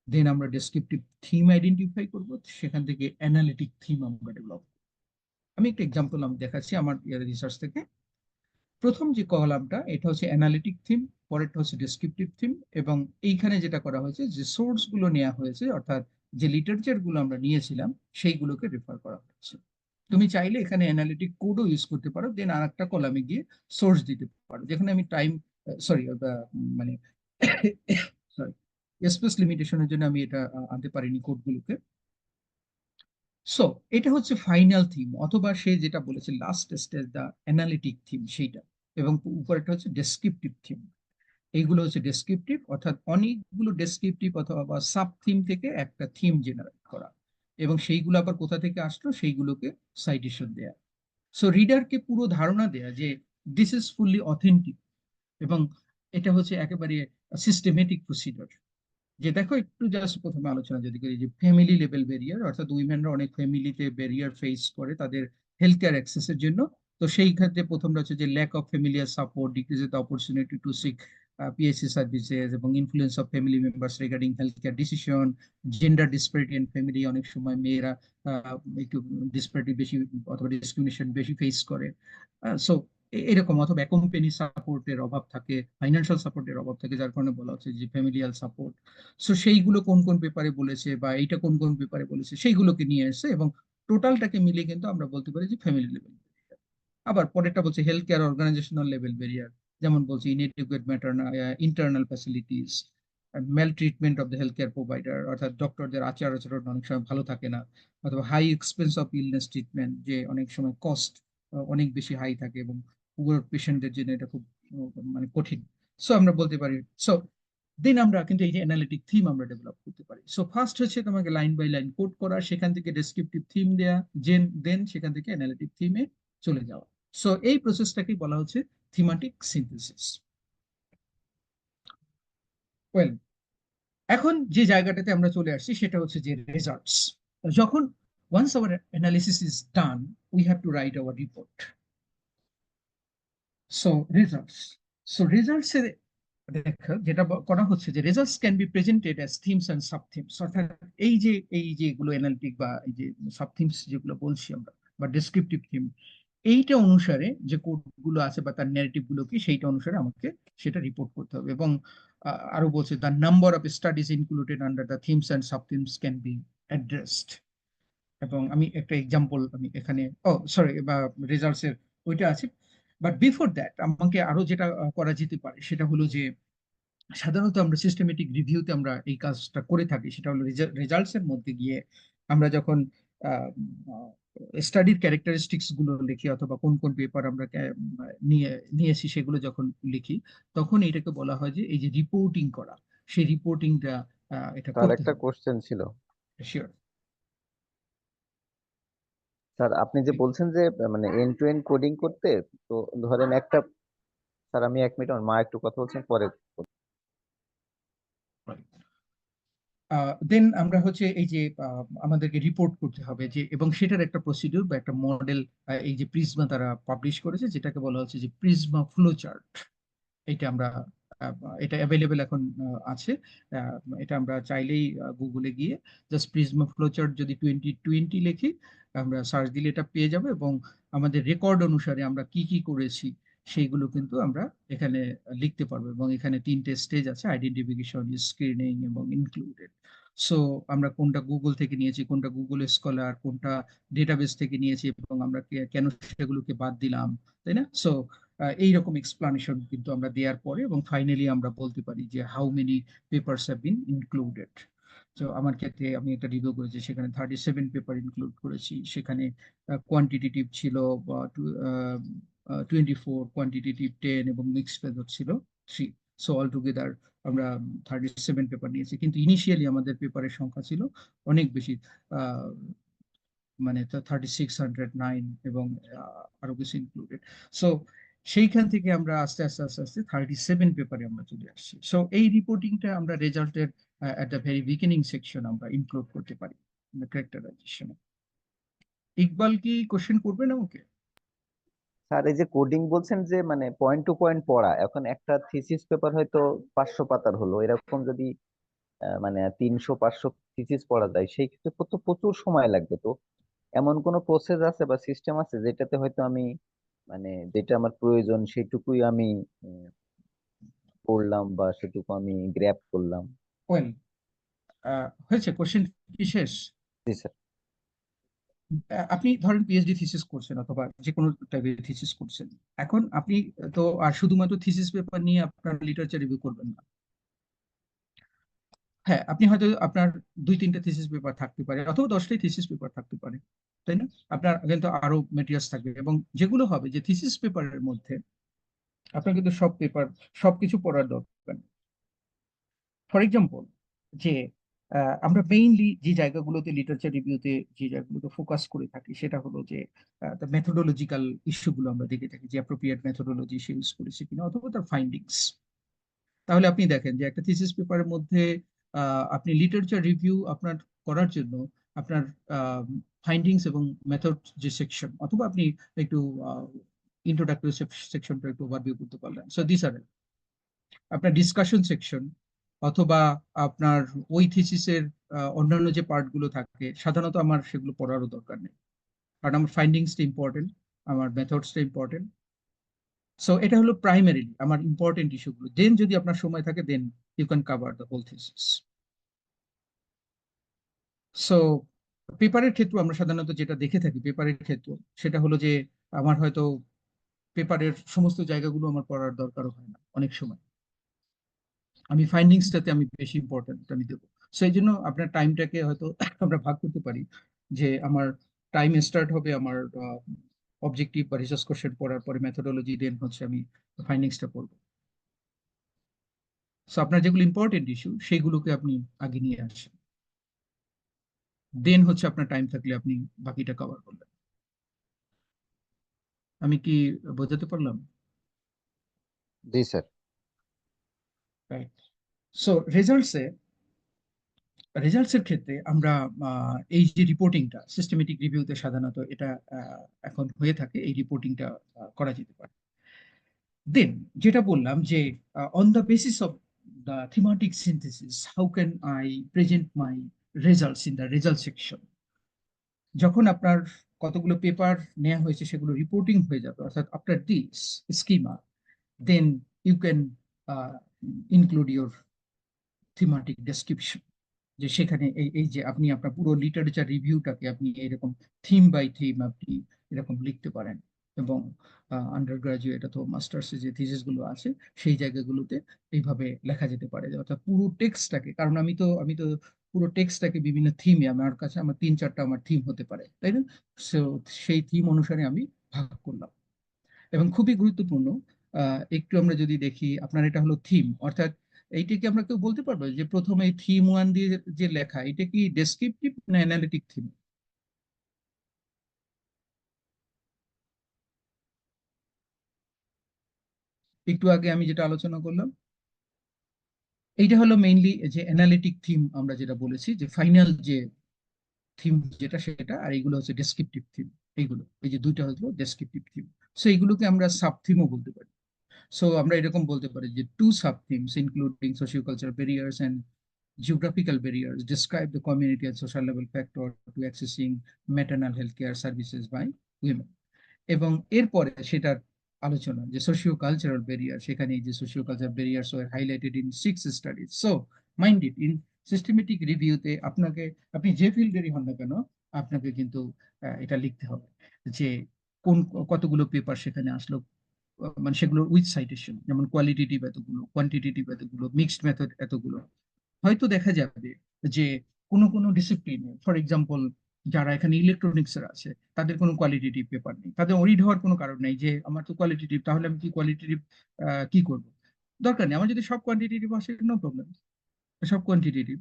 দেন আমরা ডেসক্রিপটিভ থিম আইডেন্টিফাই করব, সেখান থেকে অ্যানালিটিক থিম আমরা ডেভেলপ। আমি একটা এক্সাম্পল আমি দেখাচ্ছি আমার রিসার্চ থেকে। প্রথম যে কলামটা এটা হচ্ছে অ্যানালিটিক থিম, পরেরটা হচ্ছে ডেসক্রিপটিভ থিম, এবং এইখানে যেটা করা হয়েছে যে সোর্স গুলো নেওয়া হয়েছে, অর্থাৎ যে লিটারেচার গুলো আমরা নিয়েছিলাম সেইগুলোকে রেফার করা হয়েছে। তুমি চাইলে এখানে অ্যানালিটিক কোডও ইউজ করতে পারো, দেন আর একটা কলামে গিয়ে সোর্স দিতে পারো। যেখানে আমি টাইম সরি মানে সরি স্পেস লিমিটেশনের জন্য আমি এটা আনতে পারিনি কোডগুলোকে। সো এটা হচ্ছে ফাইনাল থিম, অথবা সে যেটা বলেছে লাস্ট স্টেজ দা অ্যানালিটিক থিম সেইটা, এবং উপরেটা হচ্ছে ডেসক্রিপটিভ থিম। এইগুলো হচ্ছে ডেসক্রিপটিভ, অর্থাৎ অনেকগুলো ডেসক্রিপটিভ অথবা সাব থিম থেকে একটা থিম জেনারেট করা, এবং সেইগুলো আবার কোথা থেকে আসলো সেইগুলোকে সাইটেশন দেয়া। সো রিডারকে পুরো ধারণা দেয়া যে দিস ইজ ফুললি অথেন্টিক, এবং এটা হচ্ছে একেবারে সিস্টেমেটিক প্রসিডিওর। যে দেখো একটু জাস্ট প্রথমে আলোচনা যদি করি, যে ফ্যামিলি লেভেল ব্যারিয়ার, অর্থাৎ উইমেনরা অনেক ফ্যামিলিতে ব্যারিয়ার ফেস করে তাদের হেলথ কেয়ার অ্যাক্সেসের জন্য। তো সেই ক্ষেত্রে প্রথমটা হচ্ছে যে lack of familiar support, decreases the opportunity to seek PHC services, এবং influence of family members regarding health care decision, gender disparity in family, অনেক সময় মেয়েরা একটু ডিসপ্যারিটি বেশি অথবা ডিসক্রিমিনেশন বেশি ফেস করে। সো এরকম, অথবা কোম্পানি সাপোর্টের অভাব থাকে, ফাইন্যান্সিয়াল সাপোর্টের অভাব থাকে, যার কারণে বলা হচ্ছে যে ফ্যামিলিয়াল সাপোর্ট। সো সেইগুলো কোন কোন পেপারে বলেছে বা এইটা কোন কোন পেপারে বলেছে সেইগুলোকে নিয়ে এসে, এবং টোটালটাকে মিলিয়ে কিন্তু আমরা বলতে পারি যে ফ্যামিলি লেভেল। আবার পরেরটা বলছে health care organisational level barrier, যেমন বলছে inadequate internal facilities, male treatment of the health care provider, অর্থাৎ ডক্টরদের আচার আচরণ অনেক সময় ভালো থাকে না, অথবা high expense of illness treatment, যে অনেক সময় কস্ট অনেক বেশি হাই থাকে, এবং পুয়ার পেশেন্টদের জন্য এটা খুব মানে কঠিন। সো আমরা বলতে পারি, সো দেন আমরা কিন্তু এই যে অ্যানালিটিক থিম আমরা ডেভেলপ করতে পারি। সো ফার্স্ট হচ্ছে তোমাকে লাইন বাই লাইন কোড করা, সেখান থেকে ডেসক্রিপটিভ থিম দেয়া, দেন সেখান থেকে অ্যানালিটিক থিমে চলে যাওয়া। সো এই প্রসেসটাকেই বলা হচ্ছে থিমাটিক সিনথেসিস। ওয়েল, এখন যে জায়গাটাতে আমরা চলে আসছি সেটা হচ্ছে যে রেজাল্টস। যখন once our analysis is done, we have to write our report. So results, so results এর দেখা যেটা করা হচ্ছে যে results can be presented as themes and sub themes, অর্থাৎ এই যে এগুলো অ্যানালিটিক বা এই যে সাব থিমস যেগুলো বলছি আমরা, বা ডেসক্রিপটিভ থিম, এইটা অনুসারে যে কোডগুলো আছে বা তার ন্যারেটিভ গুলো কি সেইটা অনুসারে আমাকে সেটা রিপোর্ট করতে হবে। এবং আরো বলছে the number of studies included under the themes and sub themes can be addressed. এবং আমি একটা এক্সাম্পল আমি এখানে সরি বা রেজাল্টস এর ওইটা আছে, বাট বিফোর দ্যাট আমাকে আরো যেটা করা যেতে পারে সেটা হলো যে সাধারণত আমরা সিস্টেমেটিক রিভিউতে আমরা এই কাজটা করে থাকি, সেটা হলো রেজাল্টস এর মধ্যে গিয়ে আমরা যখন স্টাডির ক্যারেক্টারিস্টিক্স গুলো লিখি, অথবা কোন কোন পেপার আমরা নিয়েছি সেগুলো যখন লিখি, তখন এটাকে বলা হয় যে এই যে রিপোর্টিং করা, সেই রিপোর্টিংটা এটা স্যার করতে একটা হবে। কোশ্চেন ছিল। শিওর। স্যার আপনি যে বলছেন যে মানে এন্ড টু এন্ড কোডিং করতে, তো ধরেন একটা, স্যার আমি 1 মিনিট, আমার মা একটু কথা বলছেন, পরে। দেন আমরা হচ্ছে এই যে আমাদেরকে রিপোর্ট করতে হবে যে, এবং সেটার একটা প্রসিডিউর বা একটা মডেল এই যে প্রিজমা তারা পাবলিশ করেছে, যেটাকে বলা হচ্ছে যে প্রিজমা ফ্লো চার্ট। এটা আমরা এটা অ্যাভেলেবেল এখন আছে। এটা আমরা চাইলেই গুগলে গিয়ে জাস্ট প্রিজমা ফ্লোচার্ট যদি 2020 লিখি, আমরা সার্চ দিলে এটা পেয়ে যাবে, এবং আমাদের রেকর্ড অনুসারে আমরা কি কি করেছি সেইগুলো কিন্তু আমরা এখানে লিখতে পারবো। এবং এখানে 3টে স্টেজ আছে: আইডেন্টিফিকেশন, স্ক্রিনিং এবং ইনক্লুডেড। সো আমরা কোনটা গুগল থেকে নিয়েছি, কোনটা গুগল স্কলার, কোনটা ডেটাবেস থেকে নিয়েছি, এবং আমরা কেন সেগুলোকে বাদ দিলাম, তাই না? সো এইরকম এক্সপ্লানেশন কিন্তু আমরা দেওয়ার পরে, এবং ফাইনালি আমরা বলতে পারি যে how many papers have been included. তো আমার ক্ষেত্রে আমি একটা রিভিউ করেছি, সেখানে 37 পেপার ইনক্লুড করেছি। সেখানে কোয়ান্টিটেটিভ ছিল 24, কোয়ান্টিটেটিভ 10, এবং মিক্সড মেথড ছিল 3। সো অল টুগেদার আমরা 37 পেপার নিয়েছি, কিন্তু ইনিশিয়ালি আমাদের পেপারের সংখ্যা ছিল অনেক বেশি, মানে 3609, এবং আরো কিছু ইনক্লুডেড। সো সেইখান থেকে আমরা আস্তে আস্তে আস্তে আস্তে 37 পেপারে আমরা চলে আসছি। সো এই রিপোর্টিংটা আমরা রেজাল্টের at the very beginning section আমরা ইনক্লুড করতে পারি ক্যারেক্টারাইজেশনে। ইকবাল কি কোশ্চেন করবেন আমাকে? স্যার এই যে কোডিং বলছেন যে মানে পয়েন্ট টু পয়েন্ট পড়া, এখন একটা থিসিস পেপার হয়তো 500 পাতার হলো, এরকম যদি মানে 300-500 থিসিস পড়া যায়, সেই ক্ষেত্রে তো প্রচুর সময় লাগবে। তো এমন কোনো প্রসেস আছে বা সিস্টেম আছে যেটাতে হয়তো আমি মানে যেটা আমার প্রয়োজন সেটুকুই আমি উম, পড়লাম বা সেটুকু আমি গ্র্যাব করলাম? ওয়েল, হয়েছে কোশ্চেন কি শেষ? জি স্যার। আপনি ধরেন পিএইচডি থিসিস করছেন অথবা যে কোনো টাইপের থিসিস করছেন। এখন আপনি তো আর শুধুমাত্র থিসিস পেপার নিয়ে আপনার লিটারেচার রিভিউ করবেন না। হ্যাঁ, আপনি হয়তো আপনার 2-3টে থিসিস পেপার থাকতে পারে, অথবা 10টাই থিসিস পেপার থাকতে পারে, তাই না? আপনার কিন্তু আরো মেটেরিয়ালস থাকবে, এবং যেগুলো হবে যে থিসিস পেপারের মধ্যে আপনার কিন্তু সব পেপার সবকিছু পড়ার দরকার নেই। ফর এক্সাম্পল, যে আমরা মেইনলি যে জায়গাগুলোতে লিটারেচার রিভিউতে যে জায়গাগুলোতে ফোকাস করে থাকি, সেটা হলো যে মেথোডোলজিক্যাল ইস্যুগুলো আমরা দেখে থাকি, যে অ্যাপ্রোপ্রিয়েট মেথোডোলজি সে ইউজ করেছে কিনা, অথবা তার ফাইন্ডিংস। তাহলে আপনি দেখেন যে একটা থিসিস পেপারের মধ্যে আপনি লিটারেচার রিভিউ আপনার করার জন্য আপনার ফাইন্ডিংস এবং মেথড যে সেকশন, অথবা আপনি একটু ইন্ট্রোডাক্টরি সেকশনটা একটু ওভারভিউ করতে পারলেন। সো দিস আর আপনার ডিসকাশন সেকশন, অথবা আপনার ওই থিসিসের অন্যান্য যে পার্টগুলো থাকে, সাধারণত আমার সেগুলো পড়ারও দরকার নেই, কারণ আমার ফাইন্ডিংসটা ইম্পর্টেন্ট, আমার মেথডসটা ইম্পর্টেন্ট। সো এটা হলো প্রাইমারিলি আমার ইম্পর্টেন্ট ইস্যুগুলো। দেন যদি আপনার সময় থাকে, then you can cover the whole thesis. So পেপারের ক্ষেত্রে আমরা সাধারণত যেটা দেখে থাকি পেপারের ক্ষেত্রে, সেটা হলো যে আমার হয়তো পেপারের সমস্ত জায়গাগুলো আমার পড়ার দরকারও হয় না অনেক সময়। আমি ফাইন্ডিংসটাতে আমি বেশি ইম্পর্টেন্ট আমি দেবো। সেই জন্য আপনার টাইমটাকে হয়তো আমরা ভাগ করতে পারি, যে আমার টাইম স্টার্ট হবে আমার অবজেক্টিভ বা রিসার্চ কোশ্চেন পড়ার পরে মেথোডোলজি, দেন হচ্ছে আমি ফাইন্ডিংসটা পড়বো। সো আপনার যেগুলো ইম্পর্টেন্ট ইস্যু সেইগুলোকে আপনি আগে নিয়ে আসেন, দেন হচ্ছে আপনার টাইম থাকলে আপনি বাকিটা কভার করলেন। আমি কি বোঝাতে পারলাম? জি স্যার। রাইট। সো রেজাল্টসের ক্ষেত্রে আমরা এই যে রিপোর্টিংটা সিস্টেমেটিক রিভিউতে সাধারণত এটা এখন হয়ে থাকে, এই রিপোর্টিংটা করা যেতে পারে। দেন যেটা বললাম যে on the basis of the thematic synthesis, how can I present my results in the result section. যখন আপনার কতগুলো পেপার নেওয়া হয়েছে সেগুলো রিপোর্টিং হয়ে যাবে, অর্থাৎ after this schema, then you can include your thematic description. যে সেখানে এই যে আপনি আপনার পুরো লিটারেচার রিভিউটাকে আপনি এরকম থিম বাই থিম আপনি এরকম লিখতে পারেন, এবং আন্ডার গ্রাজুয়েট অথবা মাস্টার্সে যে থিসিস গুলো আছে সেই জায়গাগুলোতে এইভাবে লেখা যেতে পারে, অর্থাৎ পুরো টেক্সটটাকে। কারণ আমি তো পুরো টেক্সটটাকে বিভিন্ন থিমে, আমার কাছে আমার 3-4টা আমার থিম হতে পারে, তাই না? সো সেই থিম অনুসারে আমি ভাগ করলাম। এবং খুবই গুরুত্বপূর্ণ, একটু আমরা যদি দেখি, আপনার এটা হলো থিম, অর্থাৎ এইটাকে আমরা কেউ বলতে পারবো যে প্রথমে থিম 1 দিয়ে যে লেখা, এটা কি ডেসক্রিপটিভ না অ্যানালিটিক থিম? একটু আগে আমি যেটা আলোচনা করলাম, এইটা হলো মেইনলি যে অ্যানালিটিক থিম, আমরা যেটা বলেছি যে ফাইনাল যে থিম যেটা সেটা, আর এইগুলো হচ্ছে ডেসক্রিপটিভ থিম। এইগুলো এই যে দুইটা হলো ডেসক্রিপটিভ থিম। সো এইগুলোকে আমরা সাব থিমও বলতে পারি। সো আমরা এরকম বলতে পারি যে two sub-themes including socio-cultural barriers and geographical barriers describe the community and social level factor to accessing maternal health care services by women. এবং এরপরে সেটার আলোচনা যে সোশিও কালচারাল ব্যারিয়ার, সেখানে এই যে socio cultural barriers were highlighted in 6 studies. So mind it, in systematic রিভিউতে আপনাকে, আপনি যে ফিল্ডেরই হন না কেন, আপনাকে কিন্তু এটা লিখতে হবে যে কোন কতগুলো পেপার সেখানে আসলো, মানে সেগুলো উইথ সাইটেশন, যেমন কোয়ালিটেটিভ এতগুলো, কোয়ান্টিটেটিভ এতগুলো, মিক্সড মেথড এতগুলো। হয়তো দেখা যাবে যে কোনো কোনো ডিসিপ্লিনে, ফর এক্সাম্পল যারা এখানে ইলেকট্রনিক্সের আছে, তাদের কোনো কোয়ালিটেটিভ পেপার নেই, তাদের ওরিড হওয়ার কোনো কারণ নেই যে আমার তো কোয়ালিটেটিভ, তাহলে আমি কি কোয়ালিটেটিভ কি করব, দরকার নেই। আমার যদি সব কোয়ান্টিটেটিভ আসে, নো প্রবলেম, সব কোয়ান্টিটেটিভ।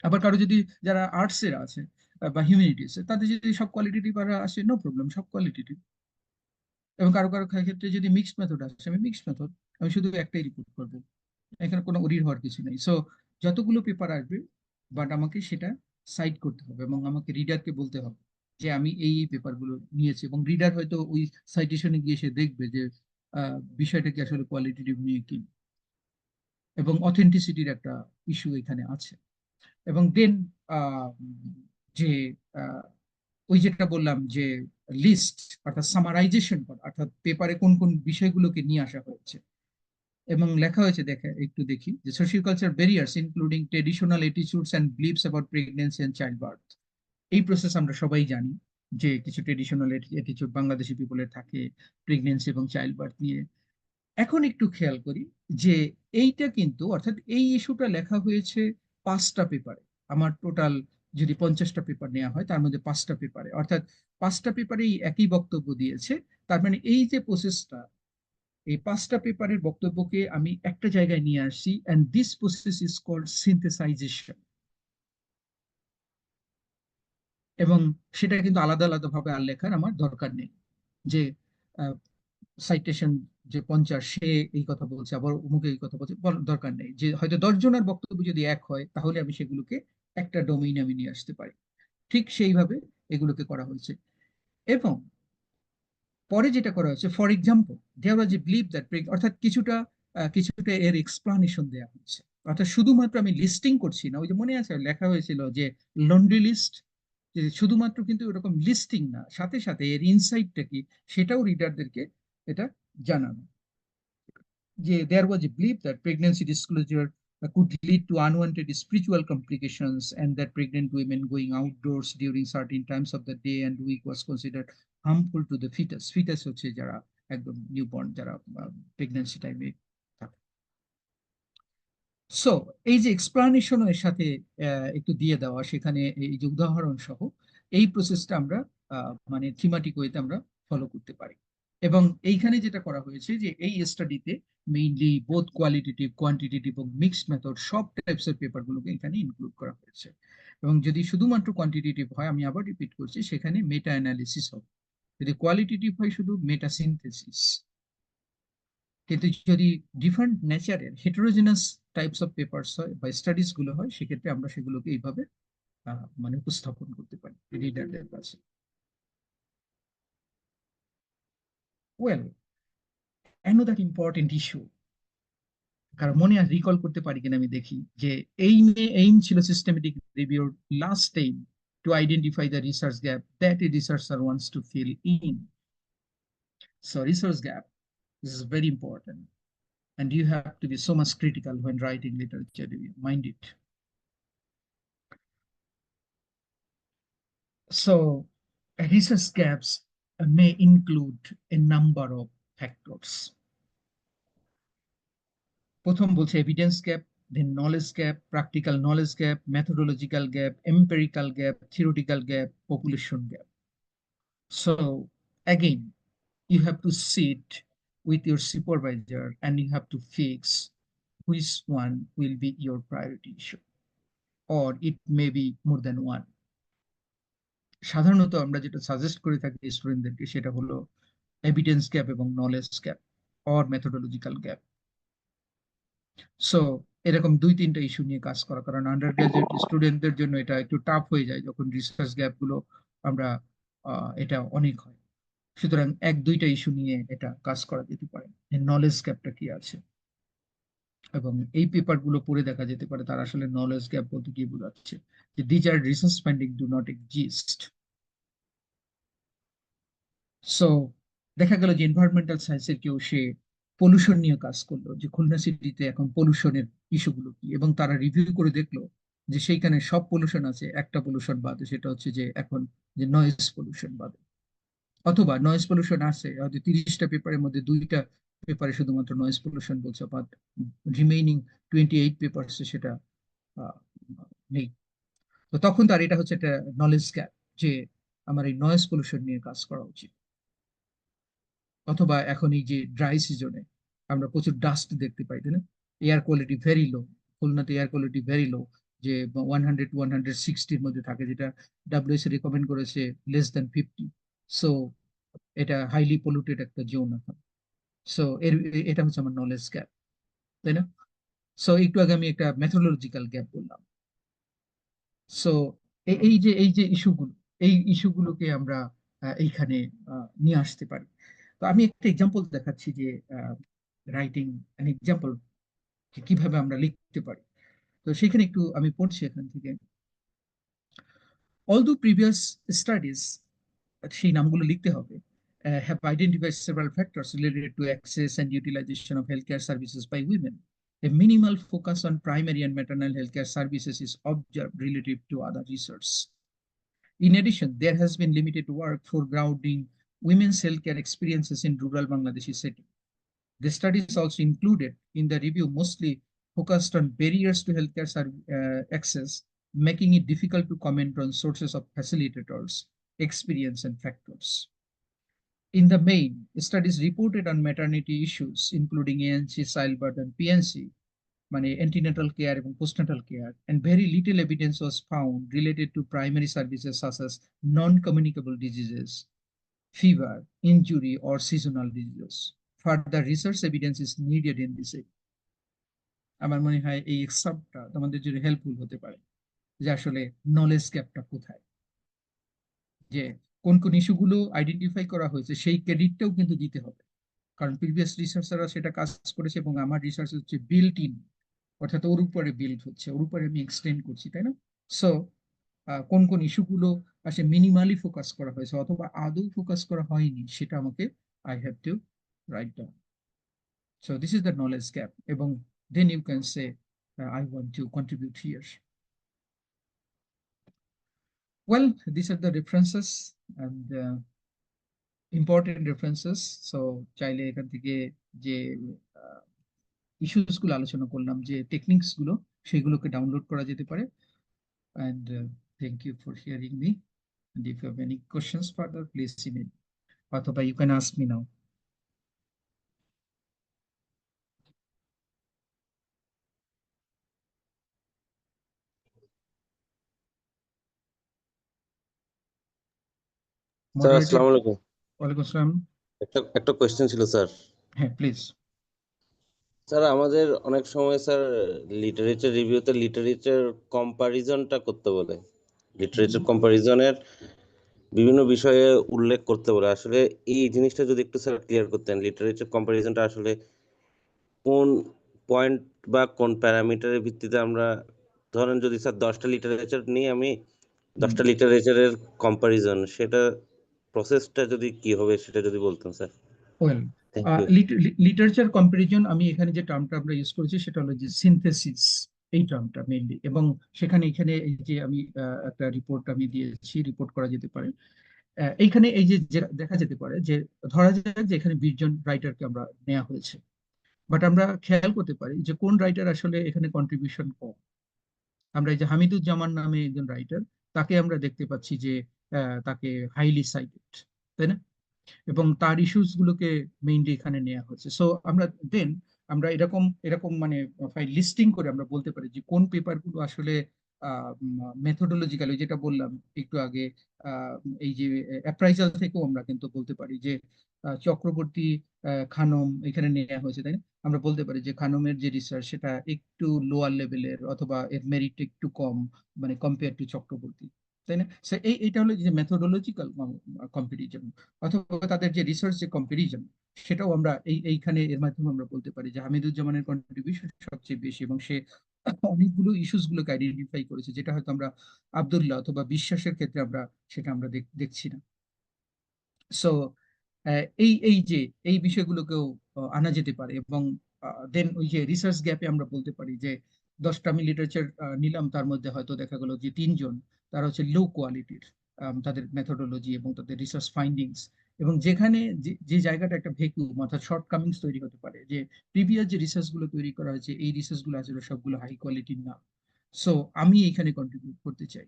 আবার কারো যদি, যারা আর্টসের আছে বা হিউম্যানিটিস, তাদের যদি সব কোয়ালিটেটিভ আসে, নো প্রবলেম, সব কোয়ালিটেটিভ। এবং কারো কারো ক্ষেত্রে যদি মিক্সড মেথড আসে, আমি মিক্সড মেথড, আমি শুধু একটাই রিপোর্ট করবো, এখানে কোনো ওরির হওয়ার কিছু নেই। সো যতগুলো পেপার আসবে, বাট আমাকে সেটা সাইট করতে হবে এবং আমাকে রিডারকে বলতে হবে যে আমি এই এই পেপারগুলো নিয়েছি, এবং রিডার হয়তো ওই সাইটেশনে গিয়ে সে দেখবে যে বিষয়টা কি আসলে কোয়ালিটেটিভ নিয়ে কি, এবং অথেন্টিসিটির একটা ইস্যু এখানে আছে। এবং দেন যে ওই যেটা বললাম যে লিস্ট, অর্থাৎ সামারাইজেশন করা, অর্থাৎ পেপারে কোন কোন বিষয়গুলোকে নিয়ে আসা হয়েছে এবং লেখা হয়েছে, দেখে একটু দেখি যে socio culture barriers including traditional attitudes and beliefs about pregnancy and child birth. এই প্রসেস আমরা সবাই জানি যে কিছু ট্রেডিশনাল অ্যাটিটিউড বাংলাদেশি পিপলের থাকে প্রেগন্যান্সি এবং চাইল্ড বার্থ নিয়ে। এখন একটু খেয়াল করি যে এইটা কিন্তু, অর্থাৎ এই ইস্যুটা লেখা হয়েছে 5টা পেপারে। আমার টোটাল যদি 50টা পেপার নেওয়া হয়, তার মধ্যে 5টা পেপারে, অর্থাৎ 5টা পেপারেই একই বক্তব্য দিয়েছে। তার মানে এই যে প্রসেসটা, এই 5টা পেপারের বক্তব্যকে আমি একটা জায়গায় নিয়ে আসছি, and this process is called synthesization। এবং সেটা কিন্তু আলাদা আলাদা ভাবে আর লেখার আমার দরকার নেই যে সাইটেশন যে 50 সে এই কথা বলছে, আবার অমুকে এই কথা বলছে, দরকার নেই। যে হয়তো 10 জনের বক্তব্য যদি এক হয়, তাহলে আমি সেগুলোকে একটা ডোমেইনে আমি নিয়ে আসতে পারি। ঠিক সেইভাবে এগুলোকে করা হয়েছে। এবং পরে যেটা করা হয়েছে, for example there was a believe that, অর্থাৎ কিছুটা কিছুটা এর এক্সপ্লানেশন দেওয়া হয়েছে, অর্থাৎ শুধুমাত্র আমি লিস্টিং করছি না। ওই যে মনে আছে লেখা হয়েছিল যে লন্ড্রি লিস্ট, যে শুধুমাত্র কিন্তু এরকম লিস্টিং না, সাথে সাথে এর ইনসাইটটা কি সেটাও রিডারদেরকে এটা জানানো। যে there was a belief that pregnancy disclosure could lead to unwanted spiritual complications, and that pregnant women going outdoors during certain times of the day and week was considered harmful to the fetus. Fetus হচ্ছে যারা একদম newborn, যারা pregnancy টাইমে থাকে। So এই যে explanation এর সাথে একটু দিয়ে দেওয়া, সেখানে এই যে উদাহরণ সহ এই প্রসেসটা আমরা মানে থিমাটিক ওয়েতে আমরা ফলো করতে পারি। এবং এইখানে যেটা করা হয়েছে যে এই স্টাডিতে মেইনলি বোথ কোয়ালিটেটিভ, কোয়ান্টিটেটিভ এবং মিক্সড মেথড সব টাইপস এর পেপারগুলোকে এখানে ইনক্লুড করা হয়েছে। এবং যদি শুধুমাত্র কোয়ান্টিটেটিভ হয়, আমি আবার রিপিট করছি, সেখানে মেটা অ্যানালিসিস হবে। যদি কোয়ালিটেটিভ হয়, শুধু মেটা সিনথেসিস। কিন্তু যদি ডিফারেন্ট নেচারের হেটেরোজেনাস টাইপস অফ পেপারস হয় বা স্টাডিজ গুলো হয়, সেক্ষেত্রে আমরা সেগুলোকে এইভাবে মানে উপস্থাপন করতে পারি রিডারদের কাছে। ওয়েল, অ্যানাদার ইম্পর্টেন্ট ইস্যু, কারণ মনে রিকল করতে পারি কিনা আমি দেখি, যে এইম ছিল সিস্টেমেটিক রিভিউর last aim to identify the research gap that a researcher wants to fill in. So research gap is very important, and you have to be so much critical when writing literature review, mind it. So research gaps may include a number of factors. প্রথম বলছে evidence gap, then knowledge gap, practical knowledge gap, methodological gap, empirical gap, theoretical gap, population gap. So again, you have to sit with your supervisor and you have to fix which one will be your priority issue, or it may be more than one. সাধারণত আমরা যেটা suggest করে থাকি স্টুডেন্টদেরকে, সেটা হলো evidence gap এবং knowledge gap or methodological gap. So এরকম 2-3টা ইস্যু নিয়ে কাজ করা, কারণ আন্ডার গ্রাজুয়েট স্টুডেন্টদের জন্য এটা একটু টাফ হয়ে যায় যখন রিসার্চ গ্যাপ গুলো আমরা এটা অনেক হয়। সুতরাং এক দুইটা ইস্যু নিয়ে এটা কাজ করা যেতে পারে, নলেজ গ্যাপটা কি আছে, এবং এই পেপারগুলো পড়ে দেখা যেতে পারে তার আসলে নলেজ গ্যাপ বলতে কি বোঝাচ্ছে, যে these are research finding do not exist. So দেখা গেল যে এনভায়রনমেন্টাল সায়েন্সের কেউ সে পলিউশন নিয়ে কাজ করলো, যে খুলনা সিটিতে এখন পলিউশনের ইস্যুগুলো কি, এবং তারা রিভিউ করে দেখলো যে সেইখানে সব পলিউশন আছে, একটা পলিউশন বাদে, সেটা হচ্ছে যে এখন যে নয়েজ পলিউশন বাদে। অথবা নয়েজ পলিউশন আছে হয়তো 30টা পেপারের মধ্যে 2টা পেপারে শুধুমাত্র নয়েজ পলিউশন বলছে, বাট রিমেইনিং 28 পেপারসে সেটা আহ, নেই। তো তখন তার এটা হচ্ছে একটা নলেজ গ্যাপ, যে আমার এই নয়েজ পলিউশন নিয়ে কাজ করা উচিত। অথবা এখন এই যে ড্রাই সিজনে আমরা প্রচুর ডাস্ট দেখতে পাই, তাই না? এয়ার কোয়ালিটি ভেরি লো, খুলনাতে এয়ার কোয়ালিটি ভেরি লো, যে 100 to 160-র মধ্যে থাকে, যেটা ডাব্লিউএসএ রেকমেন্ড করেছে less than 50। সো এটা হাইলি পলিউটেড একটা জোন এখন। সো এটা হচ্ছে আমার নলেজ গ্যাপ, তাই না? সো একটু আগে আমি একটা মেথোডোলজিক্যাল গ্যাপ বললাম। সো এই যে ইস্যুগুলো, এই ইস্যুগুলোকে আমরা এইখানে নিয়ে আসতে পারি। তো আমি একটা এক্সাম্পল দেখাচ্ছি, যে রাইটিং অ্যান এক্সাম্পল, কিভাবে আমরা লিখতে পারি। তো সেখানে একটু আমি পড়ছি এখান থেকে। Although previous studies, সেই নামগুলো লিখতে হবে, have identified several factors related to access and utilization of healthcare services by women, a minimal focus on primary and maternal healthcare services is observed relative to other research. In addition, there has been limited work foregrounding women's healthcare experiences in rural Bangladeshi setting. The studies also included in the review mostly focused on barriers to healthcare access, making it difficult to comment on sources of facilitators, experience, and factors. In the main, studies reported on maternity issues, including ANC, childbirth, and PNC, মানে antenatal care and postnatal care, and very little evidence was found related to primary services such as non-communicable diseases, fever, injury, or seasonal diseases. Further research evidence is needed in this area. আমার মনে হয় এই এক্সাম্পলটা তোমাদের জন্য helpful হতে পারে, যে আসলে নলেজ গ্যাপটা কোথায়, যে কোন কোন ইস্যুগুলো আইডেন্টিফাই করা হয়েছে সেই ক্রেডিটটাও কিন্তু দিতে হবে, কারণ প্রিভিয়াস রিসার্চাররা সেটা কাজ করেছে এবং আমার রিসার্চ হচ্ছে বিল্ট ইন, অর্থাৎ ওর উপরে বিল্ড হচ্ছে, ওর উপরে আমি এক্সটেন্ড করছি, তাই না? সো কোন কোন ইস্যুগুলো আসলে মিনিমালি ফোকাস করা হয়েছে অথবা আদৌ ফোকাস করা হয়নি, সেটা আমাকে I have to write down. So this is the knowledge gap, এবং then you can say I want to contribute here. Well, these are the references and important references. So চাইলে এখান থেকে যে ইস্যুস গুলো আলোচনা করলাম, যে টেকনিক্স গুলো, সেগুলোকে ডাউনলোড করা যেতে পারে। And thank you for hearing me. And if you have any questions further, please email. Or you can ask me now. Sir Moderator, আসসালামু আলাইকুম। ওয়ালাইকুম আসসালাম। একটা কোয়েশ্চেন ছিল স্যার। হ্যাঁ, প্লিজ। স্যার আমাদের অনেক সময় স্যার লিটারেচার রিভিউতে লিটারেচার কম্পারিজনটা করতে বলে, লিটারেচার কম্পারিজনের বিভিন্ন বিষয়ে উল্লেখ করতে বলে। আসলে এই জিনিসটা যদি একটু স্যার ক্লিয়ার করতেন, লিটারেচার কম্পারিজনটা আসলে কোন পয়েন্ট বা কোন প্যারামিটারের ভিত্তিতে আমরা, ধরেন যদি স্যার 10টা লিটারেচার নিয়ে আমি 10টা লিটারেচারের কম্পারিজন, সেটা প্রসেসটা যদি কি হবে সেটা যদি বলতেন sir. Well, thank you. Literature comparison, আমি এখানে যে টার্মটা আমরা ইউজ করেছি সেটা হলো যে সিনথেসিস, এই টার্মটা মেইনলি। এবং এখানে এই যে আমি একটা রিপোর্ট আমি দিয়েছি, রিপোর্ট করা যেতে পারে। এইখানে এই যে দেখা যেতে পারে যে ধরা যাক যে এখানে 20 জন রাইটারকে আমরা নেওয়া হয়েছে, বাট আমরা খেয়াল করতে পারি যে কোন রাইটার আসলে এখানে কন্ট্রিবিউশন কম। আমরা এই যে হামিদুজ্জামান নামে একজন রাইটার, তাকে আমরা দেখতে পাচ্ছি যে তাকে হাইলি সাইটেড, তাই না? এবং তার ইস্যুস গুলোকে মেইনলি এখানে নেওয়া হয়েছে। সো আমরা এরকম এরকম মানে ফাইল লিস্টিং করে আমরা বলতে পারি যে কোন পেপার গুলো আসলে মেথোডোলজিক্যালি, যেটা বললাম একটু আগে, এই যে অ্যাপ্রাইজাল থেকেও আমরা কিন্তু বলতে পারি যে চক্রবর্তী, খানম এখানে নেওয়া হয়েছে, তাই না? আমরা বলতে পারি যে খানমের যে রিসার্চ সেটা একটু লোয়ার লেভেলের, অথবা এর মেরিট একটু কম, মানে কম্পেয়ার টু চক্রবর্তী। তাই না? এইটা হলো যে মেথোডোলজিক্যাল কম্পারিজন, অথবা তাদের যে রিসার্চ যে কম্পারিজন, সেটাও আমরা এইখানে এর মাধ্যমে আমরা বলতে পারি যে হামিদুজ্জামানের কন্ট্রিবিউশন সবচেয়ে বেশি, এবং সে অনেকগুলো ইস্যুস গুলোকে আইডেন্টিফাই করেছে, যেটা হয়তো আমরা আব্দুল্লাহ অথবা বিশ্বাসের ক্ষেত্রে সেটা আমরা দেখছি না। সো এই যে এই বিষয়গুলোকেও আনা যেতে পারে, এবং দেন ওই যে রিসার্চ গ্যাপে আমরা বলতে পারি যে 10টা আমি লিটারেচার নিলাম, তার মধ্যে হয়তো দেখা গেল যে 3জন তারা হচ্ছে লো কোয়ালিটির, তাদের মেথোডোলজি এবং তাদের রিসার্চ ফাইন্ডিংস, এবং যেখানে যে জায়গাটা একটা ভেকুম অর্থাৎ শর্ট কামিংস তৈরি হতে পারে, যে প্রিভিয়াস যে রিসার্চ গুলো তৈরি করা হয়েছে এই রিসার্চ গুলো আসলে সবগুলো হাই কোয়ালিটির না। সো আমি এখানে কন্ট্রিবিউট করতে চাই।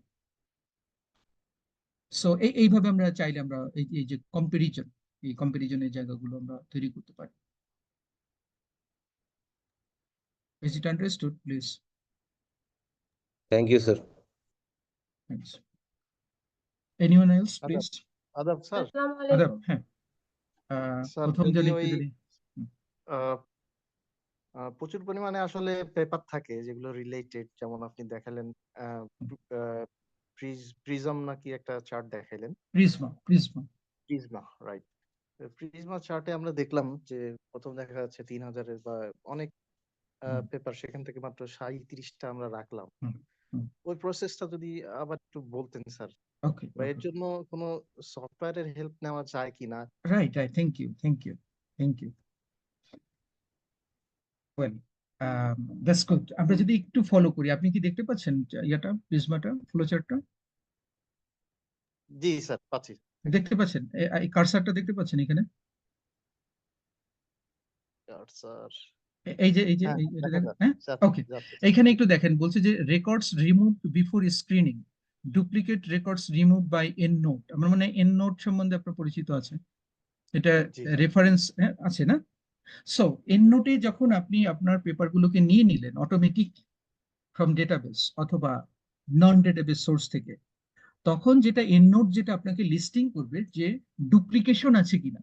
সো এইভাবে আমরা চাইলে আমরা এই যে কম্পারিজন, এই কম্পারিজনের জায়গাগুলো আমরা তৈরি করতে পারি। Is it understood, please? Thank you sir. Thanks. Anyone else, আদাব please? আদাব স্যার। আদাব, হ্যাঁ। স্যার প্রথম যদি জন ওই একটু যদি আহ, প্রচুর পরিমাণে আসলে পেপার থাকে যেগুলো রিলেটেড, যেমন আপনি দেখালেন প্রিজম নাকি একটা চার্ট দেখাইলেন, প্রিজমা। PRISMA, right. প্রিজমা চার্টে আমরা দেখলাম যে প্রথম দেখা যাচ্ছে 3000-এর বা অনেক পেপার, সেখান থেকে মাত্র 37টা আমরা রাখলাম। ওই প্রসেসটা যদি আবার একটু বলতেন স্যার, ওকে, বা এর জন্য কোনো সফটওয়্যারের হেল্প নেওয়া যায় কিনা? Right, thank you. Well, that's good. আমরা যদি একটু ফলো করি, আপনি কি দেখতে পাচ্ছেন ইয়াটা, প্রিজমাটা, ফ্লো চার্টটা জি স্যার, পাচ্ছি দেখতে পাচ্ছেন? এই কার্সারটা দেখতে পাচ্ছেন এখানে? স্যার। এই যে হ্যাঁ, এটা দেখা দেখেন, যাচ্ছে হ্যাঁ। যাচ্ছে ওকে, যাচ্ছে। এখানে একটু দেখেন, বলছে যে records remove before screening, duplicate records remove by EndNote. আমার মানে এন্ড নোট সম্বন্ধে আপনার পরিচিত আছে, এটা জি রেফারেন্স আছে না? সো এন্ড নোটে যখন আপনি আপনার পেপারগুলোকে নিয়ে নিলেন অটোমেটিক ফ্রম ডেটাবেস অথবা নন ডেটাবেস সোর্স থেকে, তখন যেটা এন্ড নোট যেটা আপনাকে লিস্টিং করবে যে ডুপ্লিকেশন আছে কিনা,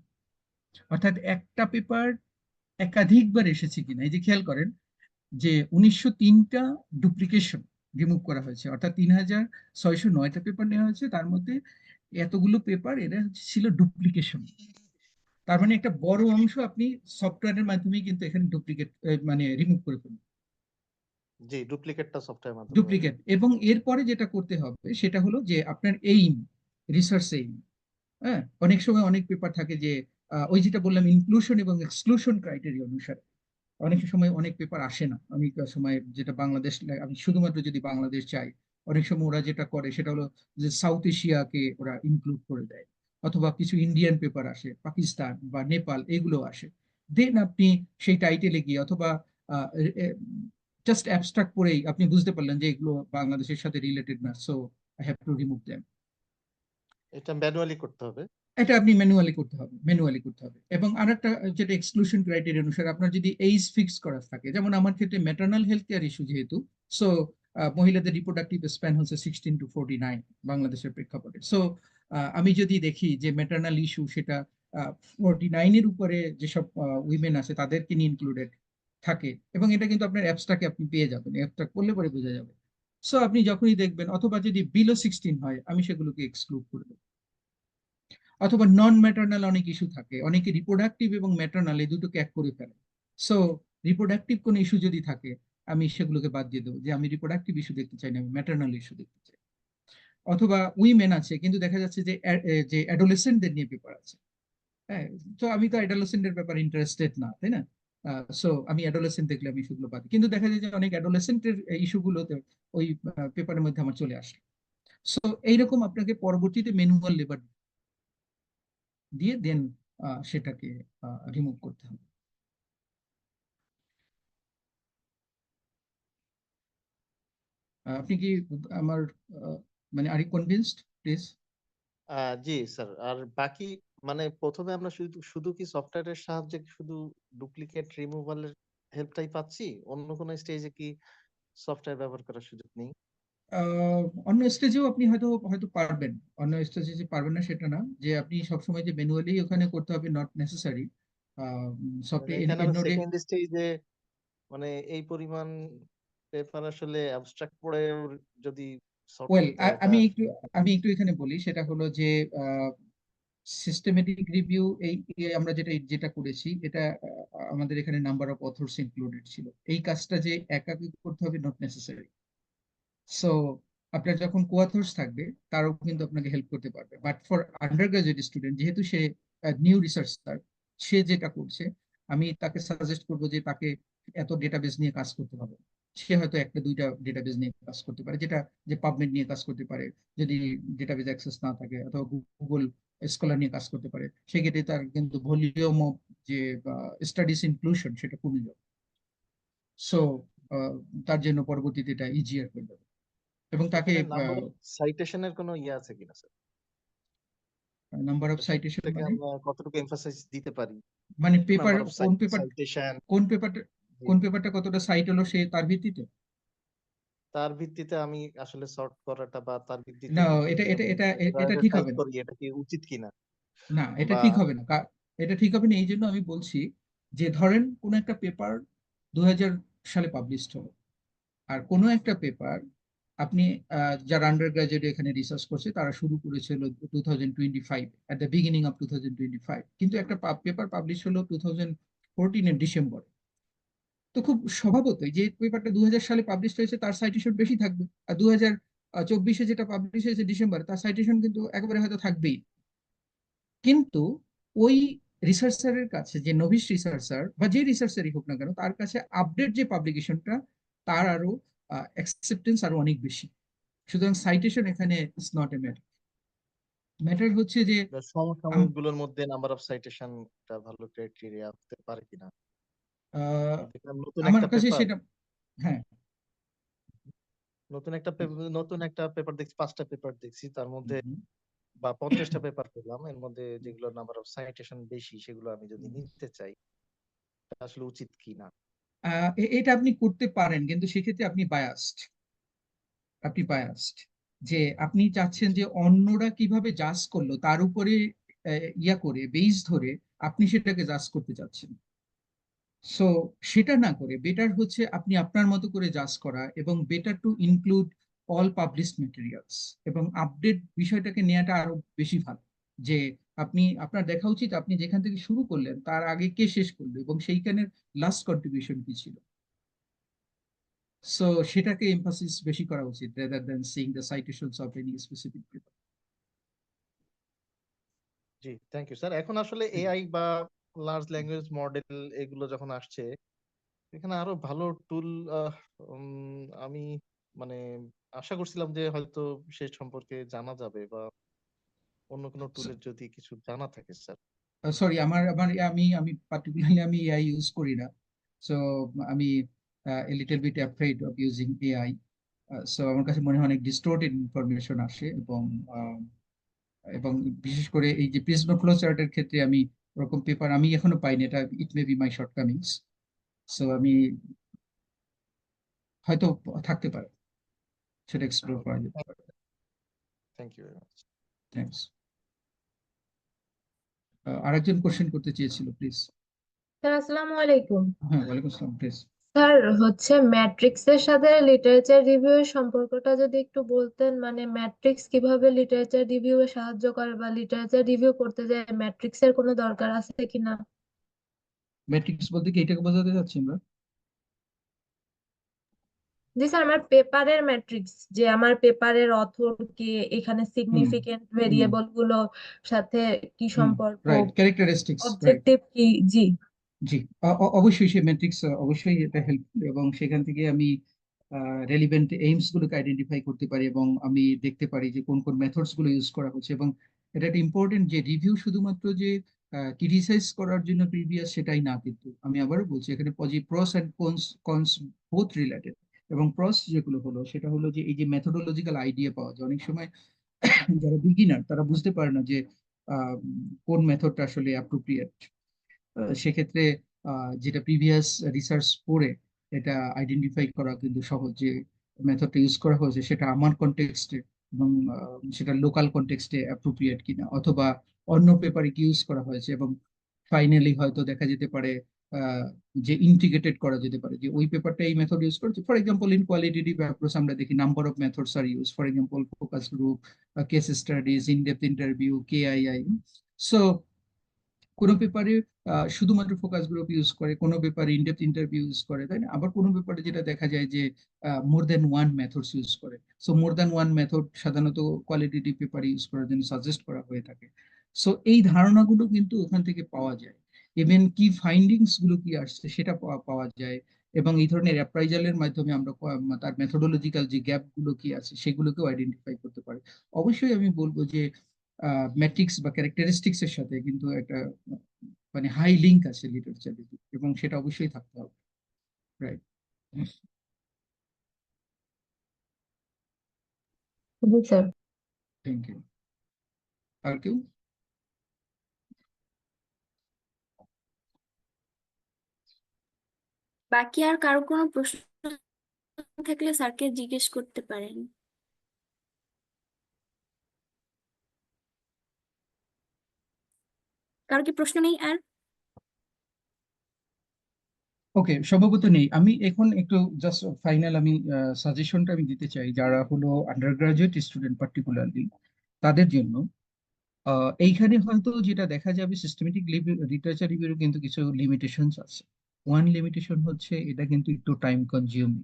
অর্থাৎ একটা পেপার একাধিকবার এসেছে কিনা। এই যে খেয়াল করেন যে 1903টা ডুপ্লিকেশন রিমুভ করা হয়েছে, অর্থাৎ 3609টা পেপার নেওয়া হয়েছে, তার মধ্যে এতগুলো পেপার এরা ছিল ডুপ্লিকেশন। তার মানে একটা বড় অংশ আপনি সফটওয়্যারের মাধ্যমে কিন্তু এখানে ডুপ্লিকেট মানে রিমুভ করে ফেলুন, জি, ডুপ্লিকেটটা সফটওয়্যার মাধ্যমে। ডুপ্লিকেট। এবং এরপরে যেটা করতে হবে সেটা হলো যে আপনার এইম, রিসার্চ এইম। হ্যাঁ, অনেক সময় অনেক পেপার থাকে যে ওই যেটা বললাম ইনক্লুশন এবং এক্সক্লুশন ক্রাইটেরিয়া অনুসারে অনেক সময় অনেক পেপার আসে না। অনেক সময় যেটা বাংলাদেশ, আমি শুধুমাত্র যদি বাংলাদেশ চাই, অনেক সময় ওরা যেটা করে সেটা হলো যে সাউথ এশিয়াকে ওরা ইনক্লুড করে দেয়, অথবা কিছু ইন্ডিয়ান পেপার আসে, পাকিস্তান বা নেপাল এগুলো আসে। দেন আপনি সেই টাইটেলে গিয়ে অথবা জাস্ট অ্যাবস্ট্রাক্ট করেই আপনি বুঝতে পারলেন যে এগুলো বাংলাদেশের সাথে রিলেটেড না, so I have to remove them. এটা ম্যানুয়ালি করতে হবে। এটা আপনি ম্যানুয়ালি করতে হবে। এবং আরেকটা যেটা এক্সক্লুশন ক্রাইটেরিয়া অনুসারে আপনার যদি এইজ ফিক্স করা থাকে, যেমন আমার ক্ষেত্রে ম্যাটার্নাল হেলথ কেয়ার ইস্যু যেহেতু, সো মহিলাদের রিপ্রোডাক্টিভ স্প্যান হচ্ছে 16 to 49 বাংলাদেশের প্রেক্ষাপটে। সো আমি যদি দেখি যে ম্যাটার্নাল ইস্যু সেটা 49-এর উপরে যেসব উইমেন আছে তাদেরকে নিয়ে ইনক্লুডেড থাকে, এবং এটা কিন্তু আপনার অ্যাপসটাকে আপনি পেয়ে যাবেন, অ্যাপটা করলে পরে বোঝা যাবে। সো আপনি যখনই দেখবেন, অথবা যদি বিলো 16 হয় আমি সেগুলোকে এক্সক্লুড করে দেবো। অথবা নন ম্যাটার্নাল অনেক ইস্যু থাকে, অনেকে রিপ্রোডাক্টিভ এবং ম্যাটার্নাল এই দুটোকে এক করে ফেলে। সো রিপ্রোডাক্টিভ কোনো ইস্যু যদি থাকে আমি সেগুলোকে বাদ দিয়ে দেবো, যে আমি রিপ্রোডাক্টিভ ইস্যু দেখতে চাই না, আমি ম্যাটার্নাল ইস্যু দেখতে চাই। অথবা উইমেন আছে কিন্তু দেখা যাচ্ছে যে যে অ্যাডোলেসেন্টদের নিয়ে পেপার আছে, হ্যাঁ, তো আমি তো অ্যাডোলেসেন্টের ব্যাপারে ইন্টারেস্টেড না, তাই না? সো আমি অ্যাডোলেসেন্ট দেখলে আমি ইস্যুগুলো বাদ দিই। কিন্তু দেখা যায় যে অনেক অ্যাডোলেসেন্টের ইস্যুগুলোতে ওই পেপারের মধ্যে আমার চলে আসে। সো এইরকম আপনাকে পরবর্তীতে ম্যানুয়াল লেবার দিয়ে দেন সেটাকে রিমুভ করতে হবে। আপনি কি আমার মানে আর কনভিন্সড, প্লিজ? জি স্যার। আর বাকি মানে প্রথমে আমরা শুধু শুধু কি সফটওয়্যারের সাহায্যে শুধু ডুপ্লিকেট রিমুভালের হেল্পটাই পাচ্ছি, অন্য কোনো স্টেজে কি সফটওয়্যার ব্যবহার করার সুযোগ নেই? অন্য স্টেজেও আপনি হয়তো হয়তো পারবেন, অন্য স্টেজে যে পারবেন না সেটা না, যে আপনি সবসময় যে ম্যানুয়ালি ওখানে করতে হবে নট নেসেসারি। মানে সফটওয়্যার এখানে আমরা নোটে সেকেন্ড স্টেজে মানে এই পরিমাণ পেপার আসলে অ্যাবস্ট্রাক্ট পড়ে যদি সর্ট ওয়েল করতে এটা আমি একটু এখানে বলি, সেটা হলো যে সিস্টেমেটিক রিভিউ এই আমরা যেটা করেছি, এটা আমাদের এখানে নাম্বার অফ অথর্স ইনক্লুডেড ছিল। এই কাজটা যে একাকি করতে হবে নট নেসেসারি। সো আপনার যখন কোঅথর্স থাকবে তারও কিন্তু আপনাকে হেল্প করতে পারবে, but for under graduate student, যেহেতু সে নিউ রিসার্চার, সে যেটা করছে, আমি তাকে সাজেস্ট করবো যে তাকে এত ডেটাবেস নিয়ে কাজ করতে হবে। সে হয়তো একটা দুইটা ডেটাবেস নিয়ে কাজ করতে পারে, যেটা যে পাবমেড নিয়ে কাজ করতে পারে যদি ডেটাবেস অ্যাক্সেস না থাকে, অথবা গুগল স্কলার নিয়ে কাজ করতে পারে। সেক্ষেত্রে তার কিন্তু ভলিউম অফ যে স্টাডিজ ইনক্লুশন সেটা কমে যাবে। সো তার জন্য পরবর্তীতে এটা ইজিয়ার হয়ে যাবে। এবং তাকে এখানে নাম্বার অফ সাইটেশনের কোনো ইয়ে আছে কিনা স্যার? নাম্বার অফ এটা সাইটেশন থেকে মানে আমরা কতটুকু এমফাসাইজ দিতে পারি? মানে পেপার, নাম্বার অফ সাইটেশন কোন পেপারটা কতটা সাইট হলো সে তার ভিত্তিতে। তার ভিত্তিতে আমি আসলে সর্ট করাটা বা তার ভিত্তিতে না, যদি এটা এটা আমি এটা এটা ঠিক প্রায়োরিটাইজ হবে না। করি এটা কি উচিত কিনা? না, এটা বা ঠিক হবে না। এটা ঠিক হবে না, এই জন্য আমি বলছি যে ধরেন কোন একটা পেপার 2000 সালে পাবলিশ হলো, আর কোনো একটা পেপার আপনি যারা আন্ডার গ্রাজুয়েট এখানে রিসার্চ করছে তারা শুরু করেছিল 2025, এট দ্য বিগিনিং অফ 2025, কিন্তু একটা পেপার পাবলিশ হলো 2014 এর ডিসেম্বর। তো খুব স্বভাবতই যে পেপারটা 2000 সালে পাবলিশ হয়েছে তার সাইটেশন বেশি থাকবে, আর 2024 যেটা পাবলিশ হয়েছে ডিসেম্বর, তার সাইটেশন কিন্তু একেবারে হয়তো থাকবেই। কিন্তু ওই রিসার্চারের কাছে, যে নভিস রিসার্চার বা যে রিসার্চারই হোক না কেন, তার কাছে আপডেট যে পাবলিকেশনটা, তার আরো অ্যাকসেপ্টেন্স আরো অনেক বেশি। সুতরাং সাইটেশন এখানে is not a matter. Matter হচ্ছে যে সমসাময়িক গুলোর মধ্যে নাম্বার অফ সাইটেশন একটা ভালো ক্রাইটেরিয়া হতে পারে কিনা? আহ, দেখলাম নতুন আমার একটা কাছে পেপার, সেটা, হ্যাঁ, নতুন একটা পেপার দেখছি, 5টা পেপার দেখছি, তার মধ্যে হুম, বা 50টা পেপার পেলাম, এর মধ্যে যেগুলো নাম্বার অফ সাইটেশন বেশি সেগুলো আমি যদি নিতে চাই এটা আসলে উচিত কি না? এটা আপনি করতে পারেন, কিন্তু সেক্ষেত্রে আপনি বায়াসড যে আপনি চাচ্ছেন যে অন্যরা কিভাবে জাজ করলো তার উপরে ইয়া করে বেস ধরে আপনি সেটাকে জাজ করতে চাচ্ছেন। সো সেটা না করে বেটার হচ্ছে আপনি আপনার মতো করে জাজ করা, এবং better to include all publish materials, এবং আপডেট বিষয়টাকে নেওয়াটা আরো বেশি ভালো। যে আপনার দেখা উচিত আপনি যেখান থেকে শুরু করলেন তার আগে কে শেষ করলো, এবং সেইখানের লাস্ট কন্ট্রিবিউশন কি ছিল। সো সেটাকে এমফাসিস বেশি করা উচিত rather than seeing the citations of any specific paper. জি, থ্যাংক ইউ স্যার। এখন আসলে এআই বা লার্জ ল্যাঙ্গুয়েজ মডেল এগুলো যখন আসছে, এখানে আরো ভালো টুল আমি মানে আশা করছিলাম যে হয়তো সে সম্পর্কে জানা যাবে, বা অন্য কোনো টুলের যদি কিছু জানা থাকে স্যার। সরি, আমার আমার আমি পার্টিকুলারলি আমি এআই ইউজ করি না। সো আমি a little bit afraid of using AI. So আমার কাছে মনে হয় অনেক ডিস্টোর্টেড ইনফরমেশন আসে, এবং বিশেষ করে এই যে প্রিজমা ফ্লো চার্টের ক্ষেত্রে আমি ওরকম পেপার আমি এখনো পাইনি। এটা it may be my shortcomings. So আমি হয়তো থাকতে পারে, সেটা এক্সপ্লোর করা যেতে পারে। Thank you very much. Thanks. আরেকজন কোশ্চেন করতে চেয়েছিল, প্লিজ। স্যার আসসালামু আলাইকুম। হ্যাঁ, ওয়ালাইকুম আসসালাম, প্লিজ। স্যার হচ্ছে ম্যাট্রিক্সের সাথে লিটারেচার রিভিউ এর সম্পর্কটা যদি একটু বলতেন, মানে ম্যাট্রিক্স কিভাবে লিটারেচার রিভিউ এ সাহায্য করে, বা লিটারেচার রিভিউ করতে যায় ম্যাট্রিক্সের কোনো দরকার আছে কিনা? ম্যাট্রিক্স বলতে কি এটাকে বোঝাতে চাচ্ছি আমরা? জি স্যার, আমার পেপারের ম্যাট্রিক্স, যে আমার পেপারের অথর কে, এখানে হুম সিগনিফিকেন্ট হুম ভেরিয়েবল গুলো সাথে কি হুম সম্পর্ক, রাইট, ক্যারেক্টারিস্টিক্স, রাইট। অবজেক্টিভ কি। জি জি, অবশ্যই সেই ম্যাট্রিক্স অবশ্যই এটা হেল্পফুল, এবং সেখান থেকে আমি রেলিভেন্ট এইমস গুলোকে আইডেন্টিফাই করতে পারি, এবং আমি দেখতে পারি যে কোন কোন মেথডস গুলো ইউজ করা হচ্ছে। এবং এটা একটা ইম্পর্টেন্ট যে রিভিউ শুধুমাত্র যে ক্রিটিসাইজ করার জন্য প্রিভিয়াস সেটাই না, কিন্তু আমি আবারও বলছি এখানে প্রস এন্ড কনস বোথ রিলেটেড। এবং প্রস যেগুলো হলো সেটা হলো যে এই যে মেথোডোলজিক্যাল আইডিয়া পাওয়া যায়, অনেক সময় যারা বিগিনার তারা বুঝতে পারে না যে আহ, কোন মেথডটা আসলে অ্যাপ্রোপ্রিয়েট। সেক্ষেত্রে যেটা প্রিভিয়াস রিসার্চ পড়ে এটা আইডেন্টিফাই করা কিন্তু সহজ, যে মেথডটা ইউজ করা হয়েছে সেটা আমার কনটেক্সটে এবং সেটা লোকাল কনটেক্সটে অ্যাপ্রোপ্রিয়েট কিনা, অথবা অন্য পেপারে কি ইউজ করা হয়েছে। এবং ফাইনালি হয়তো দেখা যেতে পারে যে ইন্টিগ্রেটেড করা যেতে পারে, যে ওই পেপারটা এই মেথড ইউজ করেছে। For example in qualitative approach আমরা দেখি number of methods are use, for example focus group, case studies, in depth interview, KII. So কোনো পেপারে শুধুমাত্র ফোকাস গ্রুপ ইউজ করে, কোনো পেপারে ইনডেপথ ইন্টারভিউ ইউজ করে, তাই না? আবার কোনো পেপারে যেটা দেখা যায় যে মোর দেন ওয়ান মেথডস ইউজ করে। সো মোর দেন ওয়ান মেথড সাধারণত কোয়ালিটেটিভ পেপারে ইউজ করার জন্য সাজেস্ট করা হয়ে থাকে। সো এই ধারণাগুলো কিন্তু ওখান থেকে পাওয়া যায়, ইভেন কি ফাইন্ডিংস গুলো কি আসছে সেটা পাওয়া যায়। এবং এই ধরনের অ্যাপ্রাইজালের মাধ্যমে আমরা তার মেথোডোলজিক্যাল যে গ্যাপ গুলো কি আছে সেগুলোকেও আইডেন্টিফাই করতে পারি। অবশ্যই আমি বলবো যে ম্যাট্রিক্স বা ক্যারেক্টারিস্টিক্স এর সাথে কিন্তু একটা মানে হাই লিঙ্ক আছে লিটারেচার রিভিউ, এবং সেটা অবশ্যই থাকতে হবে, রাইট? জি স্যার। Thank you. আর কেউ? বাকি আর কারো কোনো প্রশ্ন থাকলে স্যারকে জিজ্ঞেস করতে পারেন। কারো কি প্রশ্ন নেই আর? ওকে, সম্ভবত নেই। আমি এখন একটু জাস্ট ফাইনাল আমি সাজেশনটা আমি দিতে চাই যারা হলো আন্ডার গ্রাজুয়েট স্টুডেন্ট পার্টিকুলারলি তাদের জন্য। এইখানে হয়তো যেটা দেখা যাবে সিস্টেমেটিক লিটারেচার রিভিউর কিন্তু কিছু লিমিটেশনস আছে। ওয়ান লিমিটেশন হচ্ছে এটা কিন্তু একটু টাইম কনজিউমিং।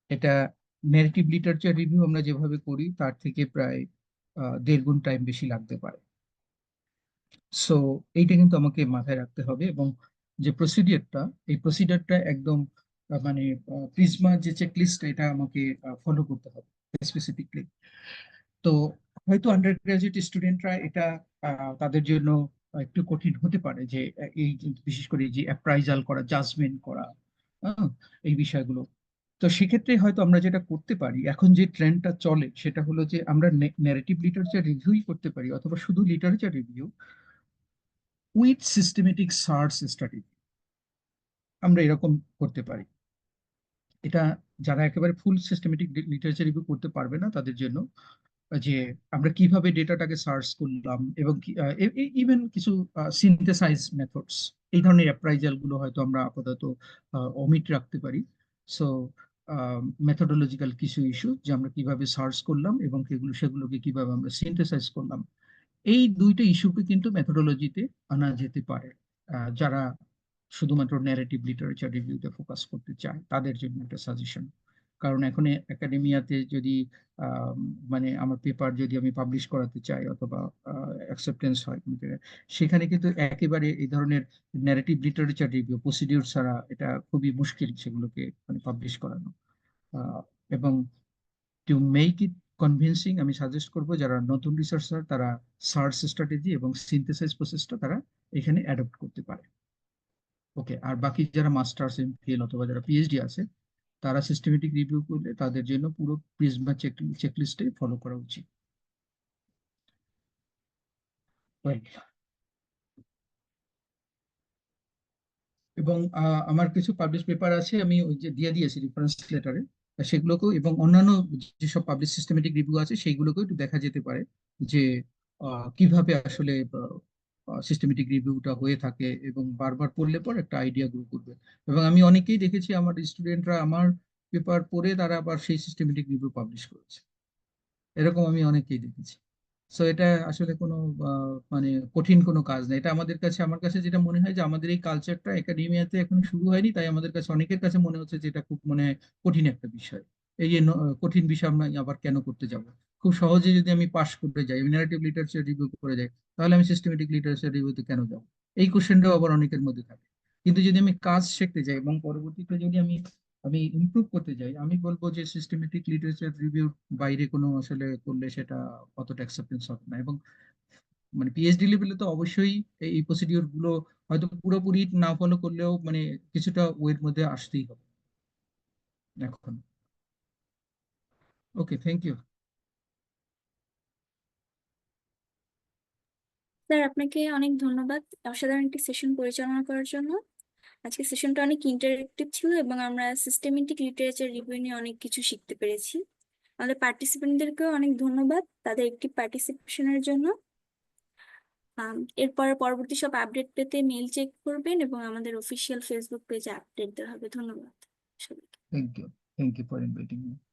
এটা ন্যারেটিভ লিটারেচার রিভিউ আমরা যেভাবে করি তার থেকে প্রায় 1.5 গুণ টাইম বেশি লাগতে পারে। সো এইটা কিন্তু আমাকে মাথায় রাখতে হবে। এবং যে প্রসিডিওরটা, এই প্রসিডিওরটা একদম মানে প্রিজমা যে চেকলিস্ট এটা আমাকে ফলো করতে হবে স্পেসিফিকলি। তো হয়তো আন্ডার গ্রাজুয়েট স্টুডেন্টরা এটা তাদের জন্য একটু কঠিন হতে পারে যে এই বিশেষ করে যে অ্যাপ্রাইজাল করা, জাজমেন্ট করা, এই বিষয়গুলো। তো সেক্ষেত্রে হয়তো আমরা যেটা করতে পারি, এখন যে ট্রেন্ডটা চলে সেটা হলো যে আমরা ন্যারেটিভ লিটারেচার রিভিউই করতে পারি, অথবা শুধু literature review with systematic search strategy আমরা এরকম করতে পারি। এটা যারা একেবারে ফুল সিস্টেমেটিক লিটারেচার রিভিউ করতে পারবে না তাদের জন্য, যে আমরা কিভাবে ডেটাটাকে সার্চ করলাম, এবং ইভেন কিছু সিনথেসাইজ মেথডস, এই ধরনের অ্যাপ্রাইজাল গুলো হয়তো আমরা আপাতত ওমিট রাখতে পারি। সো মেথোডোলজিক্যাল কিছু ইস্যু যে আমরা কিভাবে সার্চ করলাম এবং সেগুলোকে কিভাবে আমরা সিনথেসাইজ করলাম, এই দুইটা ইস্যুকে কিন্তু মেথোডোলজিতে আনা যেতে পারে। যারা শুধুমাত্র ন্যারেটিভ লিটারেচার রিভিউতে ফোকাস করতে চায় তাদের জন্য একটা সাজেশন। কারণ এখন একাডেমিয়াতে যদি মানে আমার পেপার যদি আমি পাবলিশ করাতে চাই অথবা অ্যাকসেপ্টেন্স হয়, সেখানে কিন্তু একেবারে এই ধরনের ন্যারেটিভ লিটারেচার রিভিউ প্রসিডিউর ছাড়া এটা খুবই মুশকিল সেগুলোকে মানে পাবলিশ করানো। এবং টু মেক ইট কনভিনসিং আমি সাজেস্ট করব যারা নতুন রিসার্চার তারা সার্চ স্ট্র্যাটেজি এবং সিনথেসাইজ প্রসেসটা তারা এখানে অ্যাডপ্ট করতে পারে। ওকে, আর বাকি যারা মাস্টার্স, এমফিল অথবা যারা পিএইচডি আছে তারা সিস্টেমেটিক রিভিউ করলে তাদের জন্য পুরো প্রিজমা চেকলিস্টে ফলো করা উচিত। এবং আমার কিছু পাবলিশ পেপার আছে, আমি ওই যে দিয়ে দিয়েছি রেফারেন্স লেটারে, সেগুলোকেও এবং অন্যান্য যেসব পাবলিশ সিস্টেমেটিক রিভিউ আছে সেইগুলোকেও একটু দেখা যেতে পারে যে কিভাবে আসলে সিস্টেমেটিক রিভিউটা হয়ে থাকে, এবং বারবার পড়লে পর একটা আইডিয়া গ্রো করবে। এবং আমি অনেকেই দেখেছি আমার স্টুডেন্টরা আমার পেপার পড়ে তারা আবার সেই সিস্টেমেটিক রিভিউ পাবলিশ করেছে, এরকম আমি অনেকেই দেখেছি। সো এটা আসলে কোনো মানে কঠিন কোনো কাজ না। এটা আমাদের কাছে, আমার কাছে যেটা মনে হয় যে আমাদের এই কালচারটা একাডেমিয়াতে এখন শুরু হয়নি, তাই আমাদের কাছে অনেকের কাছে মনে হচ্ছে যে এটা খুব মানে কঠিন একটা বিষয়। এই যে কঠিন বিষয় আমরা আবার কেন করতে যাব, খুব সহজে যদি আমি পাশ করতে যাই, ন্যারেটিভ লিটারেচার রিভিউ করে যাই, তাহলে আমি সিস্টেমেটিক লিটারেচার রিভিউতে কেন যাব? এই কোশ্চেনটাও আবার অনেকের মধ্যে থাকে। কিন্তু যদি আমি কাজ শিখতে যাই এবং পরবর্তীতে যদি আমি আমি ইমপ্রুভ করতে যাই, আমি বলবো যে সিস্টেমেটিক লিটারেচার রিভিউর বাইরে কোনো আসলে করলে সেটা অতটা অ্যাকসেপ্টেন্স হবে না। এবং মানে পিএইচডি লেভেলে তো অবশ্যই এই প্রসিডিওর গুলো হয়তো পুরোপুরি না ফলো করলেও মানে কিছুটা ওয়ের মধ্যে আসতেই হবে এখন। ওকে, থ্যাংক ইউ। স্যার আপনাকে অনেক ধন্যবাদ অসাধারণ একটি সেশন পরিচালনা করার জন্য। আজকে সেশনটা অনেক ইন্টারেক্টিভ ছিল এবং আমরা সিস্টেমেটিক লিটারেচার রিভিউ নিয়ে অনেক কিছু শিখতে পেরেছি। আমাদের পার্টিসিপেন্টদেরকেও অনেক ধন্যবাদ তাদের একটি পার্টিসিপেশনের জন্য। এরপরে পরবর্তী সব আপডেট পেতে মেইল চেক করবেন এবং আমাদের অফিসিয়াল ফেসবুক পেজে আপডেট দেওয়া হবে। ধন্যবাদ সবাইকে। Thank you. Thank you for inviting me.